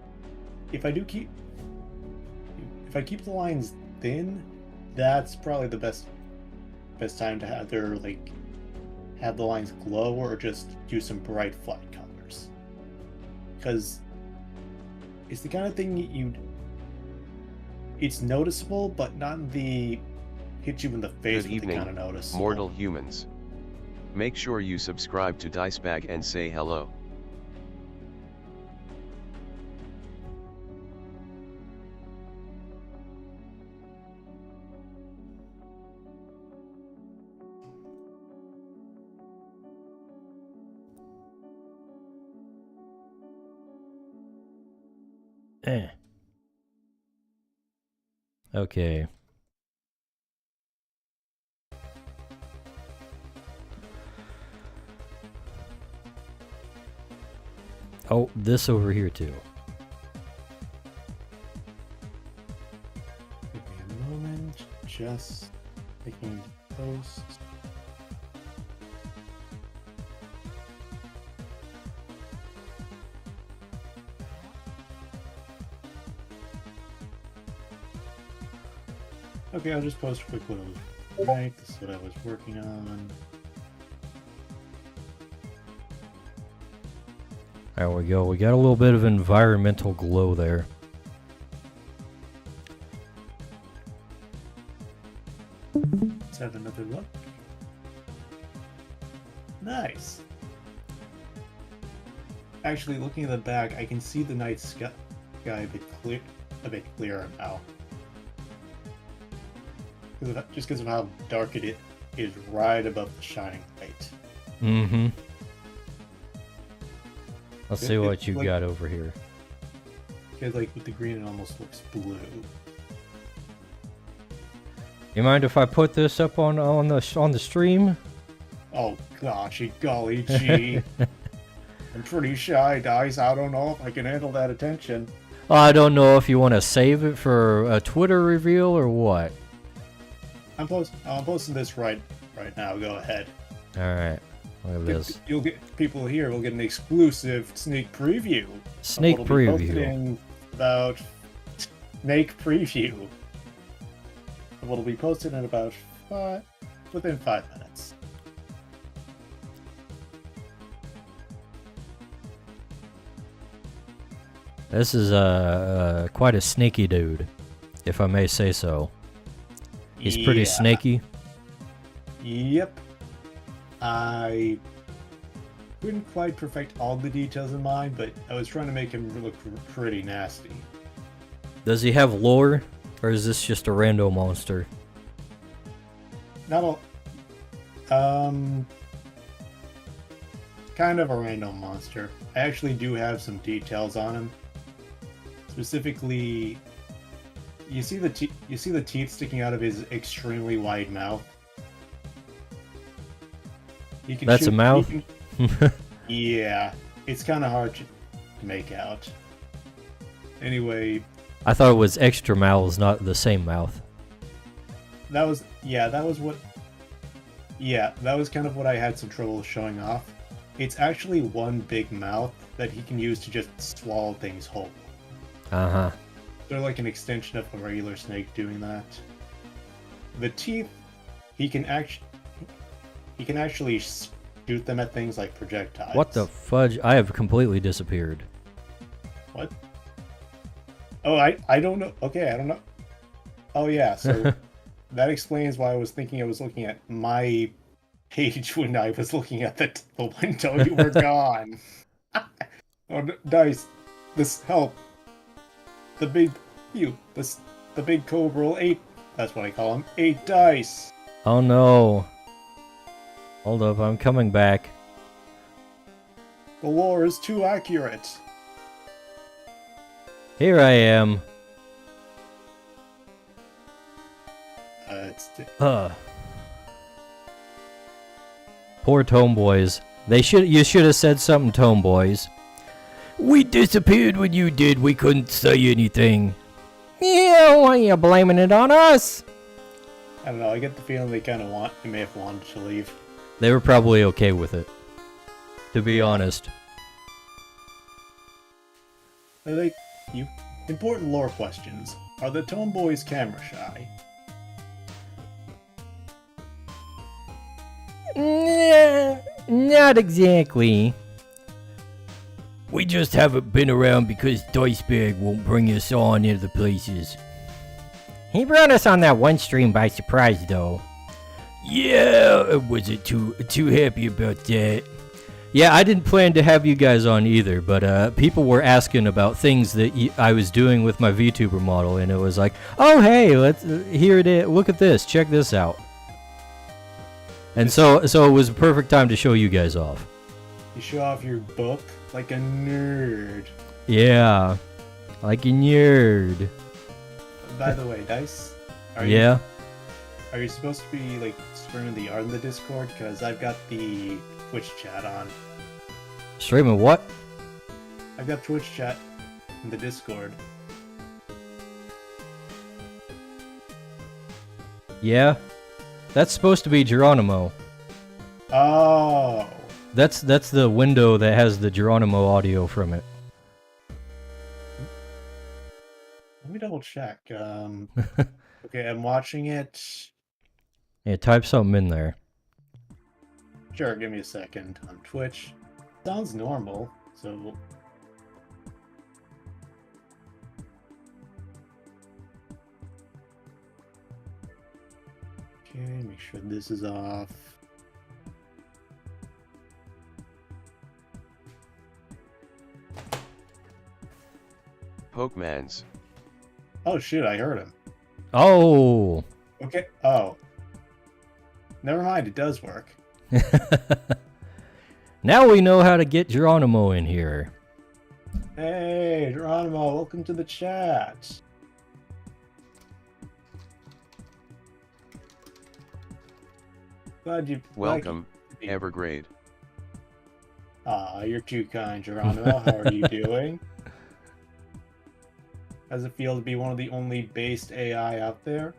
lines thin, that's probably the best time to either like have the lines glow or just do some bright flat colors. Because it's the kind of thing it's noticeable, but not the hit you in the face
Good
with the
evening,
kind of noticeable.
mortal humans. Make sure you subscribe to Dicebag and say hello.
Okay. Oh, this over here too.
Give me a moment, just making post. Okay, I'll just post a quick little right. This is what I was working on.
There we go. We got a little bit of environmental glow there.
Let's have another look. Nice. Actually, looking at the back, I can see the night sky a bit clearer now. Just because of how dark it is right above the shining light.
Mm-hmm. Let's see what you
like,
got over here.
Because like with the green, it almost looks blue.
You mind if I put this up on the stream?
Oh gosh, golly gee. I'm pretty shy, guys. I don't know if I can handle that attention.
I don't know if you want to save it for a Twitter reveal or what.
I'm posting this right now. Go ahead.
All right. Look at this.
You'll get people here. We'll get an exclusive sneak preview.
Sneak preview.
About snake preview. What'll be posted in about within 5 minutes.
This is quite a sneaky dude, if I may say so. He's pretty snaky.
Yep. I couldn't quite perfect all the details in mind, but I was trying to make him look pretty nasty.
Does he have lore, or is this just a rando monster?
Not all. Kind of a random monster. I actually do have some details on him. Specifically, you see the teeth sticking out of his extremely wide mouth.
That's a mouth?
Yeah, it's kind of hard to make out. Anyway,
I thought it was extra mouths, not the same mouth.
that was kind of what I had some trouble showing off. It's actually one big mouth that he can use to just swallow things whole.
Uh-huh.
They're like an extension of a regular snake doing that. The teeth, he can actually shoot them at things like projectiles.
What the fudge? I have completely disappeared.
What? Oh, I don't know. Okay, I don't know. Oh yeah, so that explains why I was thinking I was looking at my page when I was looking at the window. You were gone. Oh, Dice, this help. The big cobra roll 8. That's what I call him. 8 dice.
Oh no. Hold up, I'm coming back.
The lore is too accurate.
Here I am.
It's
Poor Tomeboys. You should have said something, Tomeboys. We disappeared when you did. We couldn't say anything. Yeah, why are you blaming it on us?
I don't know. I get the feeling they may have wanted to leave.
They were probably okay with it, to be honest.
Important lore questions. Are the Tomeboys camera shy?
Nah, not exactly. We just haven't been around because Dicebag won't bring us on into the places. He brought us on that one stream by surprise, though. Yeah, I wasn't too happy about that. Yeah, I didn't plan to have you guys on either, but people were asking about things that I was doing with my VTuber model, and it was like, oh hey, here it is. Look at this. Check this out. And so it was a perfect time to show you guys off.
You show off your book like a nerd.
Yeah, like a nerd.
By the way, Dice, are you supposed to be like streaming the art in the Discord? Because I've got the Twitch chat on.
Streaming what?
I've got Twitch chat in the Discord.
Yeah, that's supposed to be Geronimo.
Oh.
That's the window that has the Geronimo audio from it.
Let me double check. Okay, I'm watching it.
Yeah, type something in there.
Sure, give me a second. On Twitch. Sounds normal, so... Okay, make sure this is off.
Pokemans.
Oh shit, I heard him.
Oh!
Okay, oh. Never mind, it does work.
Now we know how to get Geronimo in here.
Hey, Geronimo, welcome to the chat. Glad you...
Welcome, Evergrade.
Ah, you're too kind, Geronimo. How are you doing? How's it feel to be one of the only based AI out there?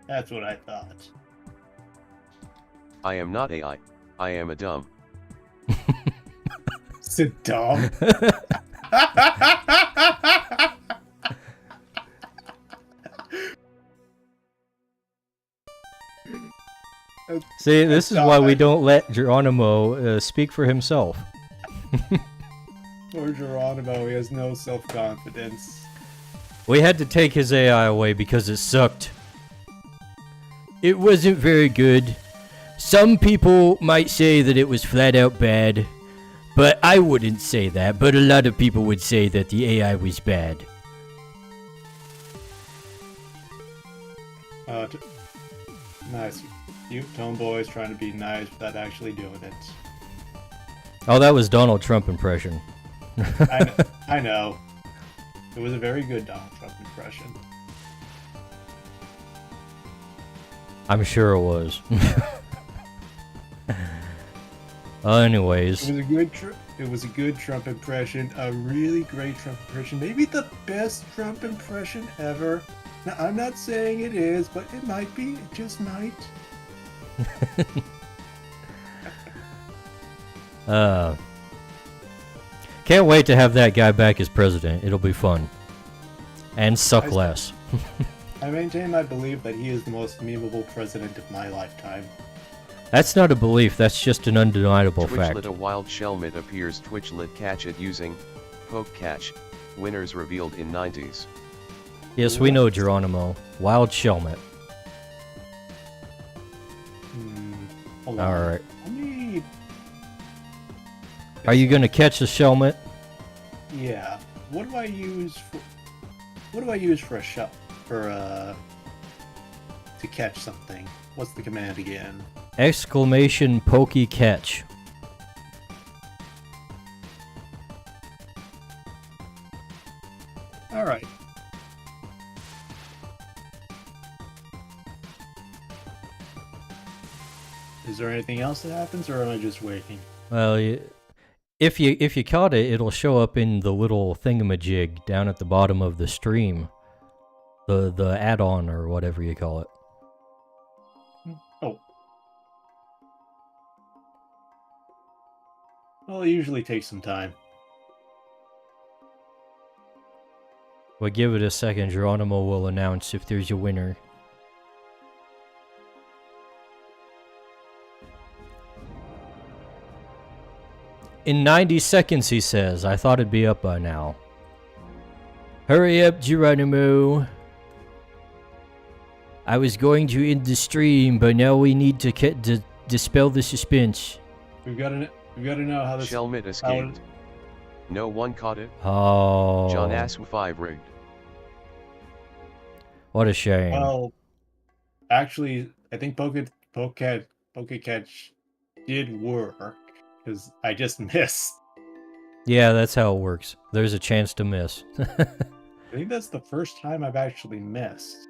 That's what I thought.
I am not AI. I am a dumb.
Sit dumb.
See, this is why we don't let Geronimo speak for himself.
Poor Geronimo, he has no self-confidence.
We had to take his AI away because it sucked. It wasn't very good. Some people might say that it was flat out bad, but I wouldn't say that, but a lot of people would say that the AI was bad.
Nice. You Tomeboys trying to be nice without actually doing it.
Oh, that was Donald Trump impression.
I know. It was a very good Donald Trump impression.
I'm sure it was. Anyways.
It was a good Trump impression. A really great Trump impression. Maybe the best Trump impression ever. Now, I'm not saying it is, but it might be. It just might.
Can't wait to have that guy back as president. It'll be fun. And suck less.
I maintain my belief that he is the most memeable president of my lifetime.
That's not a belief, that's just an undeniable fact.
Twitchlet a wild shellmet appears. Twitchlet catch it using poke catch. Winners revealed in 90s.
Yes, we know Geronimo. Wild Shelmet. Alright. Are you gonna catch the Shelmet?
Yeah. What do I use for a shell? To catch something. What's the command again?
Exclamation pokey catch.
Alright. Is there anything else that happens, or am I just waiting?
Well, if you caught it, it'll show up in the little thingamajig down at the bottom of the stream. The add-on or whatever you call it.
Oh. Well, it usually takes some time.
Well, give it a second. Geronimo will announce if there's a winner. In 90 seconds, he says. I thought it'd be up by now. Hurry up, Geronimo. I was going to end the stream, but now we need to dispel the suspense.
We've got to know how this...
Shelmet escaped. No one caught it.
Oh.
John Asu 5 rigged.
What a shame.
Well, actually, I think Pokecatch did work, because I just missed.
Yeah, that's how it works. There's a chance to miss.
I think that's the first time I've actually missed.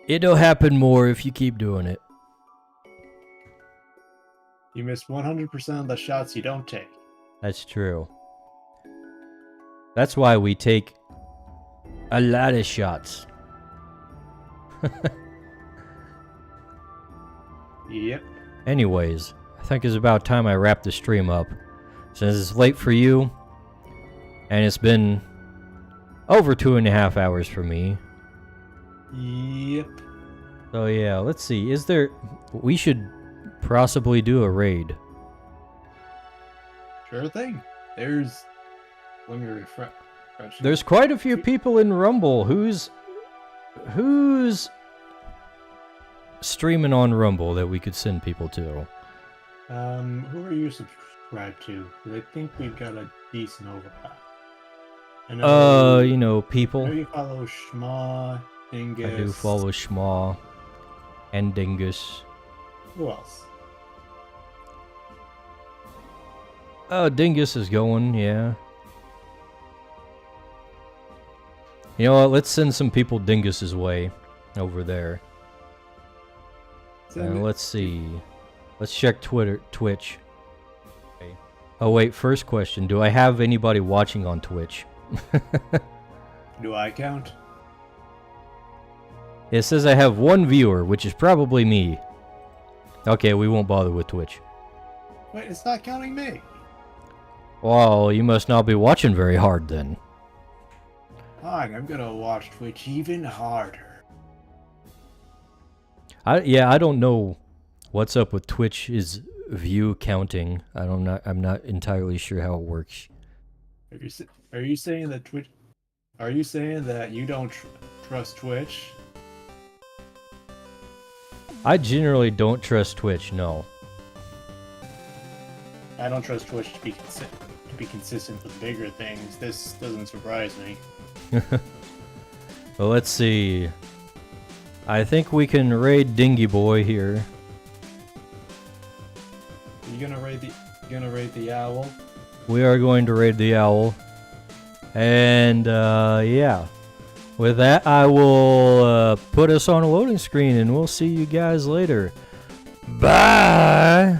It'll happen more if you keep doing it.
You miss 100% of the shots you don't take.
That's true. That's why we take a lot of shots.
Yep.
Anyways, I think it's about time I wrap the stream up. Since it's late for you, and it's been over 2.5 hours for me.
Yep.
So yeah, let's see. Is there... We should possibly do a raid.
Sure thing. There's... Let me refresh.
There's quite a few people in Rumble. Who's streaming on Rumble that we could send people to?
Who are you subscribed to? 'Cause I think we've got a decent overlap.
You know, people.
I know you follow Shma, Dingus.
I do follow Shma and Dingus.
Who else?
Oh, Dingus is going, yeah. You know what? Let's send some people Dingus's way over there. Let's see. Let's check Twitch. Okay. Oh wait, first question. Do I have anybody watching on Twitch?
Do I count?
It says I have one viewer, which is probably me. Okay, we won't bother with Twitch.
Wait, it's not counting me.
Well, you must not be watching very hard then.
Fine, I'm gonna watch Twitch even harder.
I don't know what's up with Twitch's view counting. I'm not entirely sure how it works.
Are you saying that Twitch? Are you saying that you don't trust Twitch?
I generally don't trust Twitch. No.
I don't trust Twitch to be consistent with bigger things. This doesn't surprise me.
Well, let's see. I think we can raid Dingy Boy here.
You gonna raid the owl?
We are going to raid the owl. And yeah. With that, I will put us on a loading screen, and we'll see you guys later. Bye!